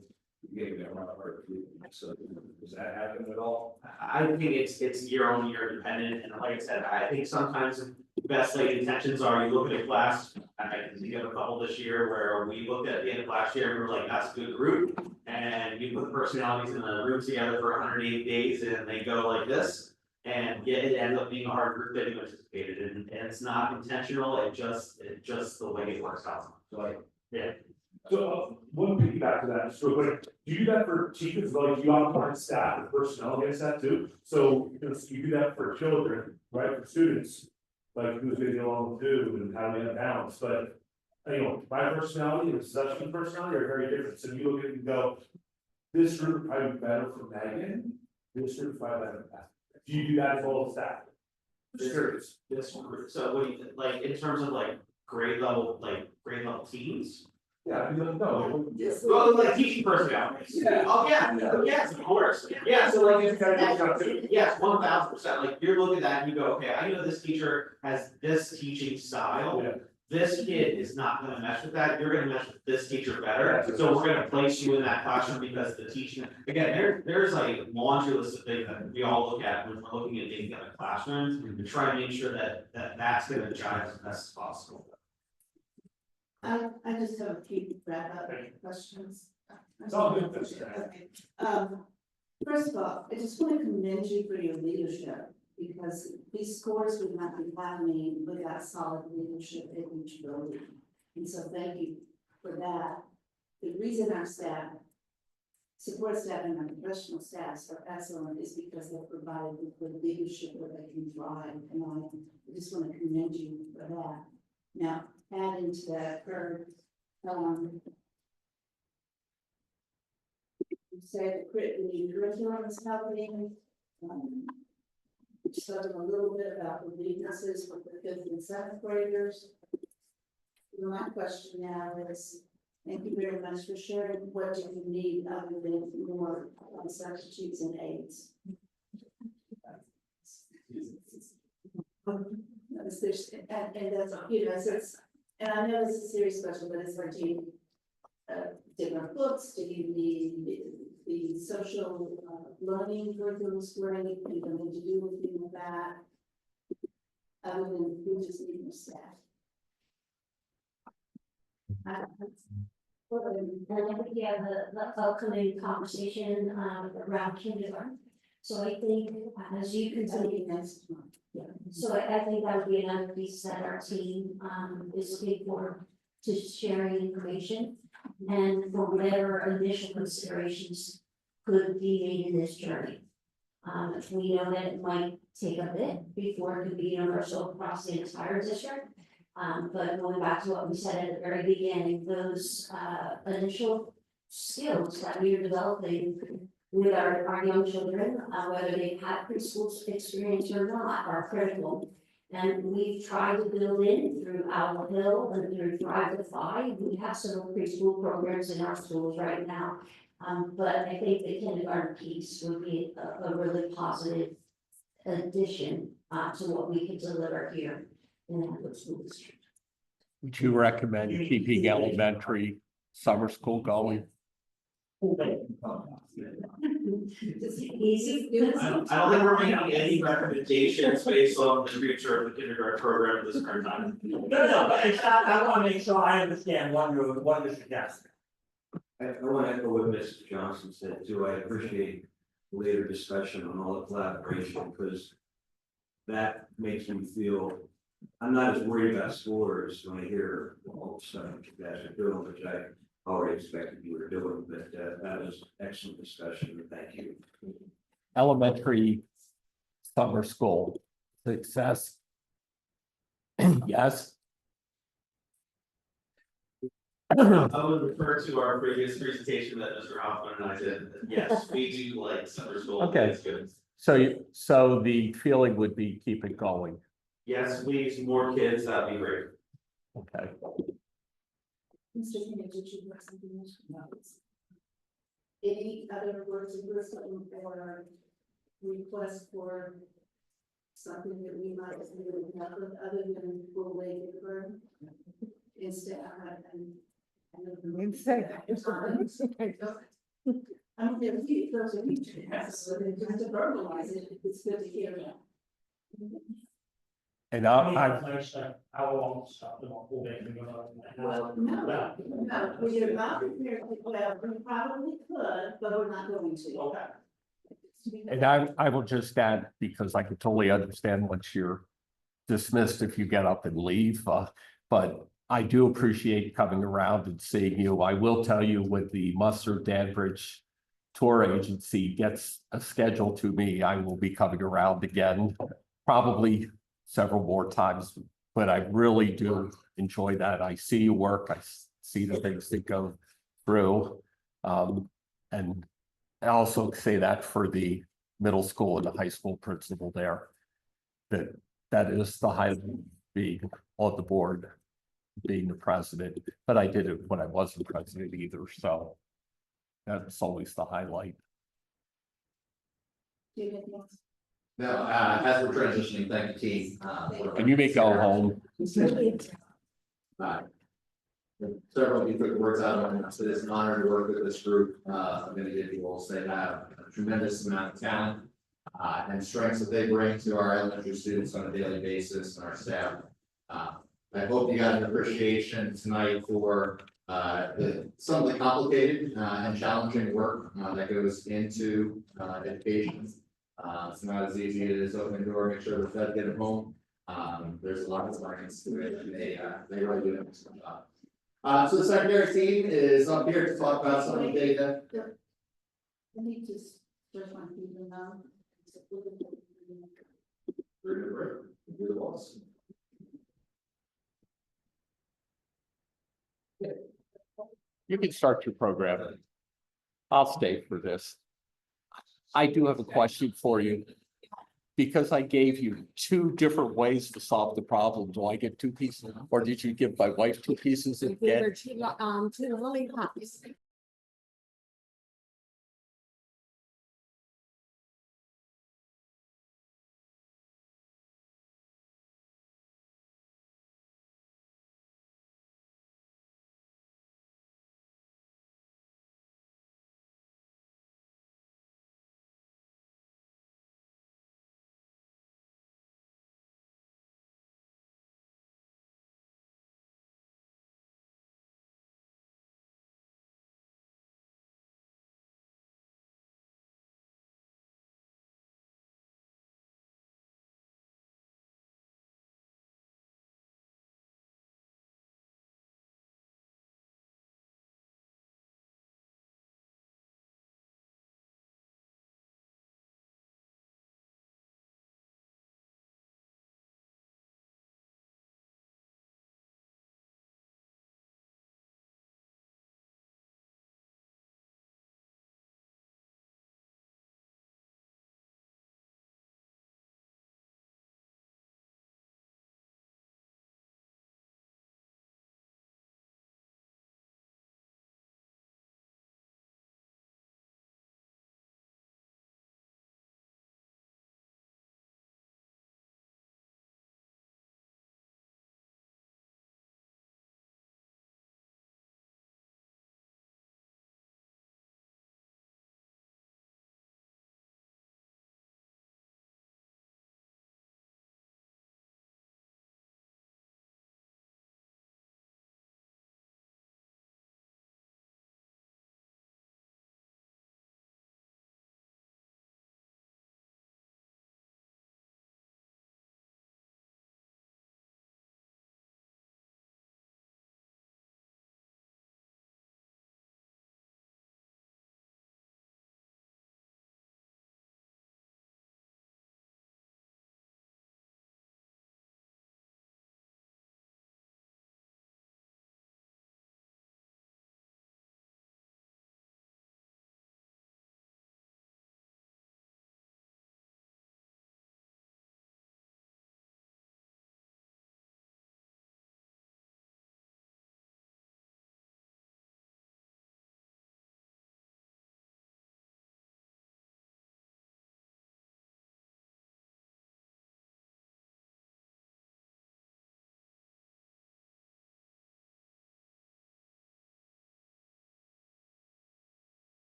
S2: you gave me a run for it, so does that happen at all?
S15: I think it's year on year dependent, and like I said, I think sometimes best laid intentions are, you look at a class, I can think of a couple this year where we looked at the end of last year and we were like, that's a good group. And you put the personalities in the room together for 180 days and they go like this. And yeah, it ends up being a hard group than you anticipated, and it's not intentional, it's just the way it works out.
S2: So like,
S15: Yeah.
S11: So, one piggyback to that, just real quick, do you do that for teachers, like you optimize staff and personnel against that too? So, you do that for children, right, for students, like who's gonna get along with who and how we have balance, but. You know, my personality and Session's personality are very different, so you look at it and go, this group would probably be better for Megan, this group is probably better for Pat. Do you do that for all the staff? Just curious.
S15: This group, so what do you, like, in terms of like grade level teams?
S11: Yeah, I mean, no.
S15: Well, like teaching personalities.
S11: Yeah.
S15: Oh, yeah, yes, of course, yeah, so like, yes, 1000%, like, you're looking at that and you go, okay, I know this teacher has this teaching style.
S11: Yeah.
S15: This kid is not gonna mesh with that, you're gonna mesh with this teacher better, so we're gonna place you in that classroom because the teaching, again, there's a laundry list of things that we all look at when we're looking at things in the classrooms. To try and make sure that's gonna jive as best as possible.
S10: I just have a few wrap up questions.
S11: It's all good.
S10: Okay. First of all, I just want to commend you for your leadership, because these scores would not be happening without solid leadership in each building. And so thank you for that. The reason our staff, support staff and our professional staffs are excellent is because they're provided with good leadership where they can thrive. And I just want to commend you for that. Now, adding to that, you said the new curriculum is happening. Spoken a little bit about the weaknesses with the fifth and seventh graders. My question now is, thank you very much for sharing. What do you need other than more substitutes and aides? And that's, you know, so it's, and I know this is a serious question, but it's like, do you different books? Do you need the social learning curriculums where anything going to do anything with that? Other than we just need more staff.
S13: Well, and I think we have the upcoming conversation around kindergarten. So I think as you continue next month. Yeah. So I think that would be another piece that our team is looking for, to sharing information and for whatever initial considerations could be made in this journey. We know that it might take a bit before it could be universal across the entire district. But going back to what we said at the very beginning, those, initial skills that we are developing with our young children, whether they've had preschool experience or not, are critical. And we've tried to build in through Owl Hill and through Thrive to Five. We have some preschool programs in our schools right now. But I think the kindergarten piece would be a really positive addition, to what we can deliver here in the school district.
S5: Would you recommend keeping elementary summer school going?
S13: Easy.
S15: I don't think we're making any recommendations based on the future of the kindergarten program at this current time.
S1: No, but I wanna make sure I understand what you're suggesting.
S2: I want to echo what Mr. Johnson said too. I appreciate later discussion on all the collaboration because that makes me feel, I'm not as worried about scores when I hear all the stuff that you guys are doing, which I already expected you were doing, but that was excellent discussion. Thank you.
S5: Elementary summer school success. Yes.
S15: I would refer to our previous presentation that Mr. Hoffman and I did. Yes, we do like summer school.
S5: Okay.
S15: It's good.
S5: So the feeling would be keep it going.
S15: Yes, please, more kids, that'd be great.
S5: Okay.
S10: Mr. Kennedy, did you have something else? No. Any other words of wisdom or request for something that we might do other than full way to burn? Instead, I'm gonna keep those in each, so they just to verbalize it, it's good to hear that.
S5: And
S1: I won't stop them all day.
S10: Well, no, we're not prepared, well, we probably could, but we're not going to.
S1: Okay.
S5: And I will just add, because I can totally understand once you're dismissed if you get up and leave, but I do appreciate coming around and seeing you. I will tell you when the Mustard Dandridge tour agency gets a schedule to me, I will be coming around again, probably several more times, but I really do enjoy that. I see you work, I see the things that go through. And I also say that for the middle school and the high school principal there, that is the highlight being on the board, being the president, but I did it when I wasn't president either, so that's always the highlight.
S6: No, as we're transitioning, thank you, team.
S5: And you may go home.
S6: Several of you took the words out of it, so it's an honor to work with this group of individuals. They have a tremendous amount of talent and strengths that they bring to our elementary students on a daily basis and our staff. I hope you got an appreciation tonight for some of the complicated and challenging work that goes into education. It's not as easy as it is open the door, make sure the Fed get them home. There's a lot of science to it, and they really do an excellent job. So the secondary team is up here to talk about some of the data.
S10: Let me just want people to know.
S6: You're lost.
S5: You can start your program. I'll stay for this. I do have a question for you. Because I gave you two different ways to solve the problem, do I get two pieces, or did you give my wife two pieces and get?
S13: Two lollipops.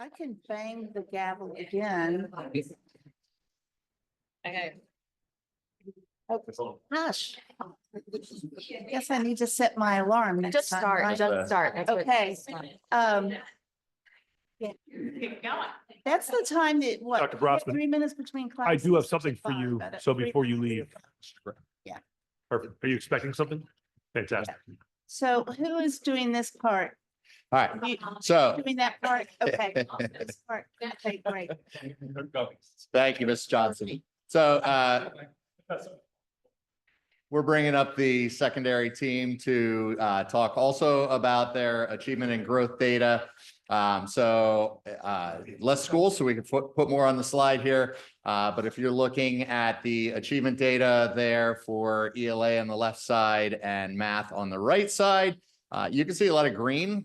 S10: I can bang the gavel again.
S7: Okay.
S10: Oh, gosh. Guess I need to set my alarm next
S7: Just
S10: time,
S7: start,
S10: right?
S7: just start. That's what-
S10: Okay,
S7: Keep going.
S10: that's the time that, what?
S11: Dr. Brossman,
S10: 3 minutes between
S11: I
S10: classes.
S11: do have something for
S10: Fine,
S11: you,
S10: but
S11: so
S10: 3
S11: before you
S10: minutes.
S11: leave.
S10: Yeah.
S11: Perfect. Are you expecting something? Fantastic.
S10: So who is doing this part?
S4: All right,
S10: You
S4: so.
S10: doing that part? Okay. This part. Okay, great.
S4: Thank you, Ms. Johnson. So we're bringing up the secondary team to talk also about their achievement and growth data. Less schools, so we can put more on the slide here. But if you're looking at the achievement data there for ELA on the left side and math on the right side, you can see a lot of green.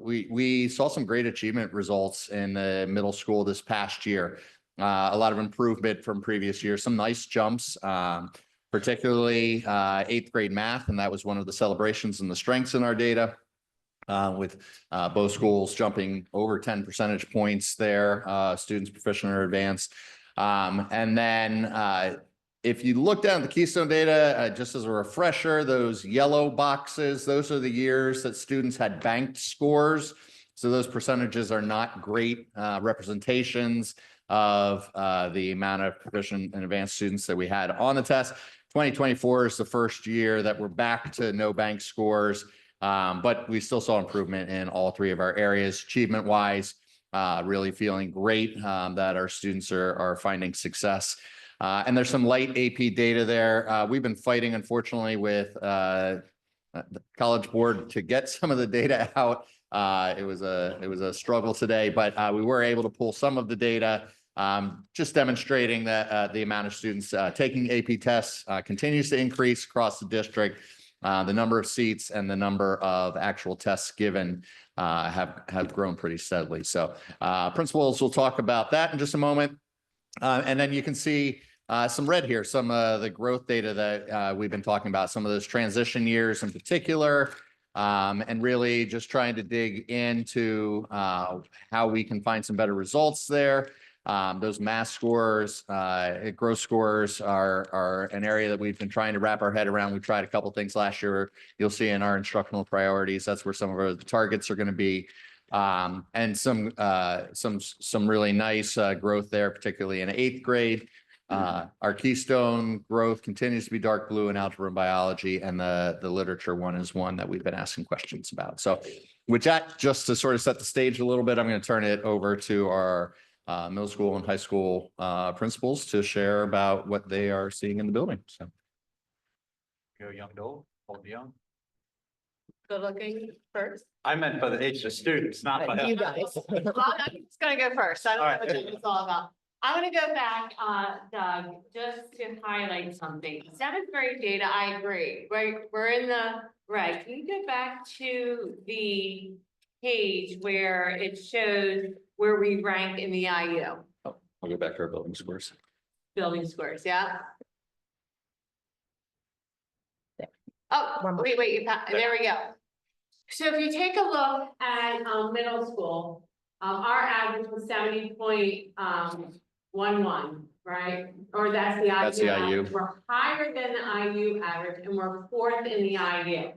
S4: We saw some great achievement results in the middle school this past year. A lot of improvement from previous years, some nice jumps, particularly 8th grade math, and that was one of the celebrations and the strengths in our data. With both schools jumping over 10 percentage points there, students proficient or advanced. And then if you look down at the Keystone data, just as a refresher, those yellow boxes, those are the years that students had banked scores. So those percentages are not great representations of the amount of proficient and advanced students that we had on the test. 2024 is the first year that we're back to no bank scores. But we still saw improvement in all 3 of our areas. Achievement wise, really feeling great that our students are finding success. And there's some light AP data there. We've been fighting, unfortunately, with the College Board to get some of the data out. It was a struggle today, but we were able to pull some of the data, just demonstrating that the amount of students taking AP tests continues to increase across the district. The number of seats and the number of actual tests given have grown pretty steadily. So principals will talk about that in just a moment. And then you can see some red here, some of the growth data that we've been talking about, some of those transition years in particular, and really just trying to dig into how we can find some better results there. Those math scores, growth scores are an area that we've been trying to wrap our head around. We tried a couple things last year. You'll see in our instructional priorities, that's where some of our targets are going to be. And some really nice growth there, particularly in 8th grade. Our Keystone growth continues to be dark blue in algebra and biology, and the literature one is one that we've been asking questions about. So with that, just to sort of set the stage a little bit, I'm going to turn it over to our middle school and high school principals to share about what they are seeing in the building. So,
S19: Go young to old young.
S7: Good looking first.
S19: I meant by the age of the students, not by.
S7: You guys. Well, I'm just gonna go first. I don't know
S19: All
S7: what
S19: right.
S7: it's all about. I'm gonna go back, Doug, just to highlight something. 7th grade data, I agree. We're in the right. Can you go back to the page where it shows where we rank in the IU?
S4: I'll go back to our building scores.
S7: Building scores, yeah? Oh, wait, there we go. So if you take a look at middle school, our average was 70.11, right? Or that's the IU.
S4: That's the IU.
S7: average. We're higher than the IU average, and we're 4th in the IU.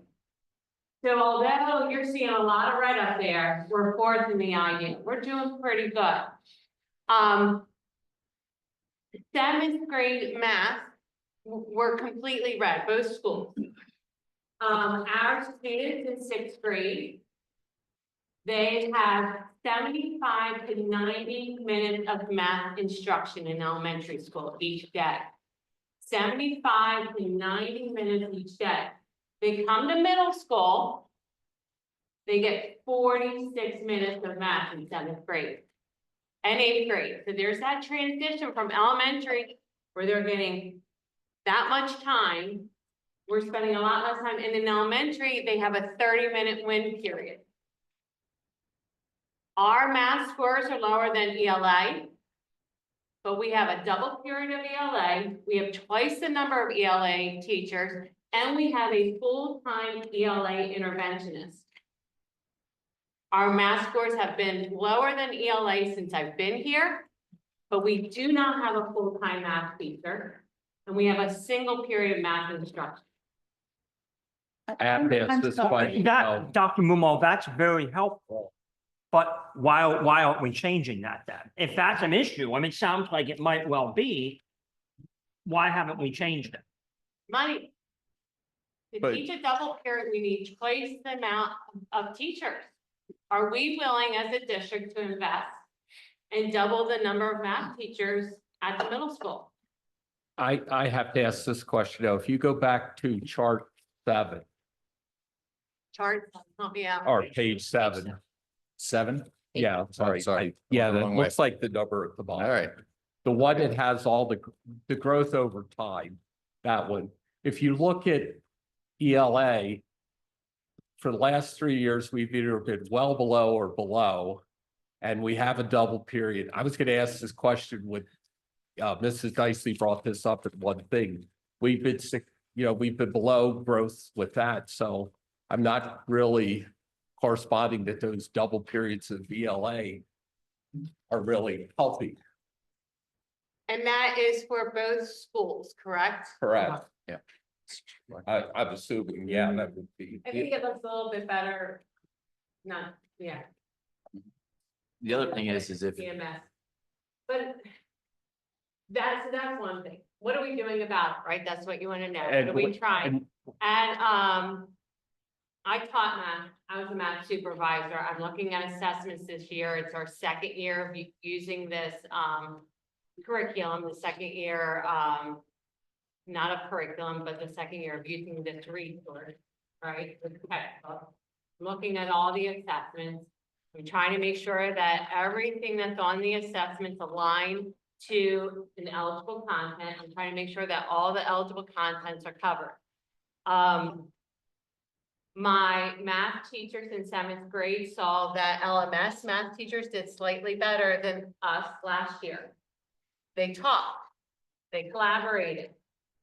S7: So although you're seeing a lot of red up there, we're 4th in the IU. We're doing pretty good. 7th grade math, we're completely red, both schools. Our students in 6th grade, they have 75 to 90 minutes of math instruction in elementary school each day. 75 to 90 minutes each day. They come to middle school, they get 46 minutes of math in 7th grade and 8th grade. So there's that transition from elementary where they're getting that much time. We're spending a lot less time, and in elementary, they have a 30-minute win period. Our math scores are lower than ELA, but we have a double period of ELA. We have twice the number of ELA teachers, and we have a full-time ELA interventionist.
S20: Our math scores have been lower than ELA since I've been here, but we do not have a full-time math teacher, and we have a single period of math instruction.
S5: And this is question.
S1: That, Dr. Mumo, that's very helpful. But why aren't we changing that then? If that's an issue, I mean, it sounds like it might well be. Why haven't we changed it?
S20: Money. To
S5: But-
S20: teach a double period, we need twice the amount of teachers. Are we willing as a district to invest and double the number of math teachers at the middle school?
S5: I have to ask this question, though. If you go back to chart 7
S20: Chart, help me out.
S5: or page 7.
S4: 7?
S5: Yeah, I'm sorry.
S4: sorry.
S5: Yeah,
S4: Went the
S5: that
S4: wrong way.
S5: looks like the number at the bottom.
S4: All right.
S5: The one that has all the growth over time, that one. If you look at ELA, for the last 3 years, we've either been well below or below, and we have a double period. I was going to ask this question with Mrs. Dicey brought this up at one thing. We've been sick, we've been below growth with that, so I'm not really corresponding that those double periods of ELA are really healthy.
S20: And that is for both schools, correct?
S5: Correct. Yeah. I'm assuming, yeah, that would be.
S20: I think it looks a little bit better. Not, yeah.
S9: The other thing is if,
S20: CMS. But that's one thing. What are we doing about it, right? That's what you want to know. What are we trying? And I taught math. I was a math supervisor. I'm looking at assessments this year. It's our second year of using this curriculum, the second year, not a curriculum, but the second year of using this resource, right? The textbook. I'm looking at all the assessments. I'm trying to make sure that everything that's on the assessments align to an eligible content. I'm trying to make sure that all the eligible contents are covered. My math teachers in 7th grade saw that LMS math teachers did slightly better than us last year. They talked, they collaborated.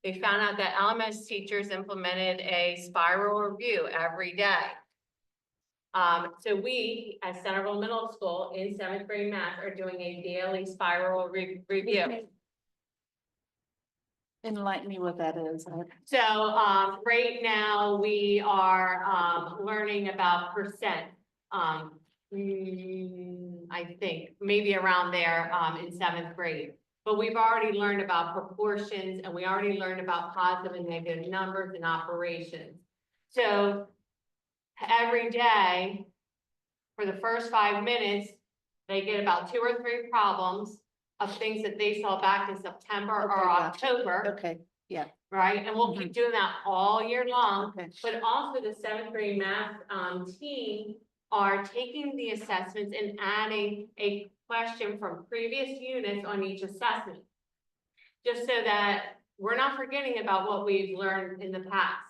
S20: They found out that LMS teachers implemented a spiral review every day. So we, at Centerville Middle School in 7th grade math, are doing a daily spiral review.
S10: Enlighten me what that is.
S20: So, right now, we are, learning about percent. I think, maybe around there, in 7th grade. But we've already learned about proportions, and we already learned about positive and negative numbers and operations. So every day, for the first 5 minutes, they get about 2 or 3 problems of things that they saw back in September or October.
S10: Okay, yeah.
S20: Right, and we'll keep doing that all year long.
S10: Okay.
S20: But also the 7th grade math team are taking the assessments and adding a question from previous units on each assessment. Just so that we're not forgetting about what we've learned in the past.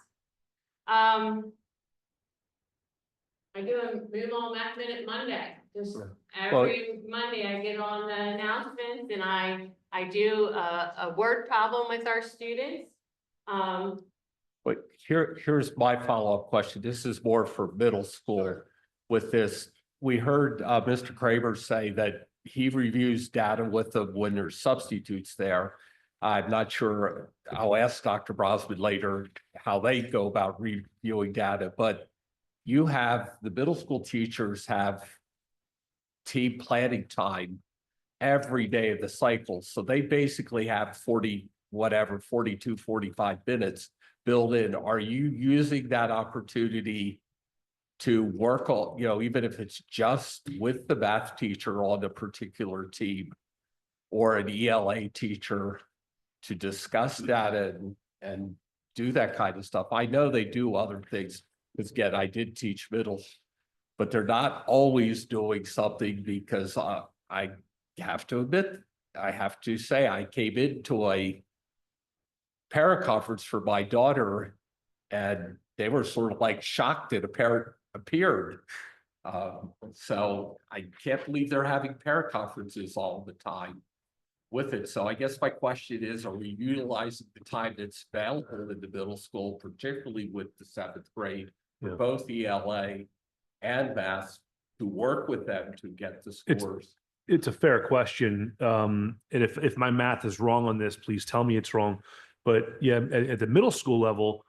S20: I do a Moodle Math Minute Monday, just every Monday I get on the announcements and I do a word problem with our students.
S5: But here's my follow-up question. This is more for middle school with this. We heard Mr. Kramer say that he reviews data with them when there's substitutes there. I'm not sure, I'll ask Dr. Brosman later how they go about reviewing data, but you have, the middle school teachers have team planning time every day of the cycle. So they basically have 42, 45 minutes built in. Are you using that opportunity to work on, even if it's just with the math teacher on a particular team or an ELA teacher to discuss data and do that kind of stuff? I know they do other things, because again, I did teach middle, but they're not always doing something, because I have to admit, I have to say, I came into a parent conference for my daughter and they were sort of like shocked that a parent appeared. So I can't believe they're having parent conferences all the time with it. So I guess my question is, are we utilizing the time that's available in the middle school, particularly with the 7th grade, for both ELA and math, to work with them to get the
S11: It's-
S5: scores?
S11: It's a fair question. And if my math is wrong on this, please tell me it's wrong. But yeah, at the middle school level,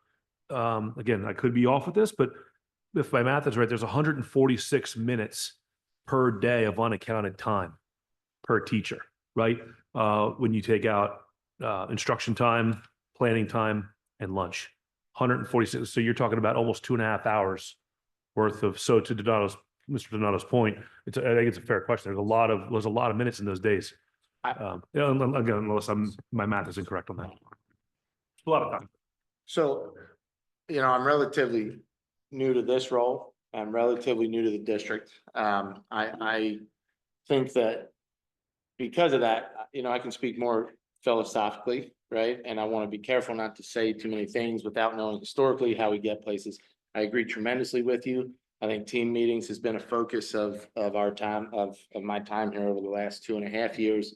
S11: again, I could be off with this, but if my math is right, there's 146 minutes per day of unaccounted time per teacher, right? When you take out instruction time, planning time, and lunch. 146. So you're talking about almost 2.5 hours worth of, so to Mr. Donato's point, I think it's a fair question. There's a lot of minutes in those days. Again, unless my math is incorrect on that. It's a lot of time.
S18: So, I'm relatively new to this role. I'm relatively new to the district. I think that because of that, I can speak more philosophically, right? And I want to be careful not to say too many things without knowing historically how we get places. I agree tremendously with you. I think team meetings has been a focus of our time, of my time here over the last 2.5 years.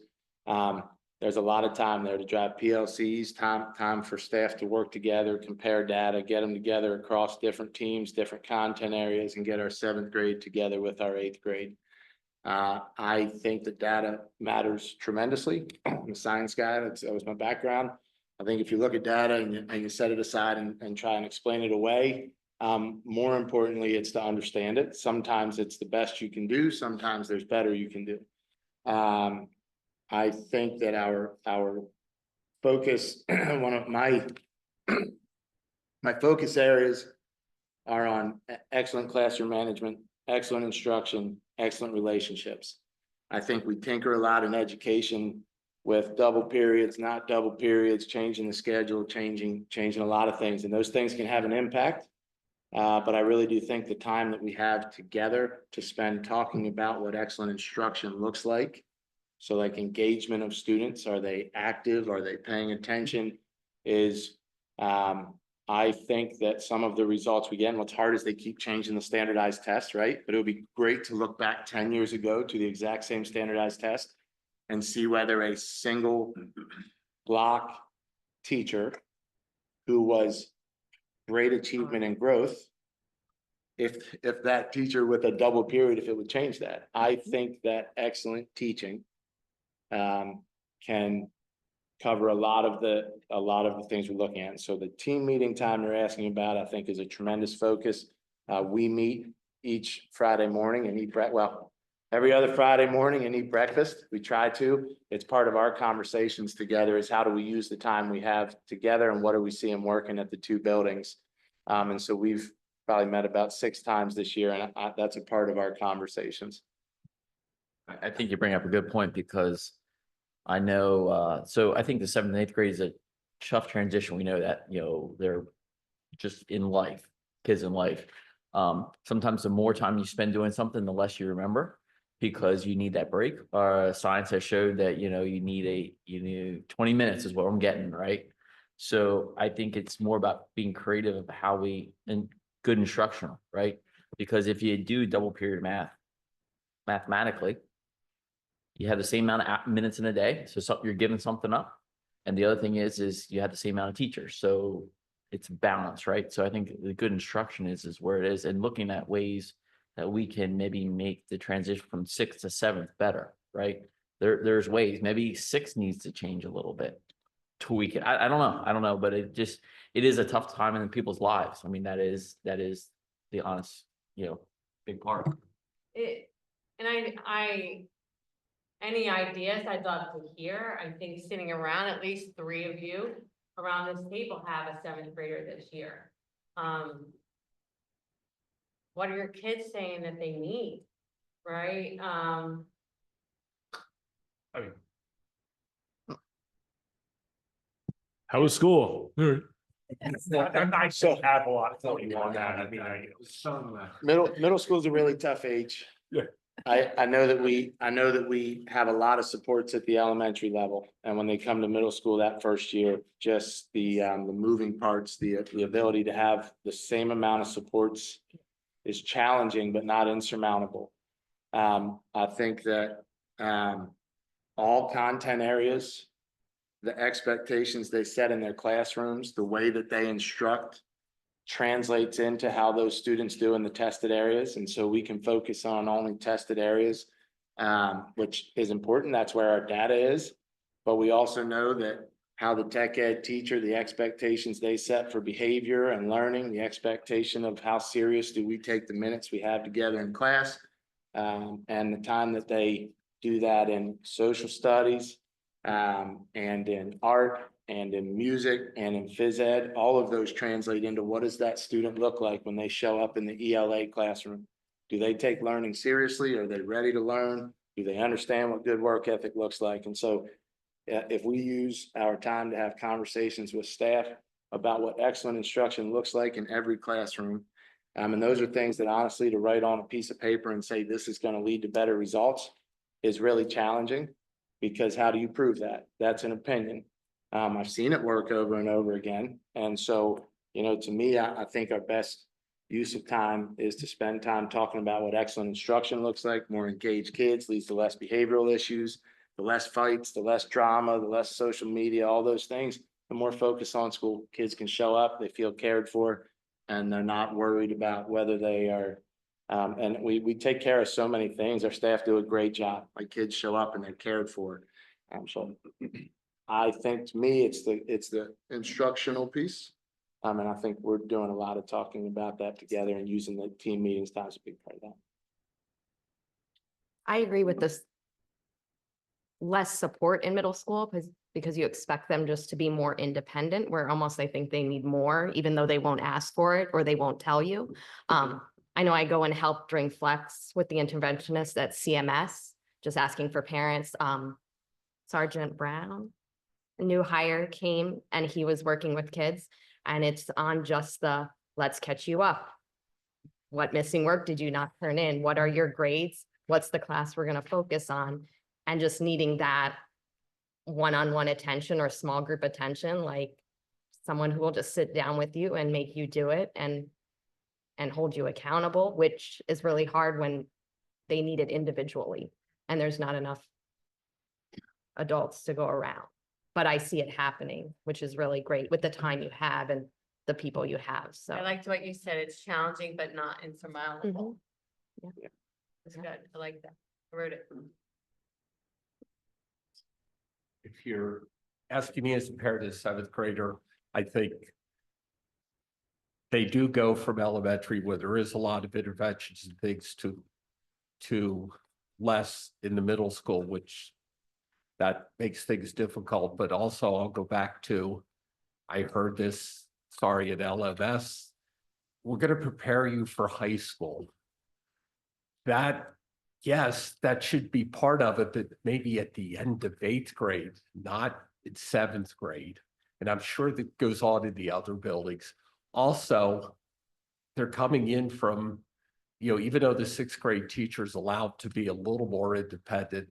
S18: There's a lot of time there to drive PLCs, time for staff to work together, compare data, get them together across different teams, different content areas, and get our 7th grade together with our 8th grade. I think that data matters tremendously. I'm a science guy. That was my background. I think if you look at data and you set it aside and try and explain it away, more importantly, it's to understand it. Sometimes it's the best you can do. Sometimes there's better you can do. I think that our focus, one of my focus areas are on excellent classroom management, excellent instruction, excellent relationships. I think we tinker a lot in education with double periods, not double periods, changing the schedule, changing a lot of things, and those things can have an impact. But I really do think the time that we have together to spend talking about what excellent instruction looks like. So like engagement of students, are they active? Are they paying attention? Is, I think that some of the results we get, and what's hard is they keep changing the standardized test, right? But it would be great to look back 10 years ago to the exact same standardized test and see whether a single block teacher who was great achievement and growth, if that teacher with a double period, if it would change that. I think that excellent teaching can cover a lot of the things we're looking at. So the team meeting time you're asking about, I think, is a tremendous focus. We meet each Friday morning and every other Friday morning and eat breakfast. We try to. It's part of our conversations together is how do we use the time we have together and what are we seeing working at the 2 buildings. And so we've probably met about 6 times this year, and that's a part of our conversations.
S9: I think you bring up a good point because I know, so I think the 7th and 8th grade is a tough transition. We know that, they're just in life, kids in life. Sometimes the more time you spend doing something, the less you remember because you need that break. Science has showed that, you need 20 minutes is what I'm getting, right? So I think it's more about being creative of how and good instructional, right? Because if you do double period mathematically, you have the same amount of minutes in a day. So you're giving something up. And the other thing is you have the same amount of teachers. So it's balance, right? So I think the good instruction is where it is, and looking at ways that we can maybe make the transition from 6th to 7th better, right? There's ways, maybe 6 needs to change a little bit, tweak it. I don't know, but it is a tough time in people's lives. I mean, that is the honest, big part.
S20: Any ideas I'd love to hear? I think sitting around, at least 3 of you around this table have a 7th grader this year. What are your kids saying that they need, right?
S11: How was school?
S15: I still have a lot for you on that. I mean,
S18: Middle school is a really tough age.
S11: Yeah.
S18: I know that we have a lot of supports at the elementary level, and when they come to middle school that first year, just the moving parts, the ability to have the same amount of supports is challenging, but not insurmountable. I think that all content areas, the expectations they set in their classrooms, the way that they instruct,
S21: translates into how those students do in the tested areas. And so we can focus on only tested areas, which is important. That's where our data is. But we also know that how the tech ed teacher, the expectations they set for behavior and learning, the expectation of how serious do we take the minutes we have together in class, and the time that they do that in social studies, and in art and in music and in phys ed. All of those translate into what does that student look like when they show up in the ELA classroom? Do they take learning seriously? Are they ready to learn? Do they understand what good work ethic looks like? And so if we use our time to have conversations with staff about what excellent instruction looks like in every classroom, and those are things that honestly to write on a piece of paper and say this is going to lead to better results is really challenging, because how do you prove that? That's an opinion. I've seen it work over and over again. And so, to me, I think our best use of time is to spend time talking about what excellent instruction looks like. More engaged kids leads to less behavioral issues, the less fights, the less drama, the less social media, all those things. The more focus on school, kids can show up, they feel cared for, and they're not worried about whether they are. And we take care of so many things. Our staff do a great job. My kids show up and they're cared for. So I think to me, it's the instructional piece. And I think we're doing a lot of talking about that together and using the team meetings. That's a big part of that.
S22: I agree with this. Less support in middle school because you expect them just to be more independent, where almost I think they need more, even though they won't ask for it or they won't tell you. I know I go and help during flex with the interventionist at CMS, just asking for parents. Sergeant Brown, a new hire, came and he was working with kids, and it's on just the let's catch you up. What missing work did you not turn in? What are your grades? What's the class we're going to focus on? And just needing that one-on-one attention or small group attention, like someone who will just sit down with you and make you do it and hold you accountable, which is really hard when they need it individually and there's not enough adults to go around. But I see it happening, which is really great with the time you have and the people you have. So
S20: I liked what you said. It's challenging, but not insurmountable.
S22: Yeah.
S20: It's good. I like that. I wrote it.
S5: If you're asking me as a parent of a seventh grader, I think they do go from elementary where there is a lot of interventions and things to less in the middle school, which that makes things difficult. But also I'll go back to, I heard this, sorry, at LMS, we're going to prepare you for high school. That, yes, that should be part of it, but maybe at the end of 8th grade, not in 7th grade. And I'm sure that goes on in the other buildings. Also, they're coming in from, even though the 6th grade teacher is allowed to be a little more independent,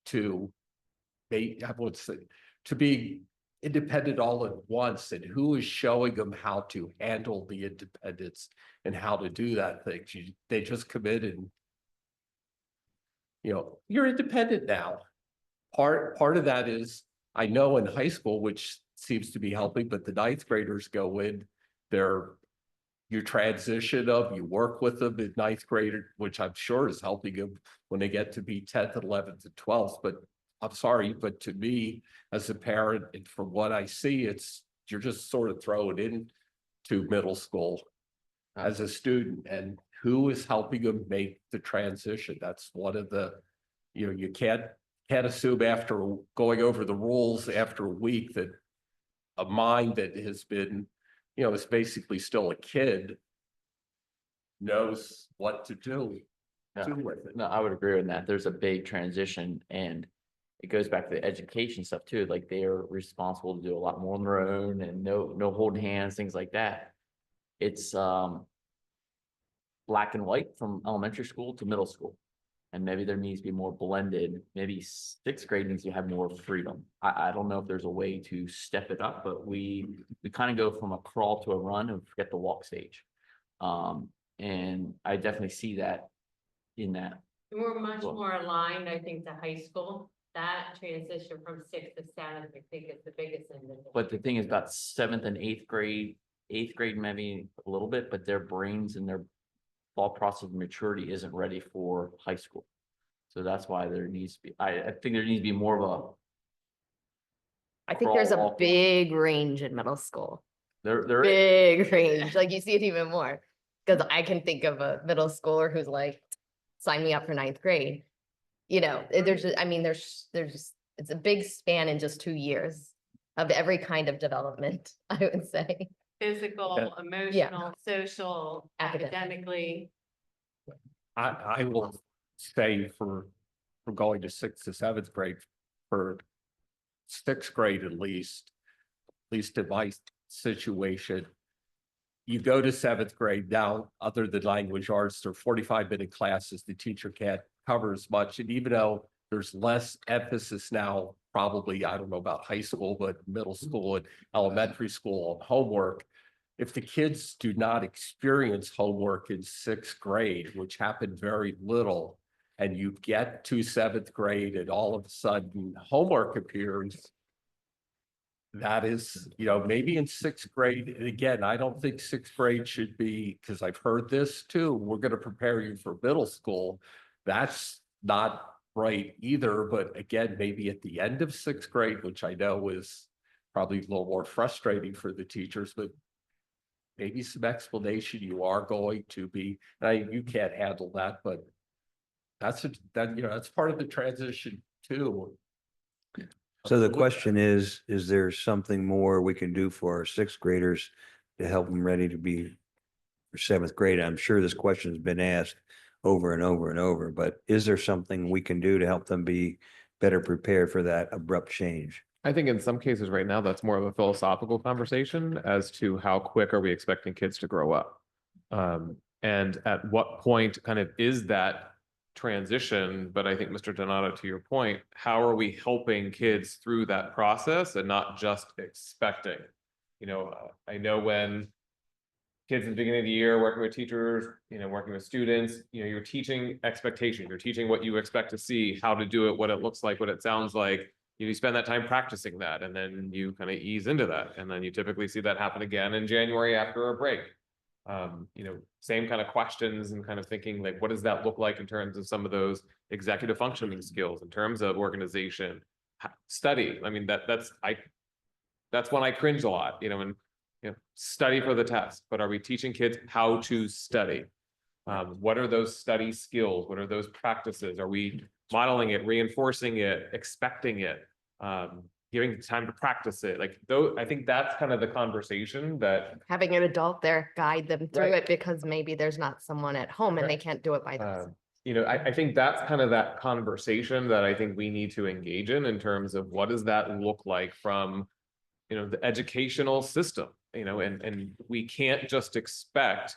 S5: to be independent all at once, and who is showing them how to handle the independence and how to do that thing. They just come in and, you're independent now. Part of that is, I know in high school, which seems to be helping, but the 9th graders go in, you transition them, you work with them in 9th grade, which I'm sure is helping them when they get to be 10th, 11th, and 12th. But I'm sorry, but to me, as a parent, and from what I see, you're just sort of thrown into middle school as a student, and who is helping them make the transition? That's one of the, you can't assume after going over the rules after a week that a mind that has been, is basically still a kid, knows what to do with it.
S9: No, I would agree with that. There's a big transition, and it goes back to the education stuff too. Like, they are responsible to do a lot more on their own, and no holding hands, things like that. It's black and white from elementary school to middle school. And maybe there needs to be more blended. Maybe 6th grade needs to have more freedom. I don't know if there's a way to step it up, but we kind of go from a crawl to a run and forget the walk stage. And I definitely see that in that.
S20: We're much more aligned, I think, to high school. That transition from 6th to 7th, I think, is the biggest thing.
S9: But the thing is about 7th and 8th grade, eighth grade maybe a little bit, but their brains and their thought process of maturity isn't ready for high school. So that's why there needs to be, I think there needs to be more of
S22: I think there's a
S9: Overall-
S22: big range in middle school.
S9: there is.
S22: Big range, like you see it even more. Cause I can think of a middle schooler who's like, sign me up for ninth grade. You know, there's, it's a big span in just 2 years of every kind of development, I would say.
S20: Physical, emotional, social, academically.
S5: I will say for going to 6th to 7th grade, for 6th grade at least in my situation, you go to 7th grade now, other than language arts, they're 45-minute classes. The teacher can't cover as much. And even though there's less emphasis now, probably, I don't know about high school, but middle school and elementary school on homework, if the kids do not experience homework in 6th grade, which happened very little, and you get to 7th grade and all of a sudden homework appears, that is, maybe in 6th grade, and again, I don't think 6th grade should be, because I've heard this too, we're going to prepare you for middle school. That's not right either, but again, maybe at the end of 6th grade, which I know is probably a little more frustrating for the teachers, but maybe some explanation you are going to be, you can't handle that, but that's part of the transition too.
S3: So the question is there something more we can do for our 6th graders to help them ready to be for 7th grade? I'm sure this question has been asked over and over and over, but is there something we can do to help them be better prepared for that abrupt change?
S8: I think in some cases right now, that's more of a philosophical conversation as to how quick are we expecting kids to grow up? And at what point kind of is that transition? But I think, Mr. Donato, to your point, how are we helping kids through that process and not just expecting? I know when kids at the beginning of the year, working with teachers, working with students, you're teaching expectations, you're teaching what you expect to see, how to do it, what it looks like, what it sounds like. You spend that time practicing that, and then you kind of ease into that. And then you typically see that happen again in January after a break. Same kind of questions and kind of thinking like, what does that look like in terms of some of those executive functioning skills, in terms of organization, study. I mean, that's when I cringe a lot, and study for the test, but are we teaching kids how to study? What are those study skills? What are those practices? Are we modeling it, reinforcing it, expecting it, giving time to practice it? I think that's kind of the conversation that
S22: Having an adult there guide them through it, because maybe there's not someone at home and they can't do it by themselves.
S8: I think that's kind of that conversation that I think we need to engage in terms of what does that look like from, the educational system, and we can't just expect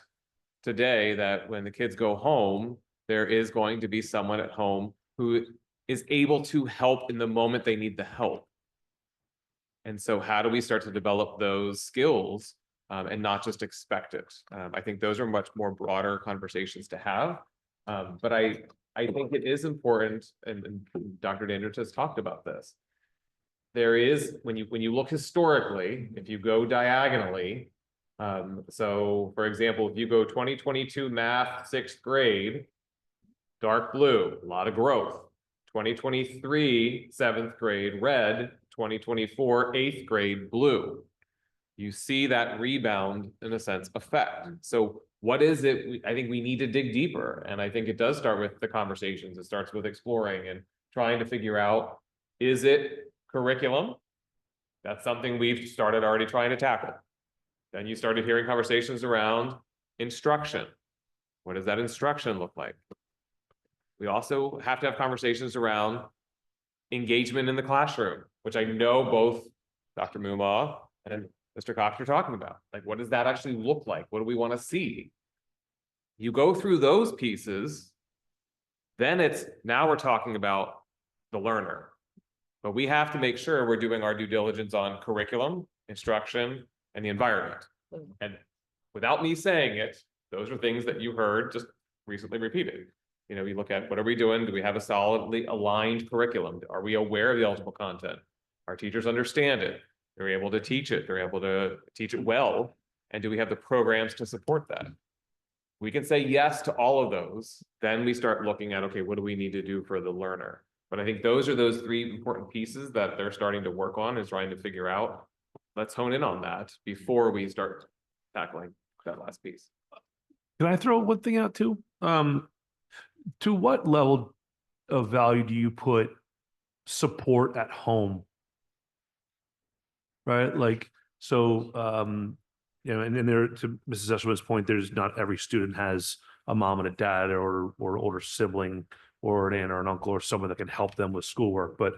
S8: today that when the kids go home, there is going to be someone at home who is able to help in the moment they need the help. And so how do we start to develop those skills and not just expect it? I think those are much more broader conversations to have. But I think it is important, and Dr. Dandridge has talked about this. There is, when you look historically, if you go diagonally, so for example, if you go 2022 math, 6th grade, dark blue, a lot of growth. 2023, 7th grade, red. 2024, 8th grade, blue. You see that rebound, in a sense, effect. So what is it? I think we need to dig deeper. And I think it does start with the conversations. It starts with exploring and trying to figure out, is it curriculum? That's something we've started already trying to tackle. Then you started hearing conversations around instruction. What does that instruction look like? We also have to have conversations around engagement in the classroom, which I know both Dr. Mumma and Mr. Cox are talking about. Like, what does that actually look like? What do we want to see? You go through those pieces, then now we're talking about the learner. But we have to make sure we're doing our due diligence on curriculum, instruction, and the environment. And without me saying it, those are things that you heard just recently repeated. You look at, what are we doing? Do we have a solidly aligned curriculum? Are we aware of the eligible content? Our teachers understand it. They're able to teach it. They're able to teach it well. And do we have the programs to support that? We can say yes to all of those, then we start looking at, okay, what do we need to do for the learner? But I think those are those three important pieces that they're starting to work on, is trying to figure out. Let's hone in on that before we start tackling that last piece.
S11: Can I throw one thing out too? To what level of value do you put support at home? Right? Like, so, you know, and then there, to Mrs. Eshelman's point, there's not every student has a mom and a dad or older sibling or an aunt or an uncle or someone that can help them with schoolwork. But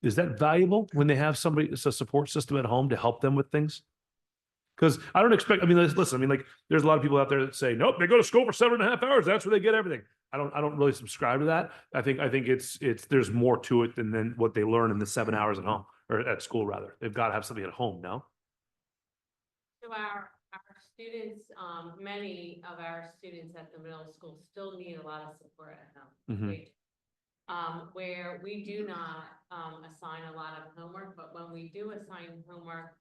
S11: is that valuable when they have somebody, it's a support system at home to help them with things? Because I don't expect, I mean, listen, I mean, like, there's a lot of people out there that say, nope, they go to school for 7.5 hours. That's where they get everything. I don't really subscribe to that. I think it's, there's more to it than what they learn in the 7 hours at home, or at school rather. They've got to have something at home, no?
S20: So our students, many of our students at the middle school still need a lot of support at home.
S11: Mhm.
S20: They do. Where we do not assign a lot of homework, but when we do assign homework,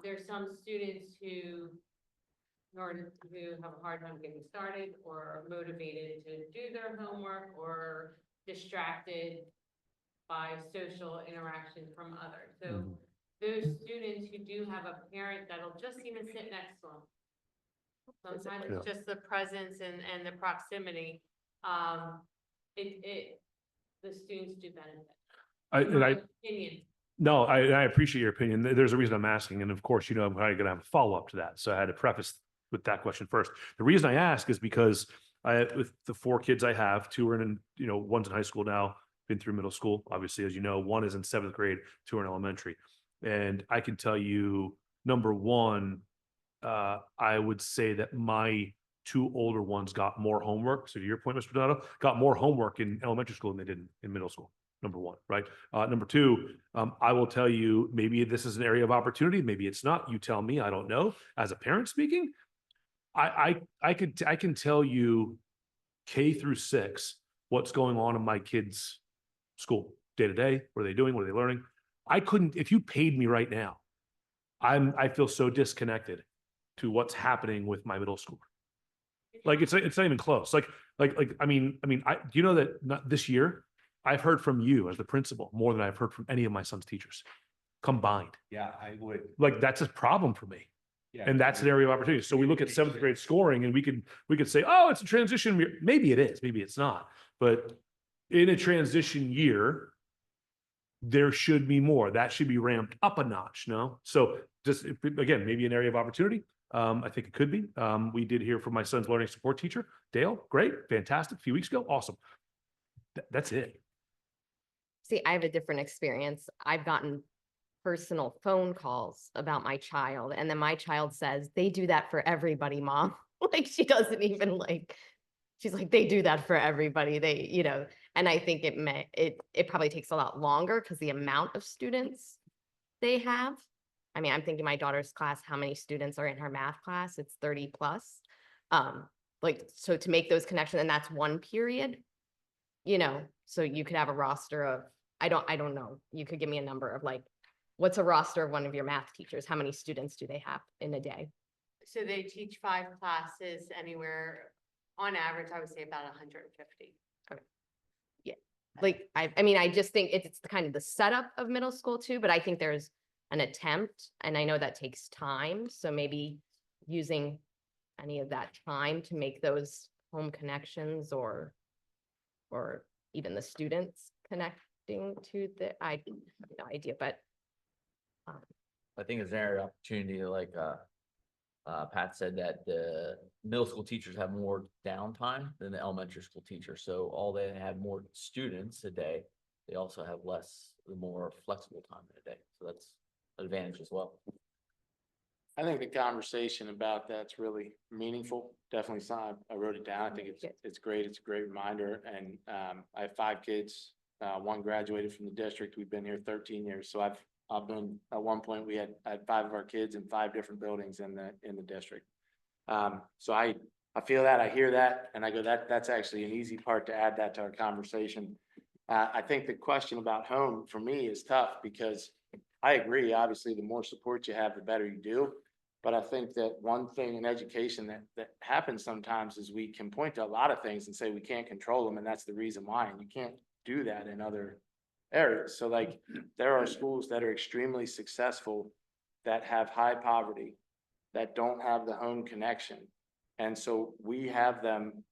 S20: there's some students who have a hard time getting started or are motivated to do their homework or distracted by social interaction from others. So those students who do have a parent that'll just even sit next to them. Sometimes it's just the presence and the proximity. The students do benefit. Opinion.
S11: No, I appreciate your opinion. There's a reason I'm asking. And of course, you know, I'm probably going to have a follow-up to that. So I had to preface with that question first. The reason I ask is because with the 4 kids I have, 2 are in, you know, one's in high school now, been through middle school. Obviously, as you know, 1 is in 7th grade, 2 are in elementary. And I can tell you, number one, I would say that my 2 older ones got more homework. So to your point, Mr. Donato, got more homework in elementary school than they did in middle school. Number 1, right? Number 2, I will tell you, maybe this is an area of opportunity. Maybe it's not. You tell me. I don't know. As a parent speaking, I can tell you K through 6 what's going on in my kids' school day to day. What are they doing? What are they learning? I couldn't. If you paid me right now, I feel so disconnected to what's happening with my middle schooler. Like it's not even close. I mean, do you know that not this year? I've heard from you as the principal more than I've heard from any of my son's teachers combined.
S19: Yeah, I would.
S11: Like that's a problem for me.
S19: Yeah.
S11: And that's an area of opportunity. So we look at 7th grade scoring and we could say, oh, it's a transition year. Maybe it is, maybe it's not. But in a transition year, there should be more. That should be ramped up a notch, no? So just again, maybe an area of opportunity. I think it could be. We did hear from my son's learning support teacher, Dale. Great, fantastic. A few weeks ago, awesome. That's it.
S22: See, I have a different experience. I've gotten personal phone calls about my child, and then my child says, they do that for everybody, mom. Like she doesn't even she's like, they do that for everybody. They, you know, and I think it probably takes a lot longer because the amount of students they have. I mean, I'm thinking my daughter's class, how many students are in her math class? It's 30 plus. So to make those connections, and that's one period, you know, so you could have a roster of, I don't know. You could give me a number of like, what's a roster of one of your math teachers? How many students do they have in a day?
S20: So they teach 5 classes anywhere, on average, I would say about 150.
S22: Okay. Yeah, like, I mean, I just think it's the kind of the setup of middle school too, but I think there's an attempt, and I know that takes time. So maybe using any of that time to make those home connections or even the students connecting to I have no idea, but.
S9: I think it's an area of opportunity, like Pat said, that the middle school teachers have more downtime than the elementary school teachers. So all they have more students a day, they also have more flexible time in a day. So that's an advantage as well.
S21: I think the conversation about that's really meaningful. Definitely signed. I wrote it down. I think it's great. It's a great reminder. And I have 5 kids. 1 graduated from the district. We've been here 13 years. So I've been at one point I had 5 of our kids in 5 different buildings in the district. So I feel that, I hear that, and I go, that's actually an easy part to add that to our conversation. I think the question about home for me is tough because I agree, obviously, the more support you have, the better you do. But I think that one thing in education that happens sometimes is we can point to a lot of things and say we can't control them, and that's the reason why, and you can't do that in other areas. So like, there are schools that are extremely successful that have high poverty, that don't have the home connection. And so we have them,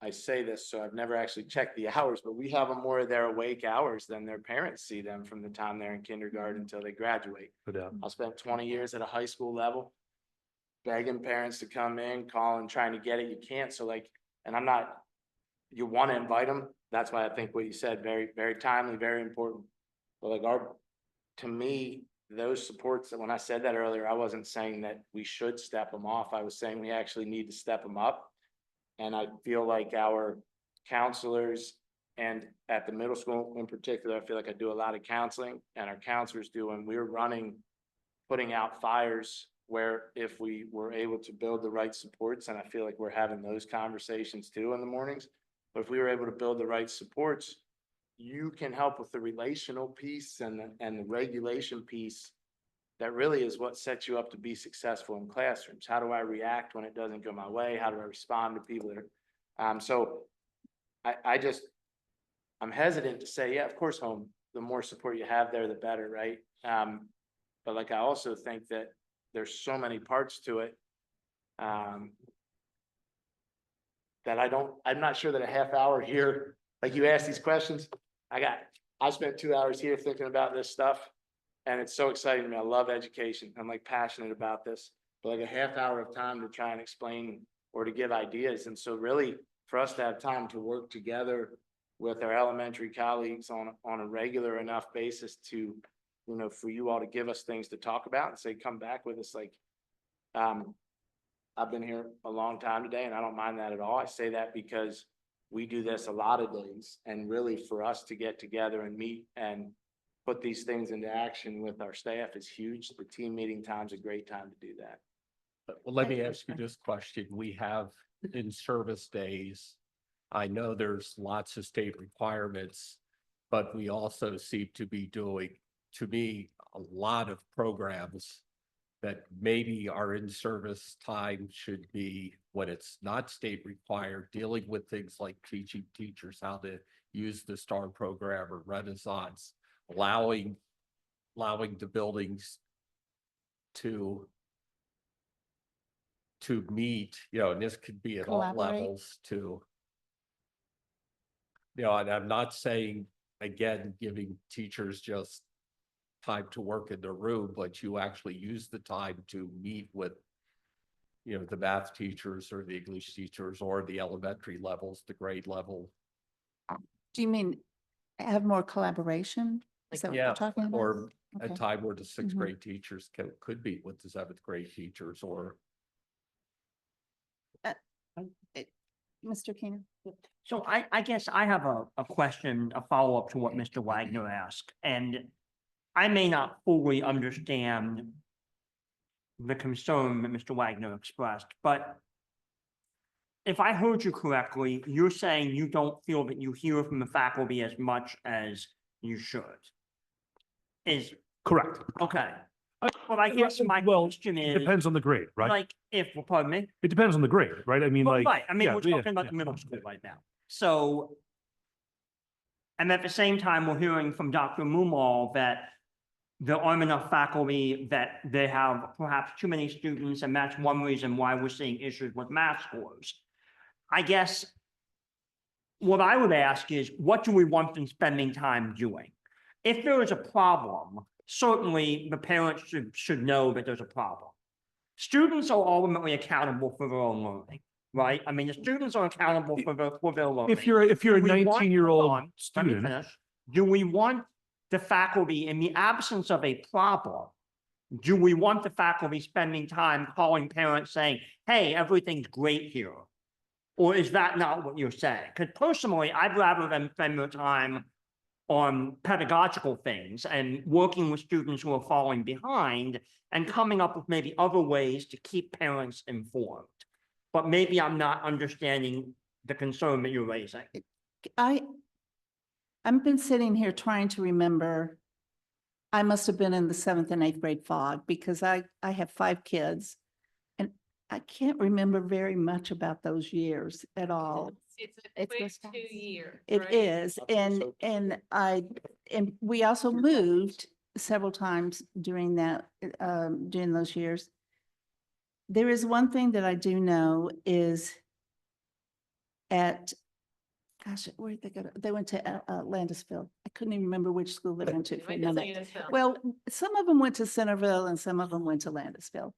S21: I say this, so I've never actually checked the hours, but we have them more of their awake hours than their parents see them from the time they're in kindergarten until they graduate. I spent 20 years at a high school level, begging parents to come in, calling, trying to get it. You can't. So like, and I'm not, you want to invite them. That's why I think what you said, very, very timely, very important. But like to me, those supports, when I said that earlier, I wasn't saying that we should step them off. I was saying we actually need to step them up. And I feel like our counselors, and at the middle school in particular, I feel like I do a lot of counseling, and our counselors do, and we're putting out fires where if we were able to build the right supports, and I feel like we're having those conversations too in the mornings, but if we were able to build the right supports, you can help with the relational piece and the regulation piece. That really is what sets you up to be successful in classrooms. How do I react when it doesn't go my way? How do I respond to people that are, so I'm hesitant to say, yeah, of course, home, the more support you have there, the better, right? But like, I also think that there's so many parts to it, that I'm not sure that a half hour here, like you asked these questions, I spent 2 hours here thinking about this stuff. And it's so exciting to me. I love education. I'm like passionate about this, but like a half hour of time to try and explain or to give ideas. And so really for us to have time to work together with our elementary colleagues on a regular enough basis to, for you all to give us things to talk about and say, come back with us. Like, I've been here a long time today and I don't mind that at all. I say that because we do this a lot of days, and really for us to get together and meet and put these things into action with our staff is huge. The team meeting time's a great time to do that.
S5: Well, let me ask you this question. We have in-service days. I know there's lots of state requirements, but we also seem to be doing, to me, a lot of programs that maybe our in-service time should be, when it's not state required, dealing with things like teaching teachers how to use the STAR program or Renaissance, allowing the buildings to meet, and this could be at all levels to, and I'm not saying, again, giving teachers just time to work in the room, but you actually use the time to meet with, the math teachers or the English teachers or the elementary levels, the grade level.
S14: Do you mean have more collaboration? Is that what you're talking about?
S5: Or a
S14: Okay.
S5: time where the sixth grade teachers could be with the seventh grade teachers, or
S14: Mr. Keenan?
S1: So I guess I have a question, a follow-up to what Mr. Wagner asked, and I may not fully understand the concern that Mr. Wagner expressed, but if I heard you correctly, you're saying you don't feel that you hear from the faculty as much as you should. Is
S11: Correct.
S1: okay. But I guess my question is.
S11: It depends on the grade, right?
S1: Like, pardon me?
S11: It depends on the grade, right? I mean,
S1: Well,
S11: like.
S1: right, I mean,
S11: yeah,
S1: we're
S11: yeah,
S1: talking about
S11: yeah.
S1: the middle school right now. So. And at the same time, we're hearing from Dr. Mumal that there aren't enough faculty, that they have perhaps too many students, and that's one reason why we're seeing issues with math scores. I guess what I would ask is, what do we want them spending time doing? If there is a problem, certainly the parents should know that there's a problem. Students are ultimately accountable for their own learning, right? I mean, the students are accountable for their learning.
S11: If you're a 19-year-old student.
S1: Do we want the faculty, in the absence of a problem, do we want the faculty spending time calling parents saying, hey, everything's great here? Or is that not what you're saying? Because personally, I'd rather them spend their time on pedagogical things and working with students who are falling behind and coming up with maybe other ways to keep parents informed. But maybe I'm not understanding the concern that you're raising.
S14: I've been sitting here trying to remember I must have been in the 7th and 8th grade fog because I have 5 kids. And I can't remember very much about those years at all.
S20: It's a
S22: It
S20: quick
S22: goes fast.
S20: 2 years.
S14: It
S20: right?
S14: is, and we also moved several times during during those years. There is one thing that I do know is where did they go? They went to Landisville. I couldn't even remember which school they went to
S20: They
S14: for a
S20: went to
S14: minute.
S20: Landisville.
S14: Well, some of them went to Centerville and some of them went to Landisville.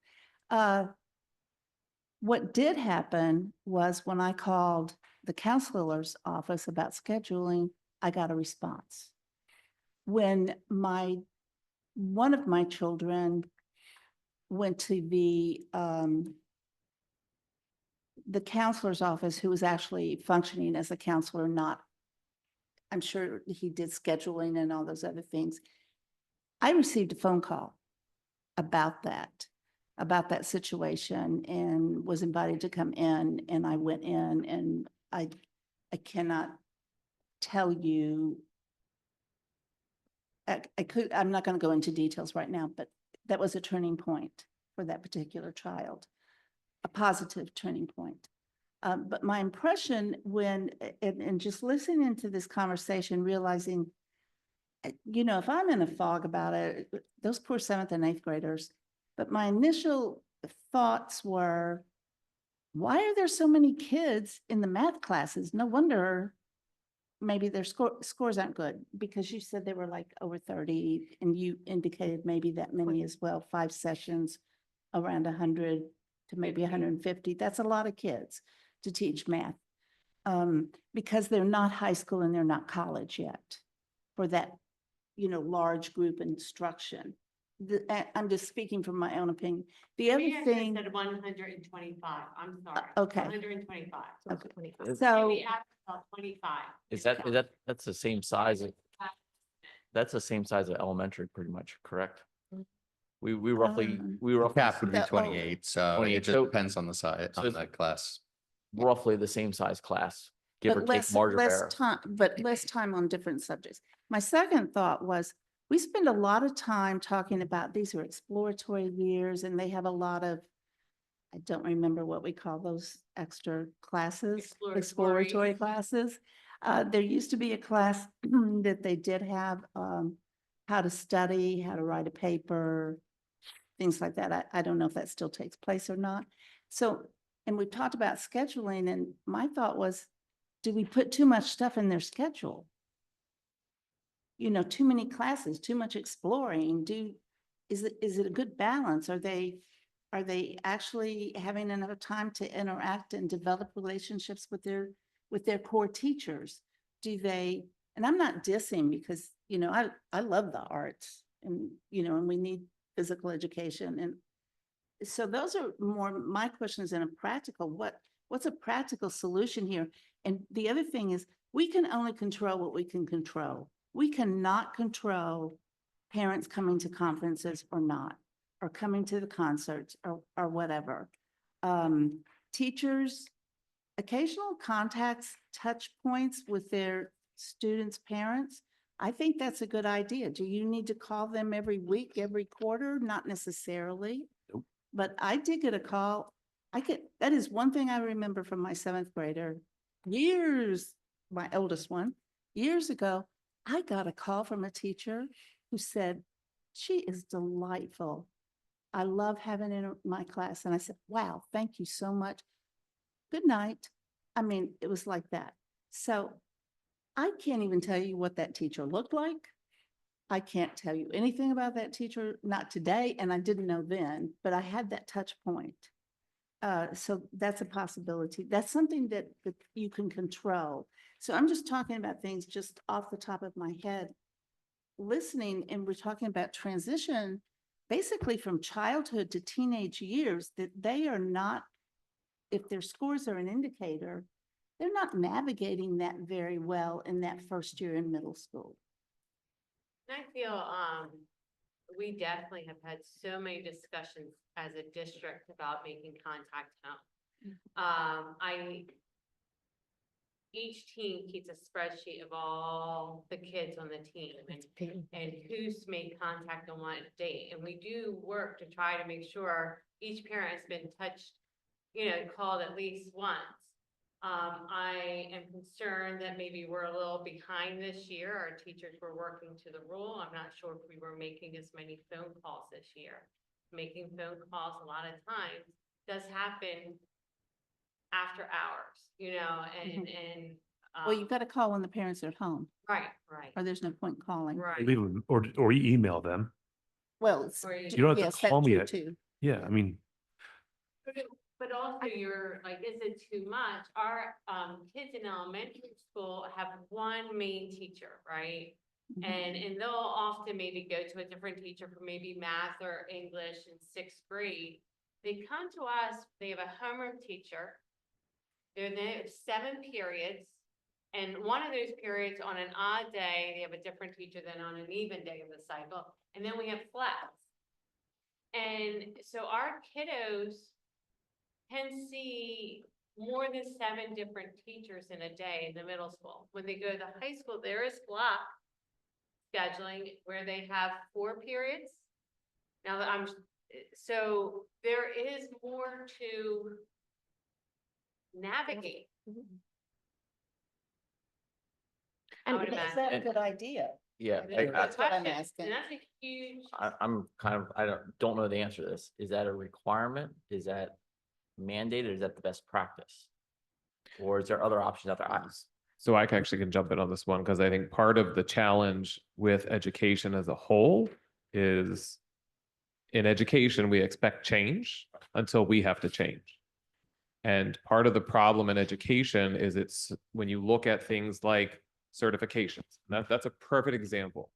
S14: What did happen was when I called the counselor's office about scheduling, I got a response. When one of my children went to the counselor's office, who was actually functioning as a counselor, I'm sure he did scheduling and all those other things. I received a phone call about that situation and was invited to come in, and I went in, and I cannot tell you. I'm not going to go into details right now, but that was a turning point for that particular child, a positive turning point. But my impression and just listening to this conversation, realizing, if I'm in a fog about it, those poor 7th and 8th graders, but my initial thoughts were, why are there so many kids in the math classes? No wonder maybe their scores aren't good, because you said they were like over 30 and you indicated maybe that many as well, 5 sessions, around 100 to maybe 150. That's a lot of kids to teach math because they're not high school and they're not college yet for that, large group instruction. I'm just speaking from my own opinion. The other
S20: We actually
S14: thing.
S20: said 125, I'm sorry.
S14: Okay.
S20: 125.
S14: Okay. So.
S20: We asked about 25.
S9: That's the same size of, that's the same size of elementary, pretty much, correct? We roughly,
S4: Cap would be
S14: So-
S4: 28, so
S9: 28,
S4: it just
S9: so-
S4: depends on the size,
S9: so
S4: on
S9: it's-
S4: the class.
S9: roughly the same size class, give or
S14: But
S9: take margin of error.
S14: less time on different subjects. My second thought was, we spend a lot of time talking about these are exploratory years and they have a lot of, I don't remember what we call those extra classes, exploratory classes. There used to be a class that they did have how to study, how to write a paper, things like that. I don't know if that still takes place or not. So, and we've talked about scheduling, and my thought was, do we put too much stuff in their schedule? Too many classes, too much exploring. Is it a good balance? Are they actually having enough time to interact and develop relationships with their core teachers? And I'm not dissing, because, I love the arts and, and we need physical education. And so those are more my questions in a practical, what's a practical solution here? And the other thing is, we can only control what we can control. We cannot control parents coming to conferences or not, or coming to the concerts or whatever. Teachers, occasional contacts, touch points with their students' parents. I think that's a good idea. Do you need to call them every week, every quarter? Not necessarily.
S9: Nope.
S14: But I did get a call. That is one thing I remember from my 7th grader years, my oldest one, years ago. I got a call from a teacher who said, she is delightful. I love having her in my class. And I said, wow, thank you so much. Good night. I mean, it was like that. So I can't even tell you what that teacher looked like. I can't tell you anything about that teacher, not today, and I didn't know then, but I had that touch point. So that's a possibility. That's something that you can control. So I'm just talking about things just off the top of my head. Listening, and we're talking about transition, basically from childhood to teenage years, that they are not, if their scores are an indicator, they're not navigating that very well in that first year in middle school.
S20: I feel, we definitely have had so many discussions as a district about making contact home. each team keeps a spreadsheet of all the kids on the team and who's made contact on what date. And we do work to try to make sure each parent has been touched, called at least once. I am concerned that maybe we're a little behind this year. Our teachers were working to the rule. I'm not sure if we were making as many phone calls this year. Making phone calls a lot of times does happen after hours, and.
S14: Well, you've got to call when the parents are at home,
S20: Right,
S14: or there's no point calling.
S20: right.
S11: Leave them, or you email them.
S14: Well, it's.
S20: Or you
S11: You don't have to
S14: yes, that's
S11: call me
S14: true
S11: at-
S14: too.
S11: Yeah, I mean,
S20: But also you're like, is it too much? Our kids in elementary school have one main teacher, right? And they'll often maybe go to a different teacher for maybe math or English in sixth grade. They come to us, they have a homeroom teacher. They're there 7 periods. And one of those periods on an odd day, they have a different teacher than on an even day of the cycle. And then we have flats. And so our kiddos can see more than 7 different teachers in a day in the middle school. When they go to the high school, there is block scheduling where they have 4 periods. Now that so there is more to navigate. I would
S14: Is
S20: imagine.
S14: that a good idea?
S9: Yeah,
S14: That's what I'm asking.
S20: And that's a huge.
S9: I'm kind of, I don't know the answer to this. Is that a requirement? Is that mandated? Is that the best practice? Or is there other options out there?
S8: So I actually can jump in on this one because I think part of the challenge with education as a whole is in education, we expect change until we have to change. And part of the problem in education is it's when you look at things like certifications, that's a perfect example.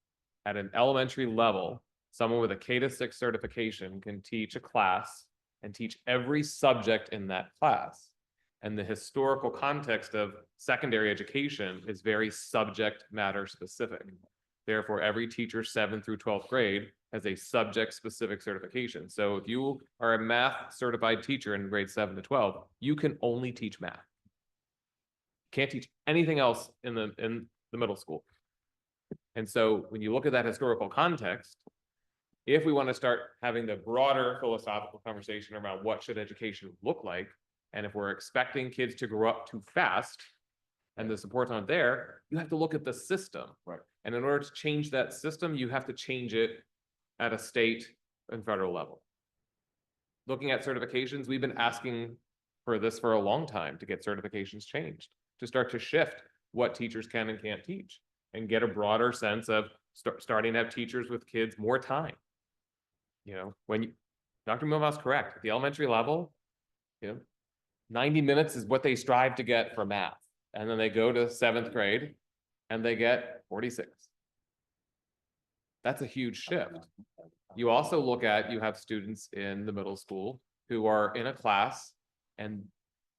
S8: At an elementary level, someone with a K-6 certification can teach a class and teach every subject in that class. And the historical context of secondary education is very subject matter specific. Therefore, every teacher 7th through 12th grade has a subject specific certification. So if you are a math certified teacher in grade 7 to 12, you can only teach math. Can't teach anything else in the middle school. And so when you look at that historical context, if we want to start having the broader philosophical conversation around what should education look like, and if we're expecting kids to grow up too fast and the support's not there, you have to look at the system.
S9: Right.
S8: And in order to change that system, you have to change it at a state and federal level. Looking at certifications, we've been asking for this for a long time to get certifications changed, to start to shift what teachers can and can't teach and get a broader sense of starting to have teachers with kids more time. When Dr. Milhouse correct, at the elementary level, 90 minutes is what they strive to get for math. And then they go to 7th grade and they get 46. That's a huge shift. You also look at, you have students in the middle school who are in a class and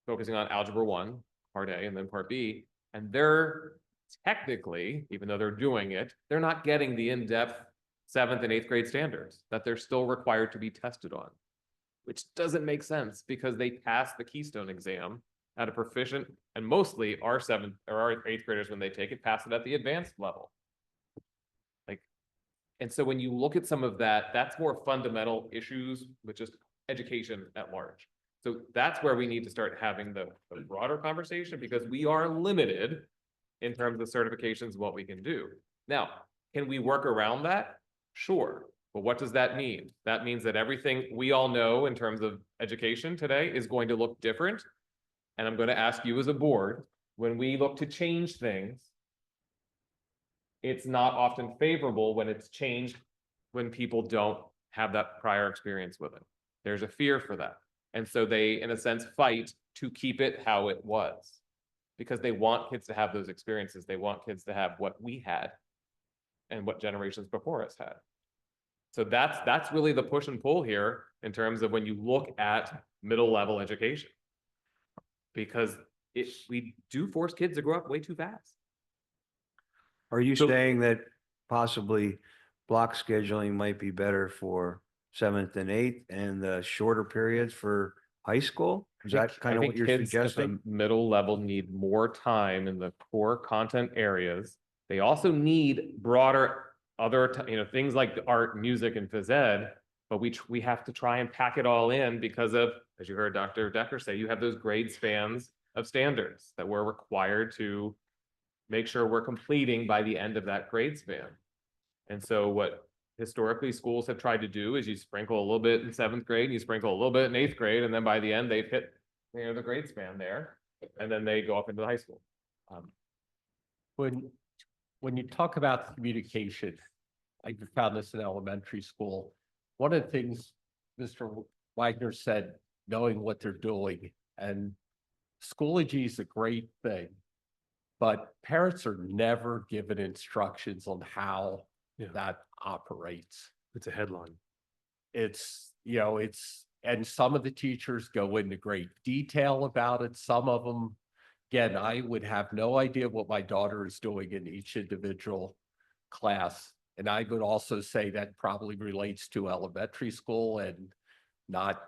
S8: focusing on algebra 1, part A, and then part B, and they're technically, even though they're doing it, they're not getting the in-depth 7th and 8th grade standards that they're still required to be tested on, which doesn't make sense because they pass the Keystone exam at a proficient, and mostly our 7th or our 8th graders, when they take it, pass it at the advanced level. And so when you look at some of that, that's more fundamental issues with just education at large. So that's where we need to start having the broader conversation, because we are limited in terms of certifications and what we can do. Now, can we work around that? Sure. But what does that mean? That means that everything we all know in terms of education today is going to look different. And I'm going to ask you as a board, when we look to change things, it's not often favorable when it's changed when people don't have that prior experience with it. There's a fear for that. And so they, in a sense, fight to keep it how it was, because they want kids to have those experiences. They want kids to have what we had and what generations before us had. So that's really the push and pull here in terms of when you look at middle level education, because we do force kids to grow up way too fast.
S3: Are you saying that possibly block scheduling might be better for 7th and 8th and the shorter periods for high school? Is that kind
S8: I
S3: of
S8: think
S3: what you're
S8: kids at the
S3: suggesting?
S8: middle level need more time in the core content areas. They also need broader other, things like art, music, and phys ed. But we have to try and pack it all in because of, as you heard Dr. Decker say, you have those grade spans of standards that we're required to make sure we're completing by the end of that grade span. And so what historically schools have tried to do is you sprinkle a little bit in 7th grade, and you sprinkle a little bit in 8th grade, and then by the end they've hit, the grade span there, and then they go up into the high school.
S5: When you talk about communication, I found this in elementary school. One of the things Mr. Wagner said, knowing what they're doing, and Schoology is a great thing, but parents are never given instructions on how that operates.
S11: It's a headline.
S5: It's, and some of the teachers go into great detail about it. Some of them, again, I would have no idea what my daughter is doing in each individual class. And I would also say that probably relates to elementary school and not,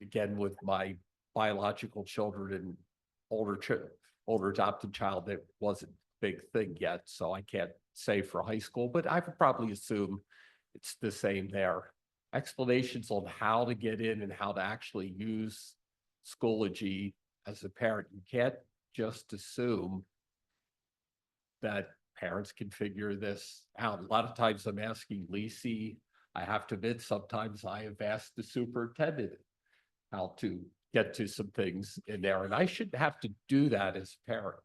S5: again, with my biological children and older adopted child, that wasn't a big thing yet. So I can't say for high school, but I would probably assume it's the same there. Explanations on how to get in and how to actually use Schoology as a parent. You can't just assume that parents can figure this out. A lot of times I'm asking Lisi. I have to admit, sometimes I have asked the superintendent how to get to some things in there, and I shouldn't have to do that as a parent.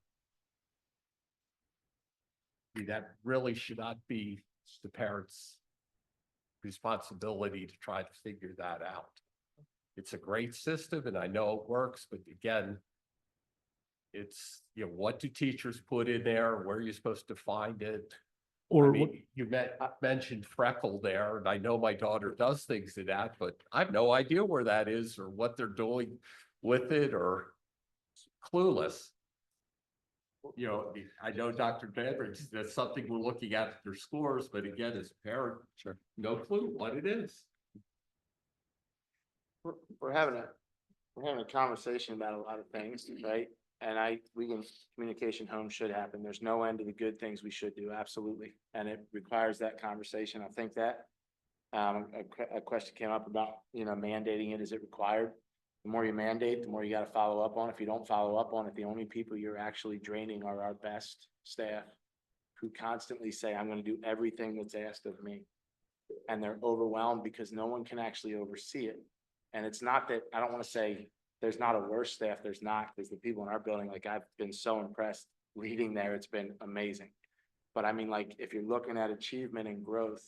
S5: That really should not be the parent's responsibility to try to figure that out. It's a great system and I know it works, but again, it's, what do teachers put in there? Where are you supposed to find it?
S11: Or
S5: you mentioned Freckle there, and I know my daughter does things to that, but I have no idea where that is or what they're doing with it, or clueless. I know Dr. Dandridge, that's something we're looking at their scores, but again, as a parent, no clue what it is.
S21: We're having a conversation about a lot of things, right? And communication home should happen. There's no end to the good things we should do, absolutely. And it requires that conversation. I think that a question came up about, mandating it. Is it required? The more you mandate, the more you got to follow up on. If you don't follow up on it, the only people you're actually draining are our best staff, who constantly say, I'm going to do everything that's asked of me. And they're overwhelmed because no one can actually oversee it. And it's not that, I don't want to say there's not a worse staff, there's not, because the people in our building, like, I've been so impressed leading there, it's been amazing. But I mean, like, if you're looking at achievement and growth,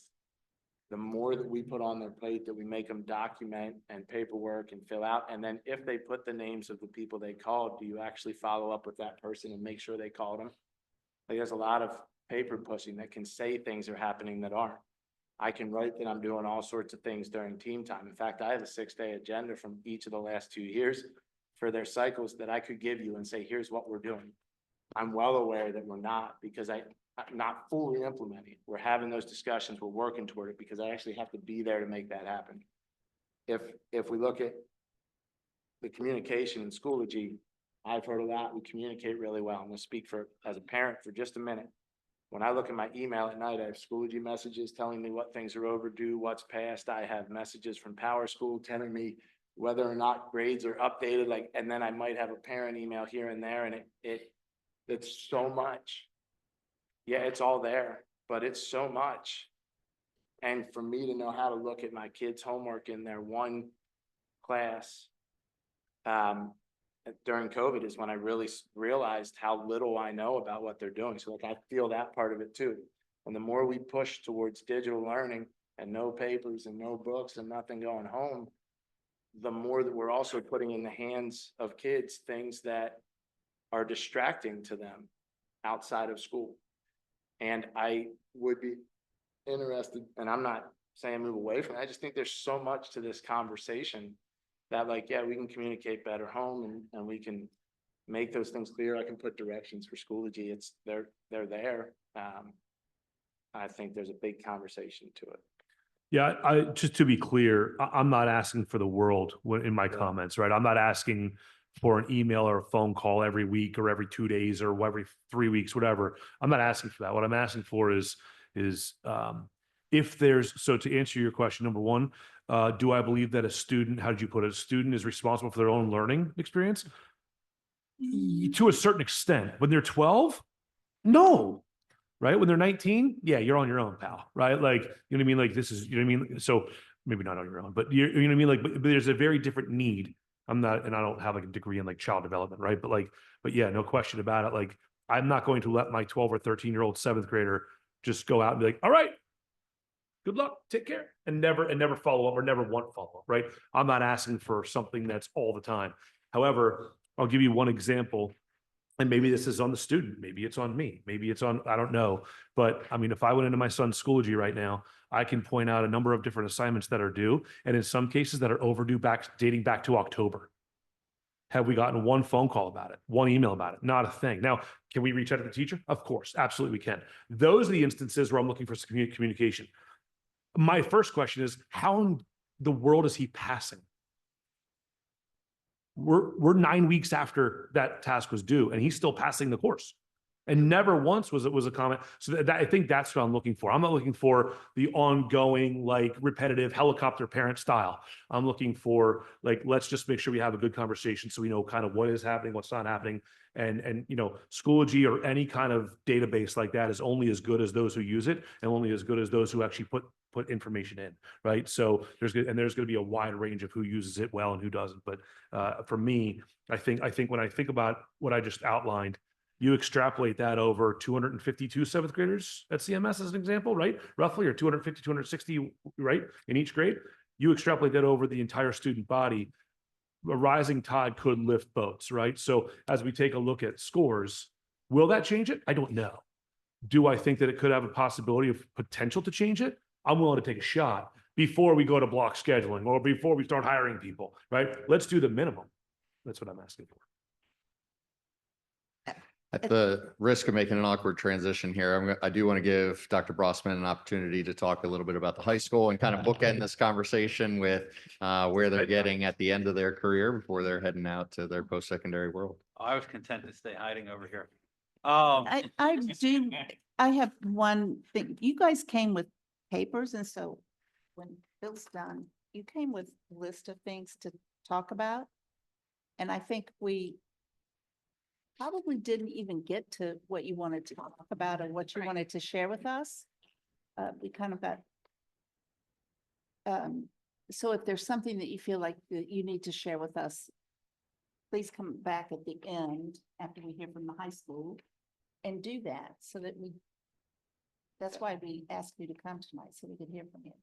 S21: the more that we put on their plate, that we make them document and paperwork and fill out, and then if they put the names of the people they called, do you actually follow up with that person and make sure they called them? Like, there's a lot of paper pushing that can say things are happening that aren't. I can write that I'm doing all sorts of things during team time. In fact, I have a 6-day agenda from each of the last 2 years for their cycles that I could give you and say, here's what we're doing. I'm well aware that we're not, because I'm not fully implementing. We're having those discussions, we're working toward it, because I actually have to be there to make that happen. If we look at the communication in Schoology, I've heard a lot, we communicate really well. I'm gonna speak as a parent for just a minute. When I look at my email at night, I have Schoology messages telling me what things are overdue, what's passed. I have messages from Power School telling me whether or not grades are updated, and then I might have a parent email here and there, and it's so much. Yeah, it's all there, but it's so much. And for me to know how to look at my kids' homework in their one class, during COVID is when I really realized how little I know about what they're doing. So I feel that part of it too. And the more we push towards digital learning and no papers and no books and nothing going home, the more that we're also putting in the hands of kids things that are distracting to them outside of school. And I would be interested, and I'm not saying move away from it, I just think there's so much to this conversation that, we can communicate better home and we can make those things clear. I can put directions for Schoology. They're there. I think there's a big conversation to it.
S11: Yeah, just to be clear, I'm not asking for the world in my comments, right? I'm not asking for an email or a phone call every week or every 2 days or every 3 weeks, whatever. I'm not asking for that. What I'm asking for is if there's, so to answer your question, number one, do I believe that a student, how did you put it? A student is responsible for their own learning experience? To a certain extent. When they're 12, no. Right? When they're 19, yeah, you're on your own, pal. Right? Like, you know what I mean? Like this is, you know what I mean? So maybe not on your own, but you know what I mean? Like, but there's a very different need. I'm not, and I don't have like a degree in like child development, right? But yeah, no question about it. Like, I'm not going to let my 12 or 13-year-old seventh grader just go out and be like, all right, good luck, take care, and never follow up or never want follow up, right? I'm not asking for something that's all the time. However, I'll give you one example. And maybe this is on the student, maybe it's on me, maybe it's on, I don't know. But I mean, if I went into my son's Schoology right now, I can point out a number of different assignments that are due, and in some cases that are overdue dating back to October. Have we gotten one phone call about it, one email about it? Not a thing. Now, can we reach out to the teacher? Of course, absolutely we can. Those are the instances where I'm looking for some communication. My first question is, how in the world is he passing? We're 9 weeks after that task was due, and he's still passing the course. And never once was a comment. So I think that's what I'm looking for. I'm not looking for the ongoing, like, repetitive helicopter parent style. I'm looking for, like, let's just make sure we have a good conversation so we know kind of what is happening, what's not happening. And you know, Schoology or any kind of database like that is only as good as those who use it, and only as good as those who actually put information in, right? So there's going to be a wide range of who uses it well and who doesn't. But for me, I think when I think about what I just outlined, you extrapolate that over 252 seventh graders at CMS as an example, right? Roughly, or 250, 260, right? In each grade, you extrapolate that over the entire student body. A rising tide could lift boats, right? So as we take a look at scores, will that change it? I don't know. Do I think that it could have a possibility of potential to change it? I'm willing to take a shot before we go to block scheduling or before we start hiring people, right? Let's do the minimum. That's what I'm asking for.
S12: At the risk of making an awkward transition here, I do want to give Dr. Brossman an opportunity to talk a little bit about the high school and kind of bookend this conversation with where they're getting at the end of their career before they're heading out to their post-secondary world.
S19: I was content to stay hiding over here.
S14: I have one thing. You guys came with papers, and so when Bill's done, you came with a list of things to talk about. And I think we probably didn't even get to what you wanted to talk about or what you wanted to share with us. We kind of got, so if there's something that you feel like that you need to share with us, please come back at the end after we hear from the high school and do that so that that's why we asked you to come tonight, so we could hear from you.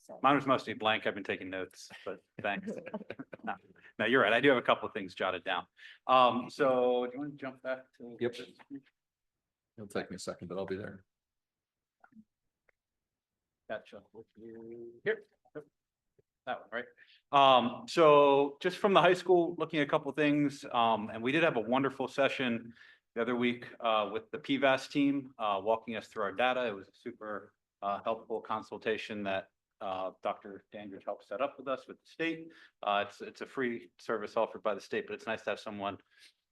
S14: So.
S19: Mine was mostly blank. I've been taking notes, but thanks. No, you're right. I do have a couple of things jotted down. So do you want to jump back to?
S12: Yep. It'll take me a second, but I'll be there.
S19: Gotcha. Here. That one, right? So just from the high school, looking at a couple of things, and we did have a wonderful session the other week with the PVAS team, walking us through our data. It was a super helpful consultation that Dr. Dandridge helped set up with us with the state. It's a free service offered by the state, but it's nice to have someone,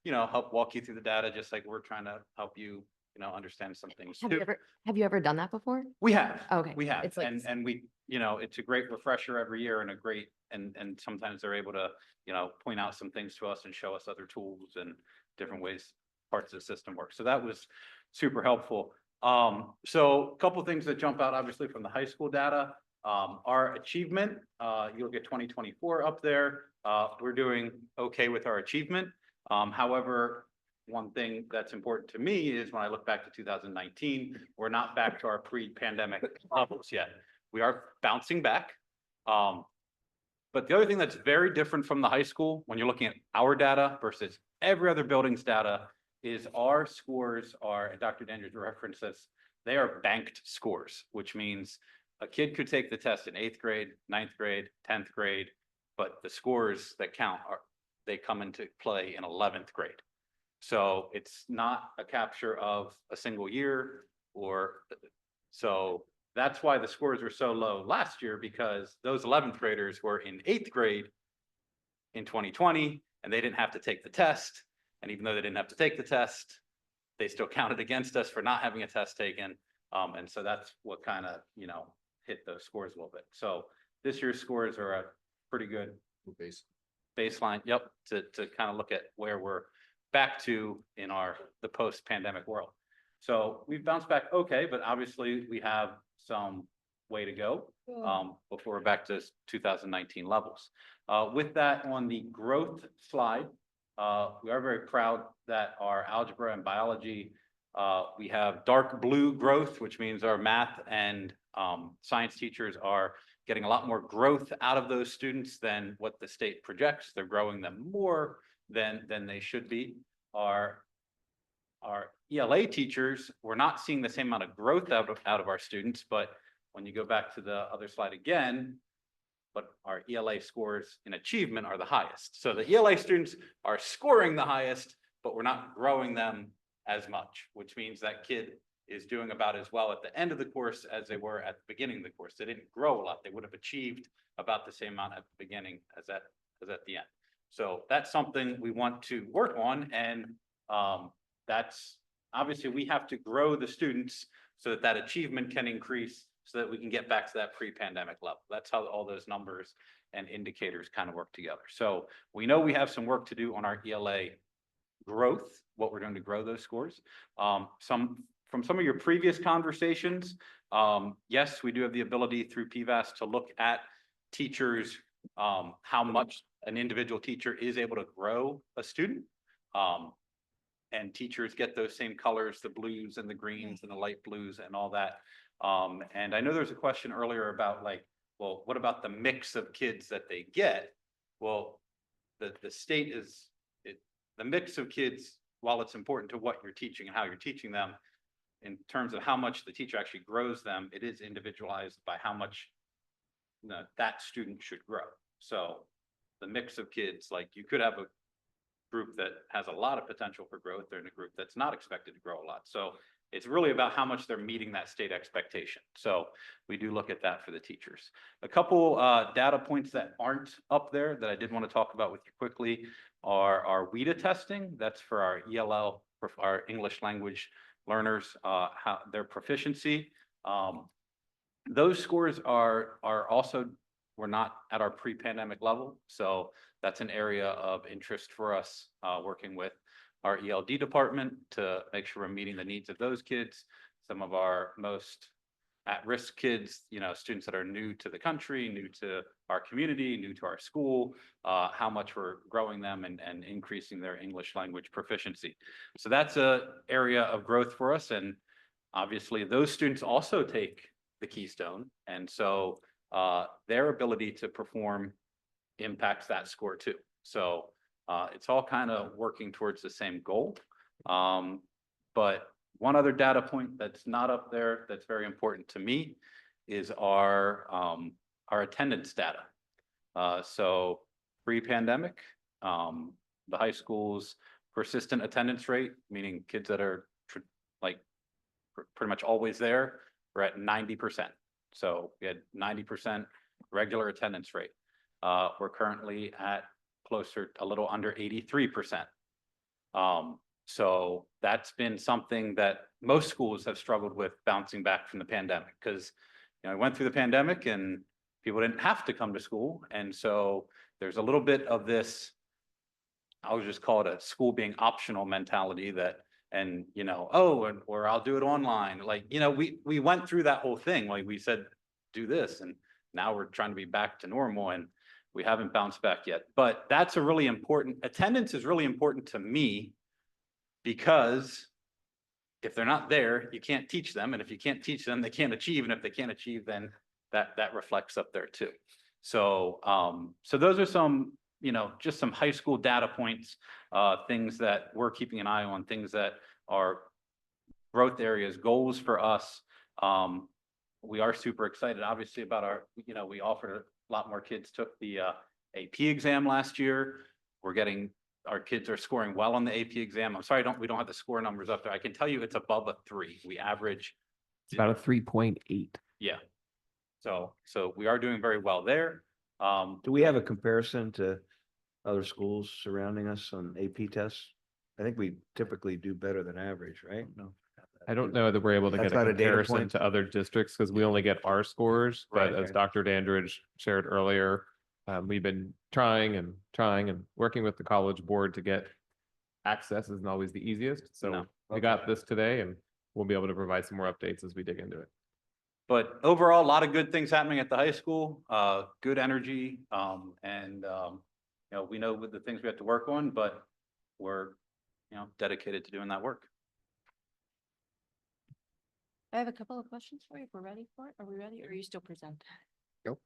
S19: you know, help walk you through the data, just like we're trying to help you, you know, understand some things.
S22: Have you ever done that before?
S19: We have.
S22: Okay.
S19: We have.
S22: It's like,
S19: And we, you know, it's a great refresher every year and a great, and sometimes they're able to, you know, point out some things to us and show us other tools and different ways parts of the system work. So that was super helpful. So a couple of things that jump out, obviously, from the high school data. Our achievement, you'll get 2024 up there. We're doing okay with our achievement. However, one thing that's important to me is when I look back to 2019, we're not back to our pre-pandemic levels yet. We are bouncing back. But the other thing that's very different from the high school, when you're looking at our data versus every other building's data, is our scores are, and Dr. Dandridge referenced this, they are banked scores, which means a kid could take the test in 8th grade, 9th grade, 10th grade, but the scores that count they come into play in 11th grade. So it's not a capture of a single year, or so that's why the scores were so low last year, because those 11th graders were in 8th grade in 2020, and they didn't have to take the test. And even though they didn't have to take the test, they still counted against us for not having a test taken. And so that's what kind of, hit those scores a little bit. So this year's scores are a pretty good baseline, yep, to kind of look at where we're back to in the post-pandemic world. So we've bounced back okay, but obviously we have some way to go before we're back to 2019 levels. With that, on the growth slide, we are very proud that our algebra and biology, we have dark blue growth, which means our math and science teachers are getting a lot more growth out of those students than what the state projects. They're growing them more than they should be. Our ELA teachers, we're not seeing the same amount of growth out of our students, but when you go back to the other slide again, but our ELA scores in achievement are the highest. So the ELA students are scoring the highest, but we're not growing them as much, which means that kid is doing about as well at the end of the course as they were at the beginning of the course. They didn't grow a lot. They would have achieved about the same amount at the beginning as at the end. So that's something we want to work on. And that's obviously we have to grow the students so that that achievement can increase so that we can get back to that pre-pandemic level. That's how all those numbers and indicators kind of work together. So we know we have some work to do on our ELA growth, what we're doing to grow those scores. From some of your previous conversations, yes, we do have the ability through PVAS to look at teachers, how much an individual teacher is able to grow a student. And teachers get those same colors, the blues and the greens and the light blues and all that. And I know there's a question earlier about well, what about the mix of kids that they get? Well, the state is, the mix of kids, while it's important to what you're teaching and how you're teaching them, in terms of how much the teacher actually grows them, it is individualized by how much that student should grow. So the mix of kids, like you could have a group that has a lot of potential for growth, they're in a group that's not expected to grow a lot. So it's really about how much they're meeting that state expectation. So we do look at that for the teachers. A couple data points that aren't up there that I did want to talk about with you quickly are our WIDA testing. That's for our ELL, for our English language learners, how their proficiency. Those scores are also, we're not at our pre-pandemic level. So that's an area of interest for us, working with our ELD department to make sure we're meeting the needs of those kids. Some of our most at-risk kids, students that are new to the country, new to our community, new to our school, how much we're growing them and increasing their English language proficiency. So that's an area of growth for us. And obviously those students also take the Keystone. And so their ability to perform impacts that score too. So it's all kind of working towards the same goal. But one other data point that's not up there that's very important to me is our attendance data. So pre-pandemic, the high school's persistent attendance rate, meaning kids that are pretty much always there, we're at 90%. So we had 90% regular attendance rate. We're currently at closer, a little under 83%. So that's been something that most schools have struggled with bouncing back from the pandemic, because we went through the pandemic and people didn't have to come to school. And so there's a little bit of this, I'll just call it a school being optional mentality that, or I'll do it online. We went through that whole thing. Like we said, do this, and now we're trying to be back to normal and we haven't bounced back yet. But that's a really important, attendance is really important to me, because if they're not there, you can't teach them. And if you can't teach them, they can't achieve. And if they can't achieve, then that reflects up there too. So, so those are some, just some high school data points, things that we're keeping an eye on, things that are growth areas, goals for us. We are super excited, obviously, about our, we offered a lot more kids took the AP exam last year. Our kids are scoring well on the AP exam. I'm sorry, we don't have the score numbers up there. I can tell you it's above a 3. We average.
S8: It's about a 3.8.
S19: Yeah. So we are doing very well there.
S3: Do we have a comparison to other schools surrounding us on AP tests? I think we typically do better than average, right? No.
S8: I don't know that we're able to
S3: That's
S8: get a
S3: not a data
S8: comparison
S3: point?
S8: to other districts because we only get our scores, but
S3: Right.
S8: as Dr. Dandridge shared earlier, we've been trying and working with the college board to get access isn't always the easiest. So
S19: No.
S8: we got this today and we'll be able to provide some more updates as we dig into it.
S19: But overall, a lot of good things happening at the high school, good energy, we know with the things we have to work on, but we're, dedicated to doing that work.
S16: I have a couple of questions for you, if we're ready for it. Are we ready, or are you still present?
S12: Nope.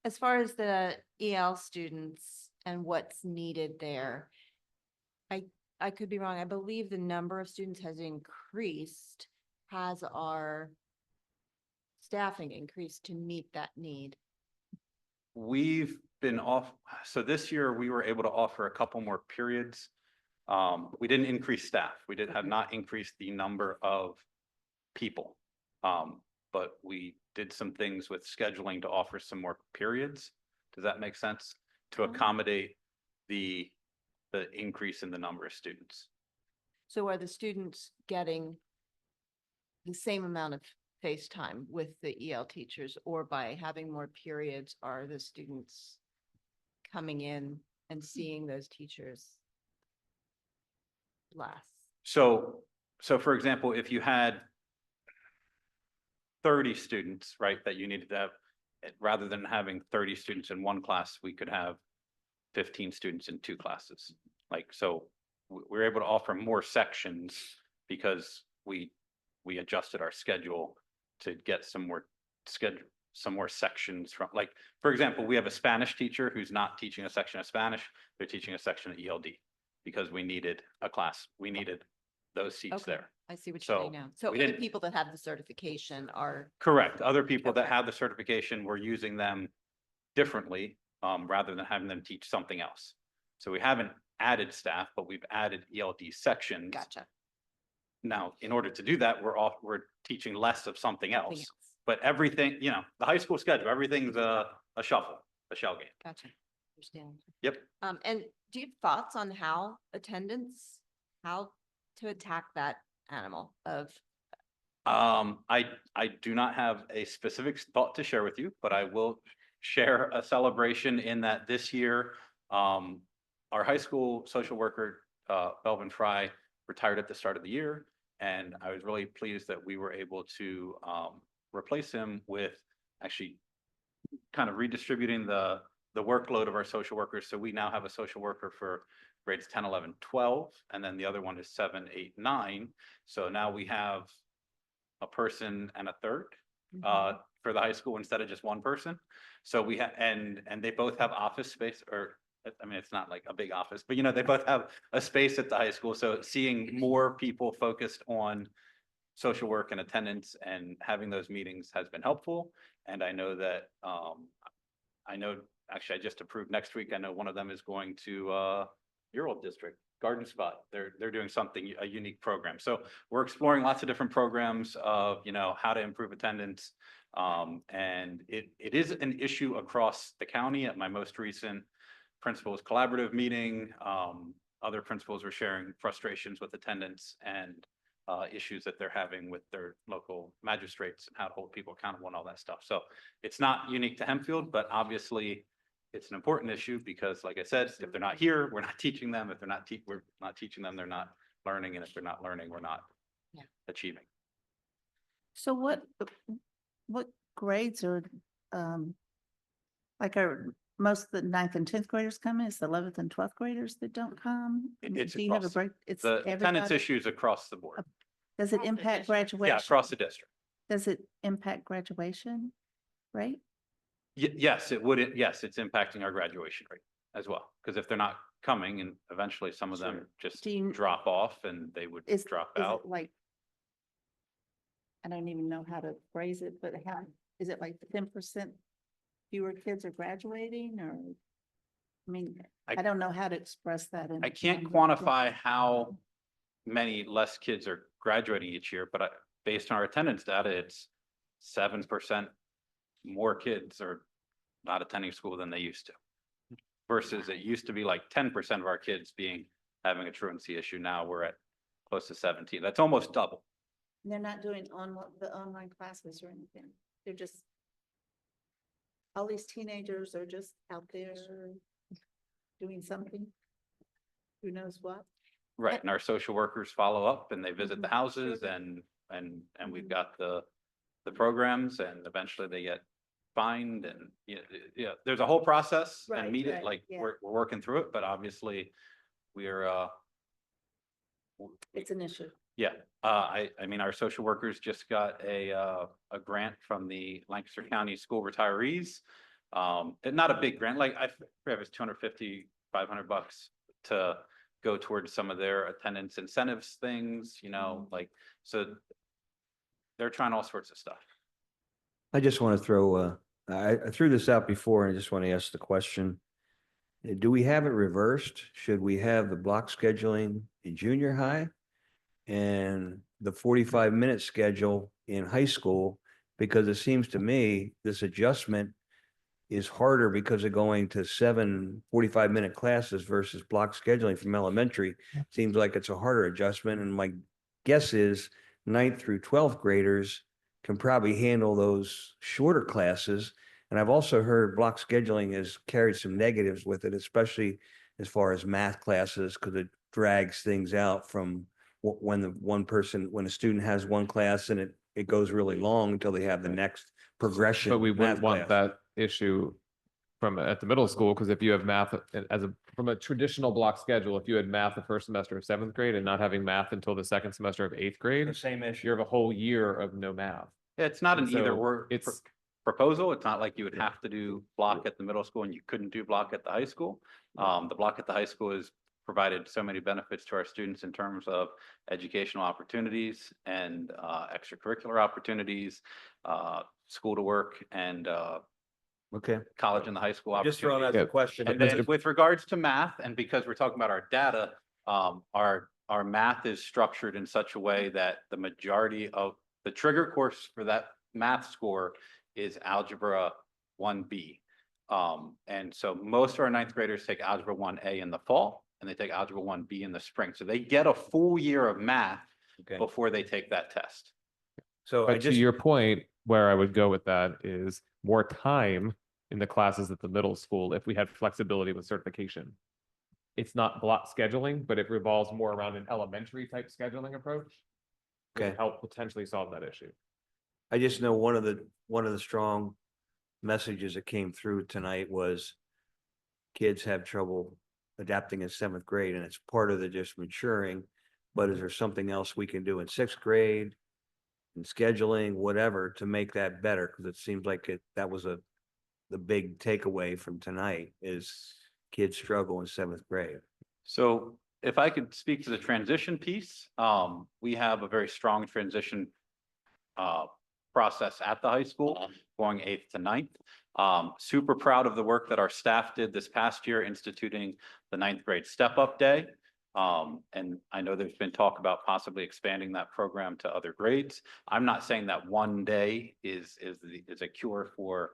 S16: As far as the EL students and what's needed there, I could be wrong. I believe the number of students has increased. Has our staffing increased to meet that need?
S19: We've been so this year we were able to offer a couple more periods. We didn't increase staff. We have not increased the number of people. But we did some things with scheduling to offer some more periods. Does that make sense? To accommodate the increase in the number of students.
S16: So are the students getting the same amount of face time with the EL teachers, or by having more periods, are the students coming in and seeing those teachers less?
S19: So for example, if you had 30 students, right, that you needed to have, rather than having 30 students in one class, we could have 15 students in 2 classes. So we're able to offer more sections because we adjusted our schedule to get some more sections from, for example, we have a Spanish teacher who's not teaching a section of Spanish, they're teaching a section of ELD because we needed a class. We needed those seats there.
S16: I see what you're saying now. So
S19: we
S16: the
S19: didn't-
S16: people that have the certification are.
S19: Correct. Other people that have the certification, we're using them differently, rather than having them teach something else. So we haven't added staff, but we've added ELD sections.
S16: Gotcha.
S19: Now, in order to do that, we're teaching less of something else. But everything, the high school schedule, everything's a shuffle, a shell game.
S16: Gotcha. Understand.
S19: Yep.
S16: And do you have thoughts on how to attack that animal of?
S19: I do not have a specific thought to share with you, but I will share a celebration in that this year, our high school social worker, Belvin Fry, retired at the start of the year. And I was really pleased that we were able to replace him with actually kind of redistributing the workload of our social workers. So we now have a social worker for grades 10, 11, 12, and then the other one is 7, 8, 9. So now we have a person and a third for the high school instead of just one person. So we have, and they both have office space, or I mean, it's not like a big office, but they both have a space at the high school. So seeing more people focused on social work and attendance and having those meetings has been helpful. And I know that, actually, I just approved next week. I know one of them is going to your old district, Garden Spot. They're doing something, a unique program. So we're exploring lots of different programs of, how to improve attendance. And it is an issue across the county. At my most recent principals collaborative meeting, other principals were sharing frustrations with attendance and issues that they're having with their local magistrates and how to hold people accountable and all that stuff. So it's not unique to Hempfield, but obviously it's an important issue because, like I said, if they're not here, we're not teaching them. If they're not, we're not teaching them, they're not learning. And if they're not learning, we're not achieving.
S14: So what grades are, are most of the 9th and 10th graders coming? It's the 11th and 12th graders that don't come?
S19: It's
S14: Do you have a
S19: across
S14: break? It's
S19: the attendance
S14: everybody?
S19: issues across the board.
S14: Does it impact graduation?
S19: Yeah, across the district.
S14: Does it impact graduation rate?
S19: Yes, it would. Yes, it's impacting our graduation rate as well. Because if they're not coming, and eventually some of them just drop off and they would drop out.
S14: Like, I don't even know how to phrase it, but how, is it like 10% fewer kids are graduating, or? I mean, I don't know how to express that.
S19: I can't quantify how many less kids are graduating each year, but based on our attendance data, it's 7% more kids are not attending school than they used to. Versus it used to be like 10% of our kids having a truancy issue. Now we're at close to 17. That's almost double.
S14: They're not doing the online classes or anything. They're just, all these teenagers are just out there doing something. Who knows what?
S19: Right, and our social workers follow up and they visit the houses and we've got the programs and eventually they get fined and, yeah, there's a whole process and we're working through it, but obviously we're,
S14: It's an issue.
S19: yeah, I mean, our social workers just got a grant from the Lancaster County School Retirees. And not a big grant, like I forget, it was $250, $500 to go towards some of their attendance incentives things, like, so they're trying all sorts of stuff.
S3: I just want to throw, I threw this out before and I just want to ask the question. Do we have it reversed? Should we have the block scheduling in junior high and the 45-minute schedule in high school? Because it seems to me this adjustment is harder because of going to 7 45-minute classes versus block scheduling from elementary. Seems like it's a harder adjustment. And my guess is 9th through 12th graders can probably handle those shorter classes. And I've also heard block scheduling has carried some negatives with it, especially as far as math classes, because it drags things out from when when a student has one class and it goes really long until they have the next progression.
S8: But we
S3: math
S8: wouldn't want
S3: class.
S8: that issue at the middle school, because if you have math from a traditional block schedule, if you had math the first semester of 7th grade and not having math until the second semester of 8th grade,
S3: The same issue.
S8: you have a whole year of no math.
S19: Yeah, it's not an
S8: So
S19: either or
S8: it's-
S19: proposal. It's not like you would have to do block at the middle school and you couldn't do block at the high school. The block at the high school has provided so many benefits to our students in terms of educational opportunities and extracurricular opportunities, school to work and
S3: Okay.
S19: college and the high school
S3: Just throwing out
S19: opportunities.
S3: the question.
S19: And then with regards to math, and because we're talking about our data, our math is structured in such a way that the majority of the trigger course for that math score is Algebra 1B. And so most of our 9th graders take Algebra 1A in the fall and they take Algebra 1B in the spring. So they get a full year of math before they take that test.
S3: So
S8: But to your point, where I would go with that is more time in the classes at the middle school if we had flexibility with certification. It's not block scheduling, but it revolves more around an elementary type scheduling approach. To
S3: Okay.
S8: help potentially solve that issue.
S3: I just know one of the strong messages that came through tonight was kids have trouble adapting in 7th grade, and it's part of the just maturing. But is there something else we can do in 6th grade and scheduling, whatever, to make that better? Because it seems like that was the big takeaway from tonight is kids struggle in 7th grade.
S19: So if I could speak to the transition piece, we have a very strong transition process at the high school, going 8th to 9th. Super proud of the work that our staff did this past year, instituting the 9th grade Step Up Day. And I know there's been talk about possibly expanding that program to other grades. I'm not saying that one day is a cure for,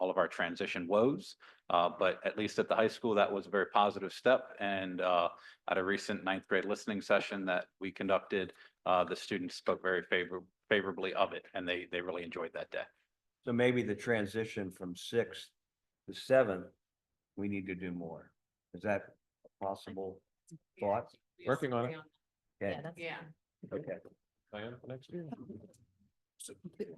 S19: all of our transition woes. But at least at the high school, that was a very positive step. And at a recent 9th grade listening session that we conducted, the students spoke very favorably of it, and they really enjoyed that day.
S3: So maybe the transition from 6th to 7th, we need to do more. Is that a possible thought?
S8: Working on it.
S3: Okay.
S20: Yeah.
S3: Okay.
S8: Plan for next year.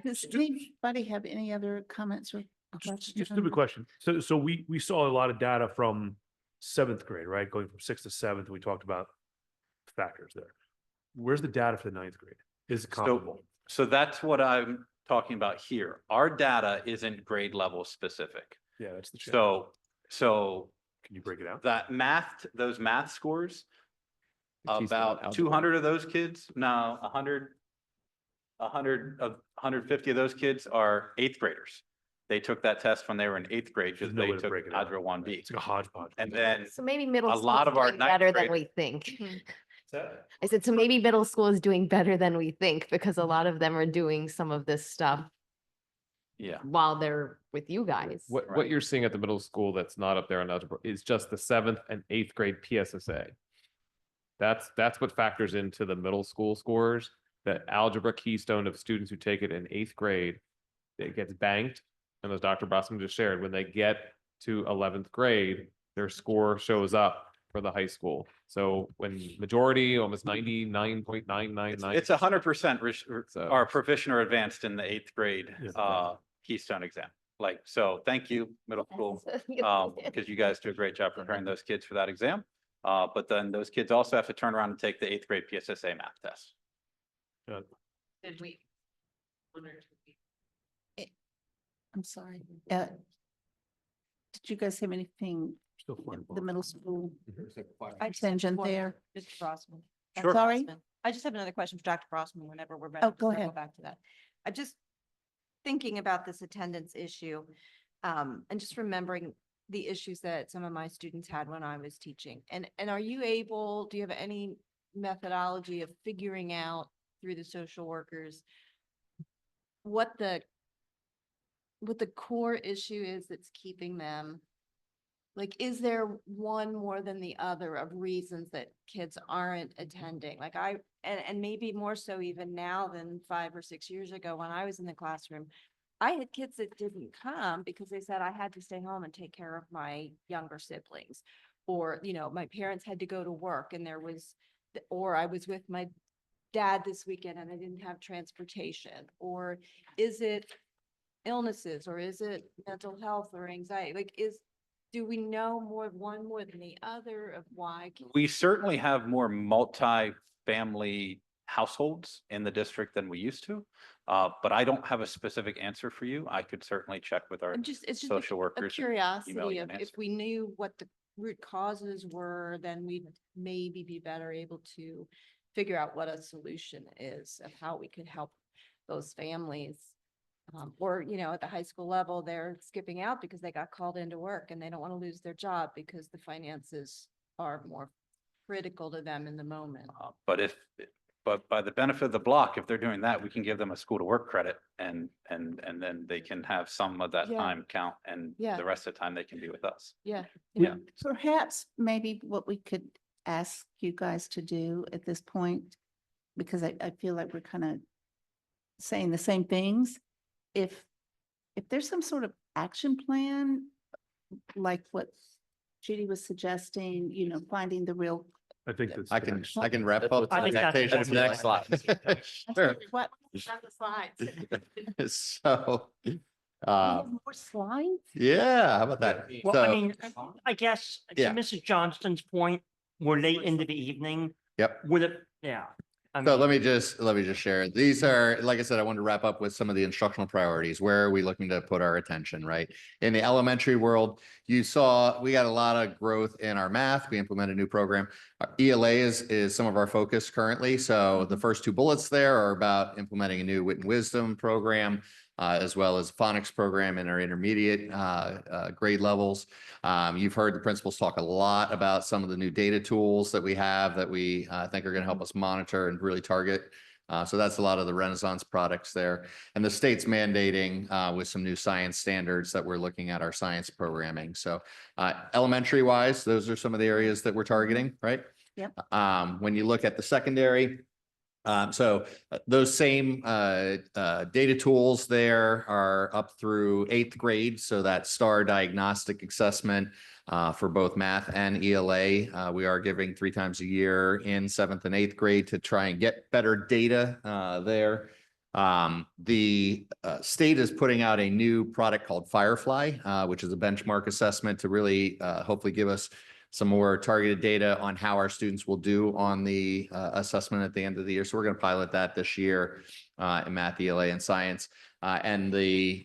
S14: Does anybody have any other comments or questions?
S11: Just a stupid question. So we saw a lot of data from 7th grade, right? Going from 6th to 7th, we talked about factors there. Where's the data for the 9th grade? Is it comparable?
S19: So that's what I'm talking about here. Our data isn't grade level specific.
S11: Yeah, that's the challenge.
S19: So
S11: Can you break it out?
S19: those math scores,
S8: Teach them
S19: about
S8: algebra.
S19: 200 of those kids, no, 150 of those kids are 8th graders. They took that test when they were in 8th grade because
S11: There's no
S19: they
S11: way to
S19: took
S11: break it out.
S19: Algebra 1B.
S11: It's like a hodgepodge.
S19: And then
S22: So maybe middle
S19: a
S22: school
S19: lot
S22: is
S19: of our
S22: doing
S19: 9th
S22: better than
S19: graders-
S22: we think. I said, so maybe middle school is doing better than we think because a lot of them are doing some of this stuff
S19: Yeah.
S22: while they're with you guys.
S8: What you're seeing at the middle school that's not up there on algebra is just the 7th and 8th grade PSSA. That's what factors into the middle school scores. The algebra keystone of students who take it in 8th grade, it gets banked. And as Dr. Brossman just shared, when they get to 11th grade, their score shows up for the high school. So when majority, almost 99.999.
S19: It's 100% are proficient or advanced in the 8th grade Keystone exam. Like, so thank you, middle school, because you guys do a great job preparing those kids for that exam. But then those kids also have to turn around and take the 8th grade PSSA math test.
S20: Did we?
S14: I'm sorry. Did you guys have anything, the middle school contingent there?
S16: Mr. Brossman.
S14: Sure. Sorry?
S16: I just have another question for Dr. Brossman whenever we're ready.
S14: Oh, go
S16: to circle
S14: ahead.
S16: Back to that. I'm just thinking about this attendance issue, and just remembering the issues that some of my students had when I was teaching. And are you able, do you have any methodology of figuring out through the social workers what the core issue is that's keeping them? Like, is there one more than the other of reasons that kids aren't attending? Like and maybe more so even now than 5 or 6 years ago when I was in the classroom, I had kids that didn't come because they said I had to stay home and take care of my younger siblings. Or, you know, my parents had to go to work and or I was with my dad this weekend and I didn't have transportation. Or is it illnesses, or is it mental health or anxiety? Like, do we know one more than the other of why?
S19: We certainly have more multi-family households in the district than we used to. But I don't have a specific answer for you. I could certainly check with our
S16: It's just
S19: social
S16: a
S19: workers. and
S16: curiosity
S19: email you
S16: of
S19: an
S16: if
S19: answer.
S16: we knew what the root causes were, then we'd maybe be better able to figure out what a solution is of how we could help those families. Or, you know, at the high school level, they're skipping out because they got called into work and they don't want to lose their job because the finances are more critical to them in the moment.
S19: But by the benefit of the block, if they're doing that, we can give them a school to work credit and then they can have some of that
S16: Yeah.
S19: time count and
S16: Yeah.
S19: the rest of the time they can be with us.
S16: Yeah.
S19: Yeah.
S14: Perhaps maybe what we could ask you guys to do at this point, because I feel like we're kind of saying the same things. If there's some sort of action plan, like what Judy was suggesting, you know, finding the real.
S11: I think that's.
S12: I can wrap up.
S14: I think that's-
S12: presentation if you'd
S19: next
S12: like. Sure.
S14: What?
S20: On the slides.
S12: So,
S2: More slides?
S12: yeah, how about that?
S2: Well, I
S12: So,
S2: mean, I guess to
S12: Yeah.
S2: Mrs. Johnston's point, we're late into the evening.
S12: Yep.
S2: Would it, yeah. I
S12: So
S2: mean,
S12: let me just share. These are, like I said, I wanted to wrap up with some of the instructional priorities. Where are we looking to put our attention, right? In the elementary world, you saw we got a lot of growth in our math. We implemented a new program. Our ELA is some of our focus currently. So the first 2 bullets there are about implementing a new wit and wisdom program, as well as phonics program in our intermediate grade levels. You've heard the principals talk a lot about some of the new data tools that we have that we think are going to help us monitor and really target. So that's a lot of the Renaissance products there. And the state's mandating with some new science standards that we're looking at our science programming. So elementary wise, those are some of the areas that we're targeting, right?
S14: Yep.
S12: When you look at the secondary, so those same data tools there are up through 8th grade. So that STAR diagnostic assessment for both math and ELA, we are giving 3 times a year in 7th and 8th grade to try and get better data there. The state is putting out a new product called Firefly, which is a benchmark assessment to really hopefully give us some more targeted data on how our students will do on the assessment at the end of the year. So we're going to pilot that this year in math, ELA, and science. And the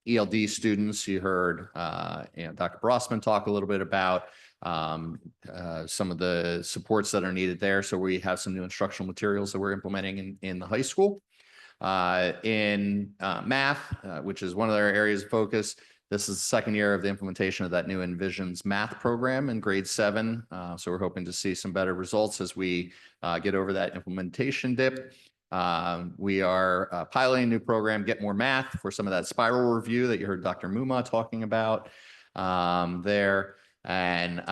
S12: ELD students, you heard Dr. Brossman talk a little bit about some of the supports that are needed there. So we have some new instructional materials that we're implementing in the high school. In math, which is one of their areas of focus, This is the second year of the implementation of that new Envisions math program in grade 7. So we're hoping to see some better results as we get over that implementation dip. We are piloting a new program, Get More Math, for some of that spiral review that you heard Dr. Muma talking about there. And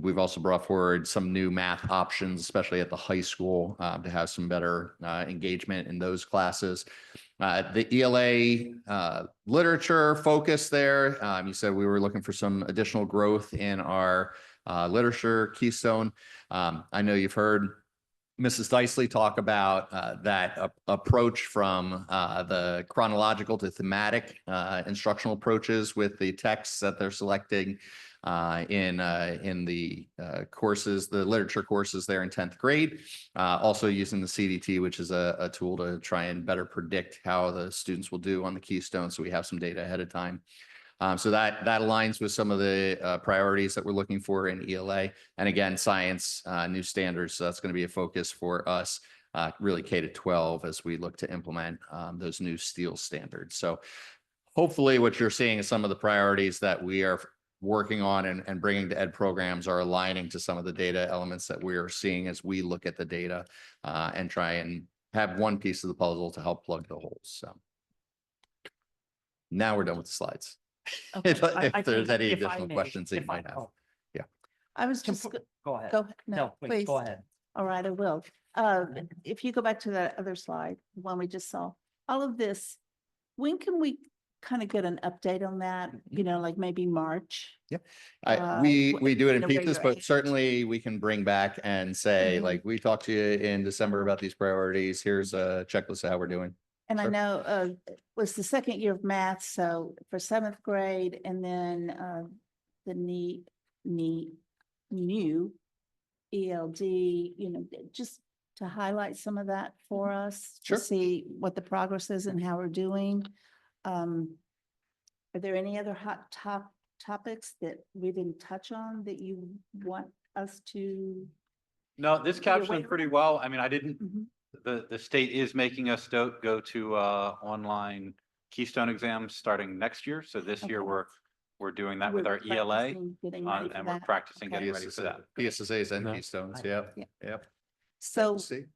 S12: we've also brought forward some new math options, especially at the high school, to have some better engagement in those classes. The ELA literature focus there, you said we were looking for some additional growth in our literature keystone. I know you've heard Mrs. Dicely talk about that approach from the chronological to thematic instructional approaches with the texts that they're selecting in the courses, the literature courses there in 10th grade. Also using the CDT, which is a tool to try and better predict how the students will do on the keystone. So we have some data ahead of time. So that aligns with some of the priorities that we're looking for in ELA. And again, science, new standards. So that's going to be a focus for us, really K to 12, as we look to implement those new STEEL standards. So hopefully what you're seeing is some of the priorities that we are working on and bringing to ed programs are aligning to some of the data elements that we are seeing as we look at the data and try and have one piece of the puzzle to help plug the holes. So now we're done with the slides. If there's any additional questions that you might have. Yeah.
S14: I was just,
S2: Go ahead.
S14: go,
S2: No,
S14: no,
S2: please,
S14: please.
S2: go ahead.
S14: All right, I will. If you go back to that other slide, one we just saw, all of this, when can we kind of get an update on that? You know, like maybe March?
S12: Yeah, we do it in
S14: know, where
S12: pieces,
S14: you're
S12: but
S14: at.
S12: certainly we can bring back and say,
S14: Mhm.
S12: like, we talked to you in December about these priorities. Here's a checklist of how we're doing.
S14: And I
S12: Sure.
S14: know it was the second year of math, so for 7th grade, and then the new ELD, you know, just to highlight some of that for us.
S12: Sure.
S14: To see what the progress is and how we're doing. Are there any other hot topics that we didn't touch on that you want us to?
S19: No, this
S14: You're
S19: captured
S14: waiting.
S19: pretty well. I mean, I didn't,
S14: Mhm.
S19: the state is making us go to online Keystone exams starting next year. So this year
S14: Okay.
S19: we're doing that with
S14: We're
S19: our ELA
S14: practicing getting ready for
S19: and we're
S14: that.
S19: practicing
S14: Okay.
S19: getting ready for that.
S12: PSSAs and
S19: No.
S12: Keystones. Yep.
S14: Yeah.
S12: Yep.
S14: So
S12: See.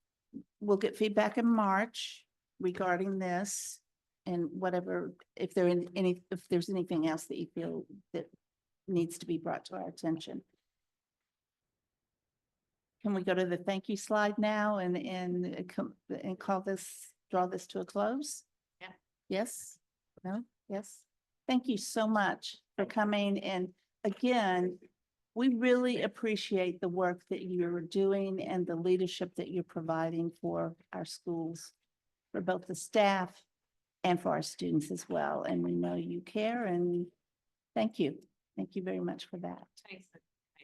S14: we'll get feedback in March regarding this and whatever, if there's anything else that you feel that needs to be brought to our attention. Can we go to the thank you slide now and draw this to a close?
S20: Yeah.
S14: Yes? No? Yes? Thank you so much for coming. And again, we really appreciate the work that you're doing and the leadership that you're providing for our schools, for both the staff and for our students as well. And we know you care, and thank you. Thank you very much for that.
S20: Thanks.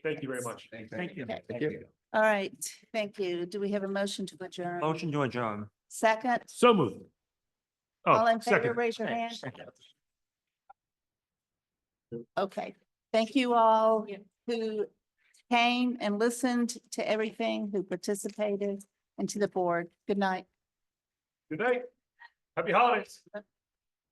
S11: Thank you very much.
S2: Thank you.
S14: Okay.
S12: Thank you.
S14: All right, thank you. Do we have a motion to adjourn?
S2: Motion to adjourn.
S14: Second,
S11: So moved.
S14: all
S11: Oh,
S14: in favor,
S11: second.
S14: raise your
S2: Okay,
S14: hand.
S2: second.
S14: Okay, thank you all
S20: Yeah.
S14: who came and listened to everything, who participated, and to the board. Good night.
S11: Good night. Happy holidays.